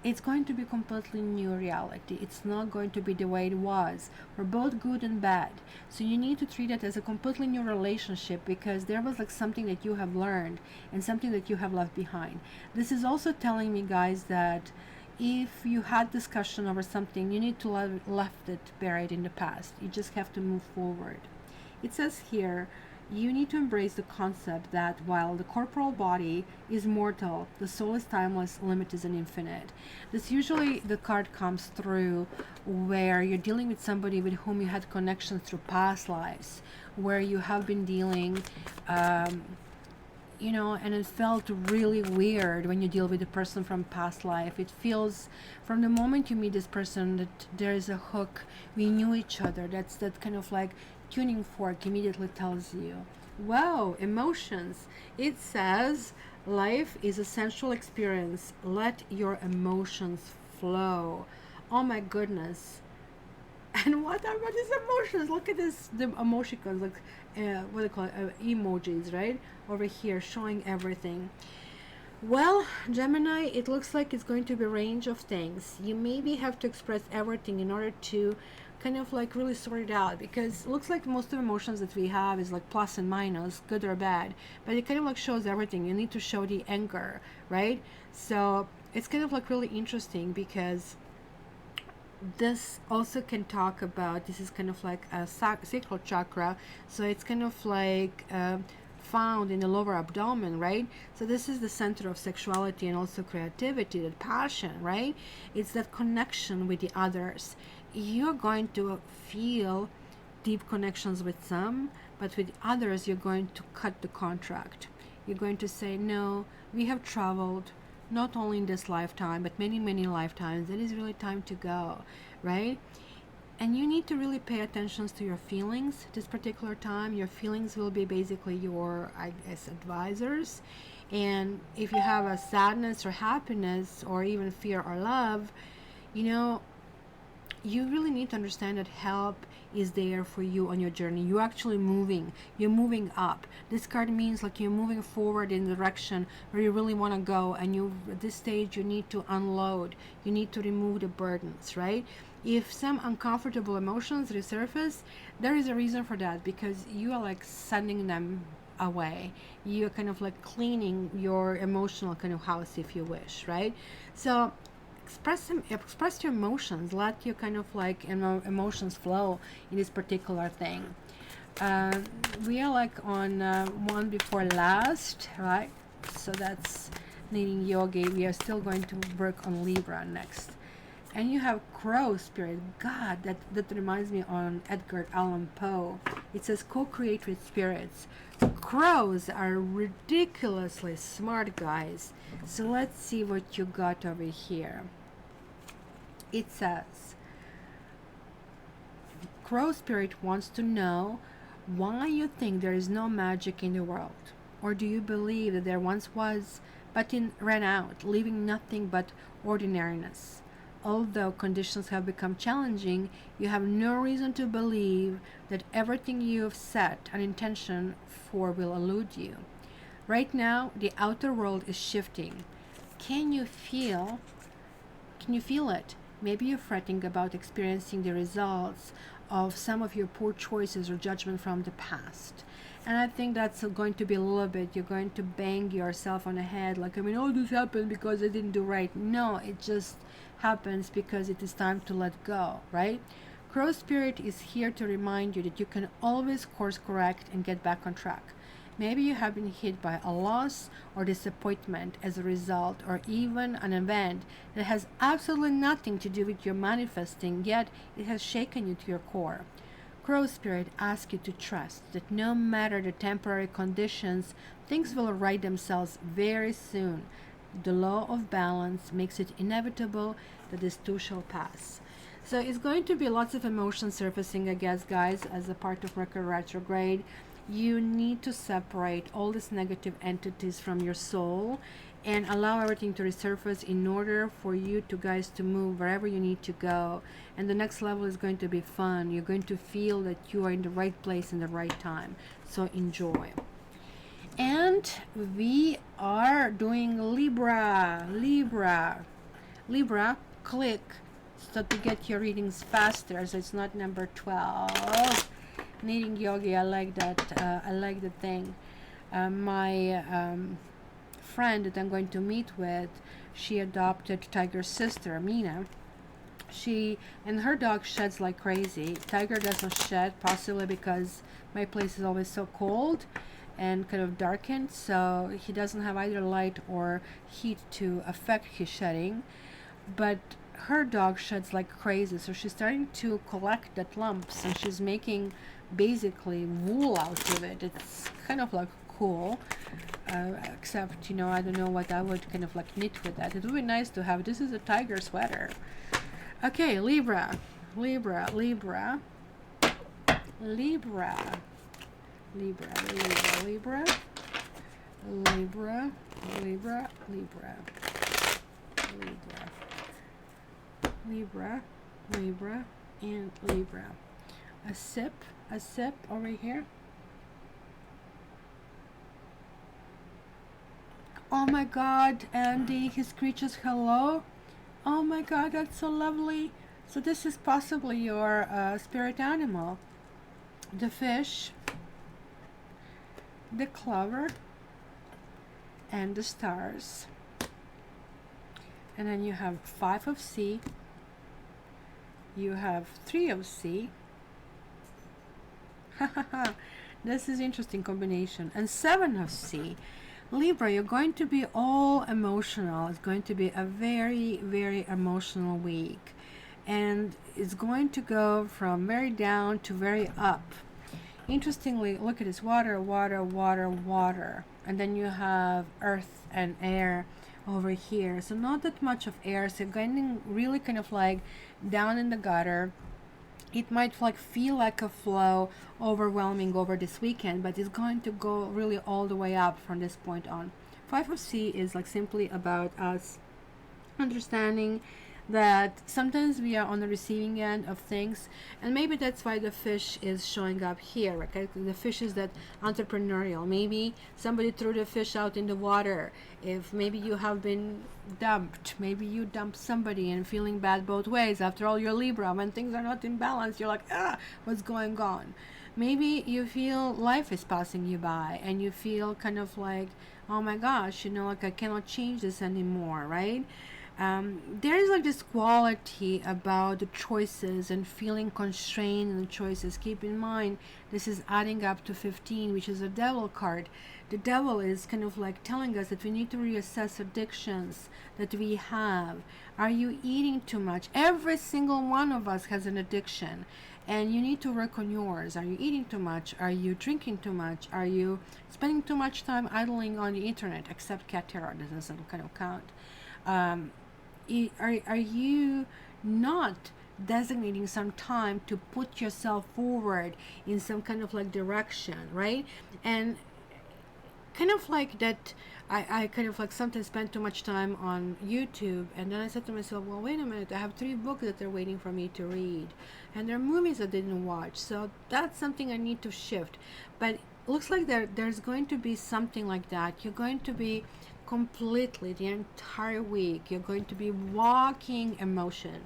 it's going to be completely new reality. It's not going to be the way it was. We're both good and bad. So you need to treat it as a completely new relationship, because there was like something that you have learned and something that you have left behind. This is also telling me, guys, that if you had discussion over something, you need to left it buried in the past. You just have to move forward. It says here, you need to embrace the concept that while the corporal body is mortal, the soul is timeless, limitless, and infinite. This usually the card comes through where you're dealing with somebody with whom you had connections through past lives, where you have been dealing, and it felt really weird when you deal with a person from past life. It feels, from the moment you meet this person, that there is a hook. We knew each other. That's that kind of like tuning fork immediately tells you. Wow, emotions. It says, life is a sensual experience. Let your emotions flow. Oh my goodness. And what are these emotions? Look at this, the emoticons, like what do they call it? Emojis, right? Over here, showing everything. Well, Gemini, it looks like it's going to be a range of things. You maybe have to express everything in order to kind of like really sort it out, because it looks like most of the emotions that we have is like plus and minus, good or bad, but it kind of like shows everything. You need to show the anger, right? So it's kind of like really interesting, because this also can talk about, this is kind of like a sacral chakra, so it's kind of like found in the lower abdomen, right? So this is the center of sexuality and also creativity, that passion, right? It's that connection with the others. You're going to feel deep connections with some, but with others you're going to cut the contract. You're going to say, no, we have traveled not only in this lifetime, but many, many lifetimes. It is really time to go, right? And you need to really pay attention to your feelings this particular time. Your feelings will be basically your, I guess, advisors. And if you have a sadness or happiness or even fear or love, you really need to understand that help is there for you on your journey. You're actually moving. You're moving up. This card means like you're moving forward in the direction where you really want to go, and at this stage you need to unload. You need to remove the burdens, right? If some uncomfortable emotions resurface, there is a reason for that, because you are like sending them away. You're kind of like cleaning your emotional kind of house, if you wish, right? So express your emotions. Let your kind of like emotions flow in this particular thing. We are like on one before last, right? So that's needing yoga. We are still going to work on Libra next. And you have Crow Spirit. God, that reminds me on Edgar Allan Poe. It says co-create with spirits. Crows are ridiculously smart, guys. So let's see what you got over here. It says, Crow Spirit wants to know why you think there is no magic in the world. Or do you believe that there once was, but it ran out, leaving nothing but ordinariness? Although conditions have become challenging, you have no reason to believe that everything you have set an intention for will elude you. Right now, the outer world is shifting. Can you feel it? Maybe you're fretting about experiencing the results of some of your poor choices or judgment from the past. And I think that's going to be a little bit, you're going to bang yourself on the head like, I mean, all this happened because I didn't do right. No, it just happens because it is time to let go, right? Crow Spirit is here to remind you that you can always course correct and get back on track. Maybe you have been hit by a loss or disappointment as a result, or even an event that has absolutely nothing to do with your manifesting, yet it has shaken you to your core. Crow Spirit asks you to trust that no matter the temporary conditions, things will right themselves very soon. The law of balance makes it inevitable that this too shall pass. So it's going to be lots of emotion surfacing, I guess, guys, as a part of Mercury retrograde. You need to separate all these negative entities from your soul and allow everything to resurface in order for you to guys to move wherever you need to go. And the next level is going to be fun. You're going to feel that you are in the right place in the right time. So enjoy. And we are doing Libra. Libra, click so to get your readings faster, so it's not number 12. Needing yogi, I like that. I like the thing. My friend that I'm going to meet with, she adopted Tiger's sister, Mina. She and her dog sheds like crazy. Tiger doesn't shed, possibly because my place is always so cold and kind of darkened, so he doesn't have either light or heat to affect his shedding. But her dog sheds like crazy, so she's starting to collect that lumps, and she's making basically wool out of it. It's kind of like cool, except, you know, I don't know what I would kind of like knit with that. It would be nice to have. This is a tiger sweater. Okay, Libra, Libra, Libra, Libra, Libra, Libra, Libra, Libra, Libra, Libra, Libra, Libra, Libra, and Libra. A sip over here. Oh my God, Andy, he screeches hello. Oh my God, that's so lovely. So this is possibly your spirit animal. The fish, the clover, and the stars. And then you have 5 of sea. You have 3 of sea. This is interesting combination. And 7 of sea. Libra, you're going to be all emotional. It's going to be a very, very emotional week. And it's going to go from very down to very up. Interestingly, look at this: water, water, water, water. And then you have earth and air over here. So not that much of air. So getting really kind of like down in the gutter. It might like feel like a flow overwhelming over this weekend, but it's going to go really all the way up from this point on. 5 of sea is like simply about us understanding that sometimes we are on the receiving end of things, and maybe that's why the fish is showing up here. Okay, the fish is that entrepreneurial. Maybe somebody threw the fish out in the water. If maybe you have been dumped, maybe you dumped somebody and feeling bad both ways. After all, you're Libra. When things are not in balance, you're like, what's going on? Maybe you feel life is passing you by and you feel kind of like, oh my gosh, you know, like I cannot change this anymore, right? There is like this quality about the choices and feeling constrained in the choices. Keep in mind, this is adding up to 15, which is a devil card. The devil is kind of like telling us that we need to reassess addictions that we have. Are you eating too much? Every single one of us has an addiction, and you need to work on yours. Are you eating too much? Are you drinking too much? Are you spending too much time idling on the internet? Except cat terror, that doesn't kind of count. Are you not designating some time to put yourself forward in some kind of like direction, right? And kind of like that, I kind of like sometimes spend too much time on YouTube, and then I said to myself, well, wait a minute, I have 3 books that are waiting for me to read, and there are movies I didn't watch, so that's something I need to shift. But looks like there's going to be something like that. You're going to be completely the entire week, you're going to be walking emotion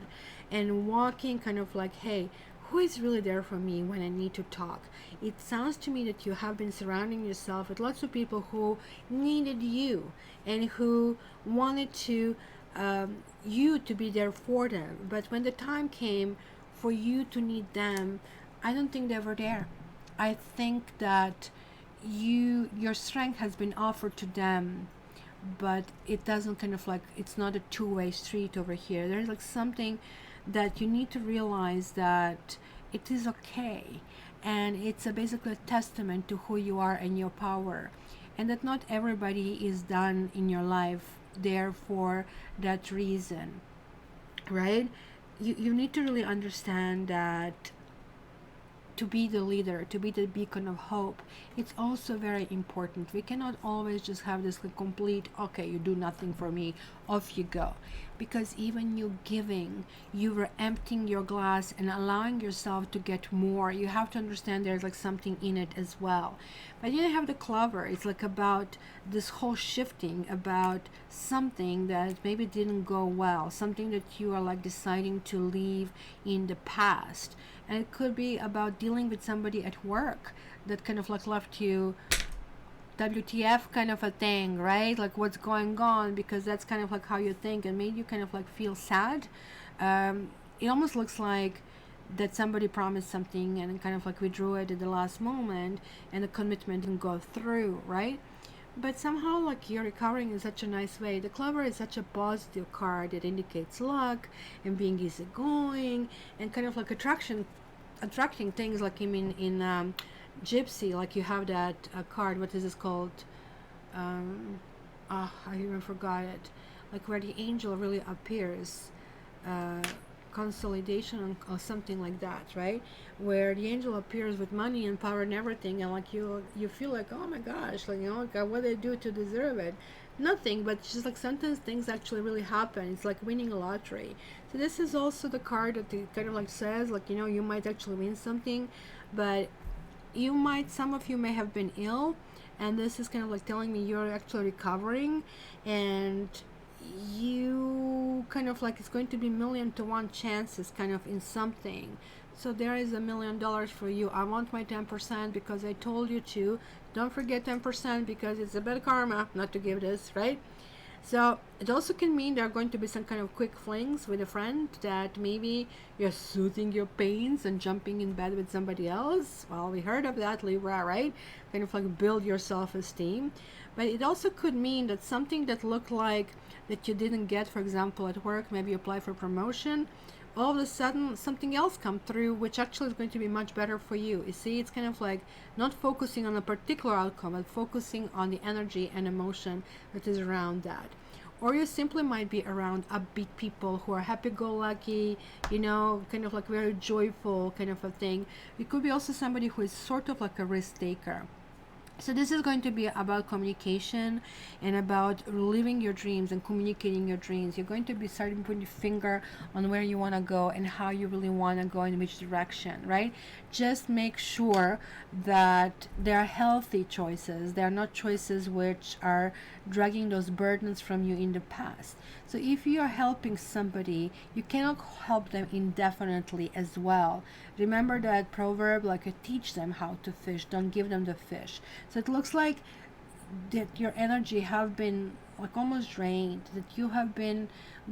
and walking kind of like, hey, who is really there for me when I need to talk. It sounds to me that you have been surrounding yourself with lots of people who needed you and who wanted to you to be there for them. But when the time came for you to need them, I don't think they were there. I think that your strength has been offered to them, but it doesn't kind of like, it's not a two-way street over here. There's like something that you need to realize that it is okay, and it's basically a testament to who you are and your power, and that not everybody is done in your life there for that reason, right? You need to really understand that to be the leader, to be the beacon of hope, it's also very important. We cannot always just have this complete, okay, you do nothing for me, off you go. Because even you giving, you were emptying your glass and allowing yourself to get more. You have to understand there's like something in it as well. But you have the clover. It's like about this whole shifting, about something that maybe didn't go well, something that you are like deciding to leave in the past. And it could be about dealing with somebody at work that kind of like left you WTF kind of a thing, right? Like what's going on, because that's kind of like how you think and made you kind of like feel sad. It almost looks like that somebody promised something and kind of like withdrew it at the last moment and the commitment didn't go through, right? But somehow like you're recovering in such a nice way. The clover is such a positive card. It indicates luck and being easygoing and kind of like attracting things, like in Gypsy, like you have that card, what is this called? I even forgot it. Like where the angel really appears, consolidation or something like that, right? Where the angel appears with money and power and everything, and like you feel like, oh my gosh, like, you know, God, what did I do to deserve it? Nothing, but just like sometimes things actually really happen. It's like winning a lottery. So this is also the card that it kind of like says, like, you know, you might actually win something, but some of you may have been ill, and this is kind of like telling me you're actually recovering, and you kind of like, it's going to be 1,000,000 to 1 chances kind of in something. So there is $1,000,000 for you. I want my 10% because I told you to. Don't forget 10% because it's a bad karma not to give this, right? So it also can mean there are going to be some kind of quick flings with a friend, that maybe you're soothing your pains and jumping in bed with somebody else. Well, we heard of that, Libra, right? Kind of like build your self-esteem. But it also could mean that something that looked like that you didn't get, for example, at work, maybe you apply for promotion, all of a sudden something else come through which actually is going to be much better for you. You see, it's kind of like not focusing on a particular outcome, but focusing on the energy and emotion that is around that. Or you simply might be around upbeat people who are happy-go-lucky, you know, kind of like very joyful kind of a thing. It could be also somebody who is sort of like a risk taker. So this is going to be about communication and about living your dreams and communicating your dreams. You're going to be starting putting your finger on where you want to go and how you really want to go, in which direction, right? Just make sure that they are healthy choices. They are not choices which are dragging those burdens from you in the past. So if you are helping somebody, you cannot help them indefinitely as well. Remember that proverb, like, teach them how to fish, don't give them the fish. So it looks like that your energy have been like almost drained, that you have been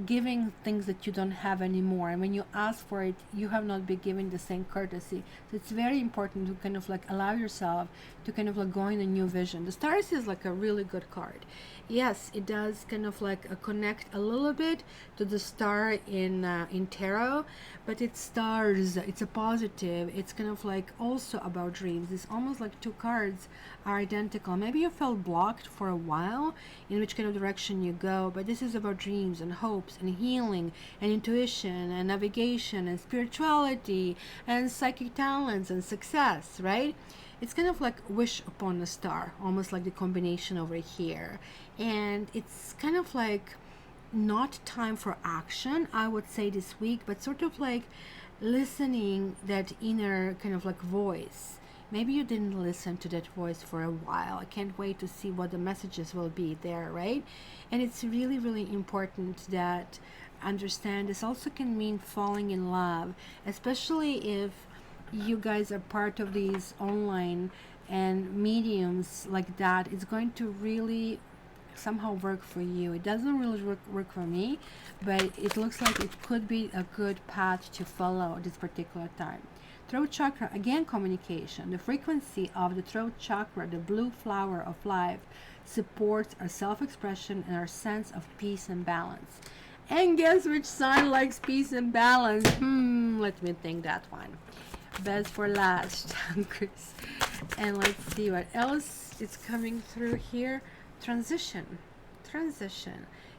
giving things that you don't have anymore, and when you ask for it, you have not been given the same courtesy. So it's very important to kind of like allow yourself to kind of like go in a new vision. The stars is like a really good card. Yes, it does kind of like connect a little bit to the star in tarot, but it's stars, it's a positive, it's kind of like also about dreams. It's almost like two cards are identical. Maybe you felt blocked for a while in which kind of direction you go, but this is about dreams and hopes and healing and intuition and navigation and spirituality and psychic talents and success, right? It's kind of like wish upon a star, almost like the combination over here. And it's kind of like not time for action, I would say, this week, but sort of like listening that inner kind of like voice. Maybe you didn't listen to that voice for a while. I can't wait to see what the messages will be there, right? And it's really, really important that understand this also can mean falling in love, especially if you guys are part of these online and mediums like that, it's going to really somehow work for you. It doesn't really work for me, but it looks like it could be a good path to follow this particular time. Throat chakra, again, communication. The frequency of the throat chakra, the blue flower of life, supports our self-expression and our sense of peace and balance. And guess which sign likes peace and balance? Let me think that one. Best for last, Chris. And let's see what else is coming through here. Transition.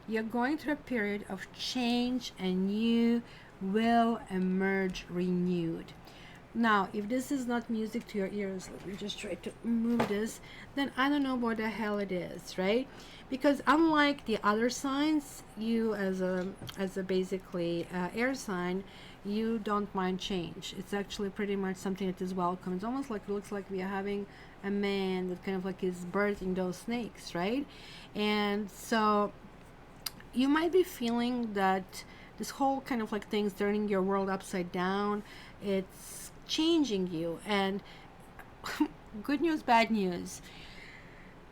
You're going through a period of change and you will emerge renewed. Now, if this is not music to your ears, let me just try to move this, then I don't know what the hell it is, right? Because unlike the other signs, you as a basically air sign, you don't mind change. It's actually pretty much something that is welcome. It's almost like, it looks like we are having a man that kind of like is birthing those snakes, right? And so you might be feeling that this whole kind of like things turning your world upside down, it's changing you. And good news, bad news,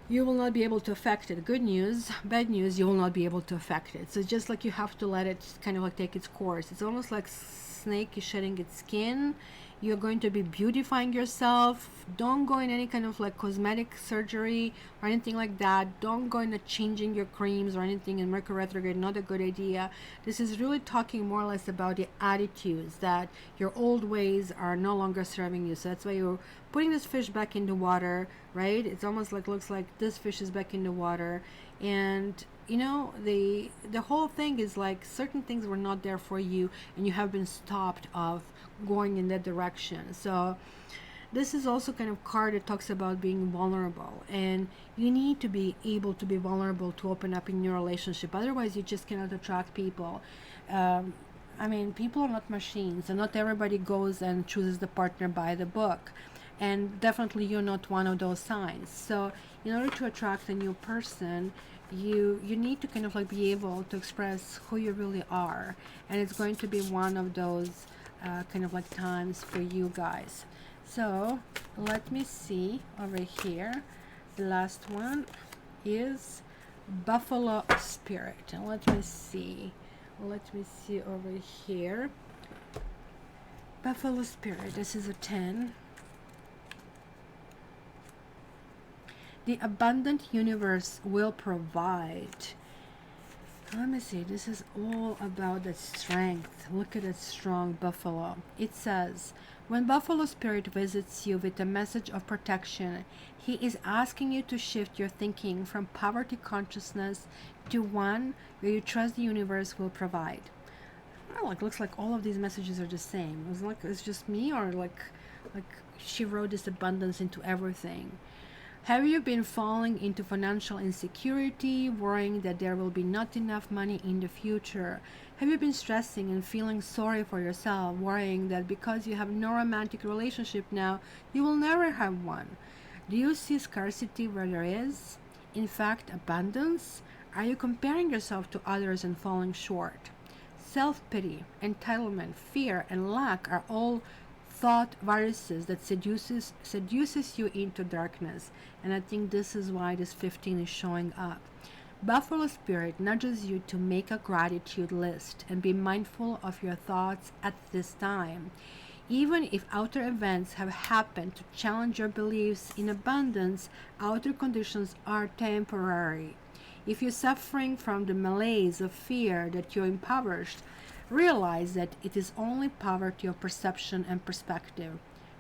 you will not be able to affect it. Good news, bad news, you will not be able to affect it. So just like you have to let it kind of like take its course. It's almost like snake is shedding its skin. You're going to be beautifying yourself. Don't go in any kind of like cosmetic surgery or anything like that. Don't go into changing your creams or anything in Mercury retrograde. Not a good idea. This is really talking more or less about the attitudes, that your old ways are no longer serving you. So that's why you're putting this fish back in the water, right? It's almost like, looks like this fish is back in the water. And you know, the whole thing is like certain things were not there for you and you have been stopped of going in that direction. So this is also kind of card that talks about being vulnerable, and you need to be able to be vulnerable to open up in your relationship. Otherwise you just cannot attract people. I mean, people are not machines, and not everybody goes and chooses the partner by the book, and definitely you're not one of those signs. So in order to attract a new person, you need to kind of like be able to express who you really are, and it's going to be one of those kind of like times for you guys. So let me see over here. The last one is Buffalo Spirit, and let me see over here. Buffalo Spirit, this is a 10. The abundant universe will provide. Let me see. This is all about that strength. Look at that strong buffalo. It says, when Buffalo Spirit visits you with a message of protection, he is asking you to shift your thinking from poverty consciousness to one where you trust the universe will provide. Oh, like, looks like all of these messages are the same. It's like, it's just me, or like she wrote this abundance into everything. Have you been falling into financial insecurity, worrying that there will be not enough money in the future? Have you been stressing and feeling sorry for yourself, worrying that because you have no romantic relationship now, you will never have one? Do you see scarcity where there is, in fact, abundance? Are you comparing yourself to others and falling short? Self-pity, entitlement, fear, and lack are all thought viruses that seduces you into darkness. And I think this is why this 15 is showing up. Buffalo Spirit nudges you to make a gratitude list and be mindful of your thoughts at this time. Even if outer events have happened to challenge your beliefs in abundance, outer conditions are temporary. If you're suffering from the malaise of fear that you're impoverished, realize that it is only poverty of perception and perspective.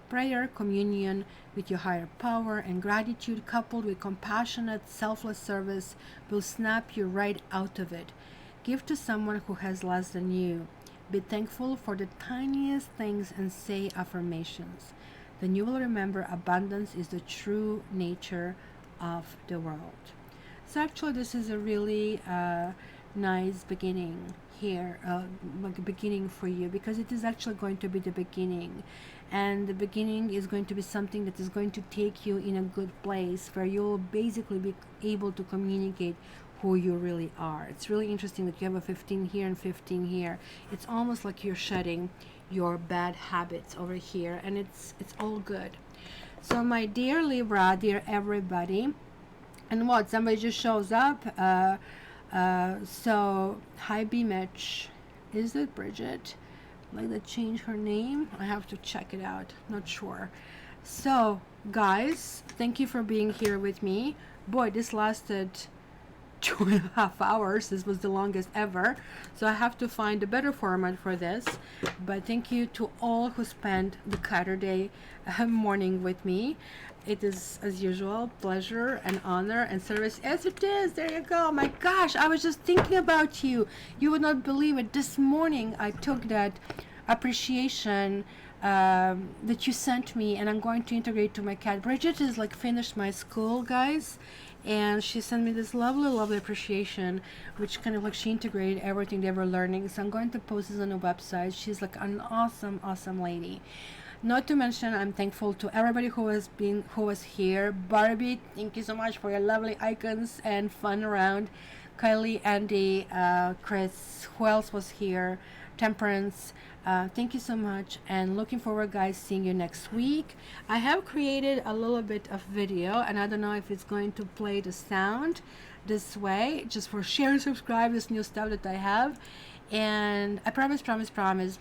Prayer, communion with your higher power, and gratitude coupled with compassionate, selfless service will snap you right out of it. Give to someone who has less than you. Be thankful for the tiniest things and say affirmations. Then you will remember abundance is the true nature of the world. So actually this is a really nice beginning here, like a beginning for you, because it is actually going to be the beginning, and the beginning is going to be something that is going to take you in a good place where you'll basically be able to communicate who you really are. It's really interesting that you have a 15 here and 15 here. It's almost like you're shedding your bad habits over here, and it's all good. So my dear Libra, dear everybody, and what, somebody just shows up. So hi B Mitch, is it Bridget? Like to change her name? I have to check it out, not sure. So guys, thank you for being here with me. Boy, this lasted 2.5 hours. This was the longest ever, so I have to find a better format for this. But thank you to all who spent the Saturday morning with me. It is, as usual, pleasure and honor and service. Yes, it is. There you go. My gosh, I was just thinking about you. You would not believe it. This morning I took that appreciation that you sent me, and I'm going to integrate to my cat. Bridget is like finished my school, guys, and she sent me this lovely appreciation, which kind of like she integrated everything they were learning. So I'm going to post this on the website. She's like an awesome lady. Not to mention, I'm thankful to everybody who was here. Barbie, thank you so much for your lovely icons and fun around. Kylie, Andy, Chris, who else was here? Temperance, thank you so much, and looking forward, guys, seeing you next week. I have created a little bit of video, and I don't know if it's going to play the sound this way, just for share and subscribe, this new stuff that I have. And I promise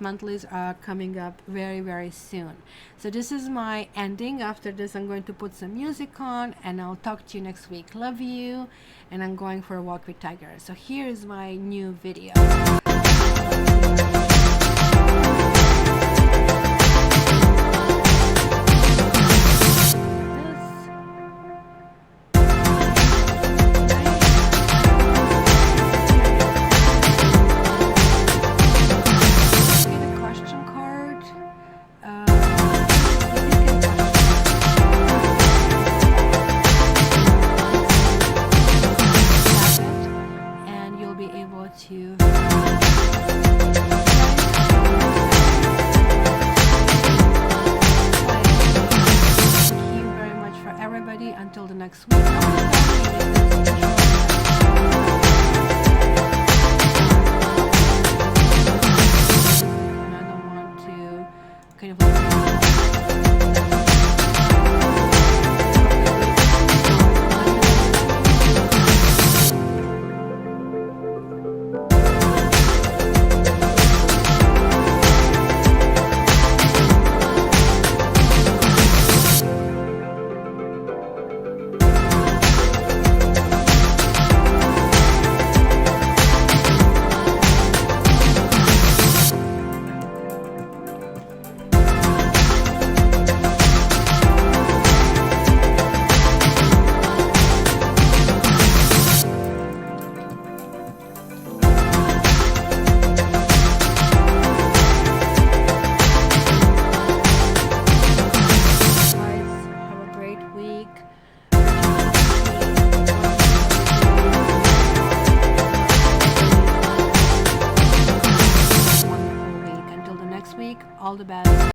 monthlies are coming up very soon. So this is my ending. After this, I'm going to put some music on, and I'll talk to you next week. Love you, and I'm going for a walk with Tiger. So here is my new video.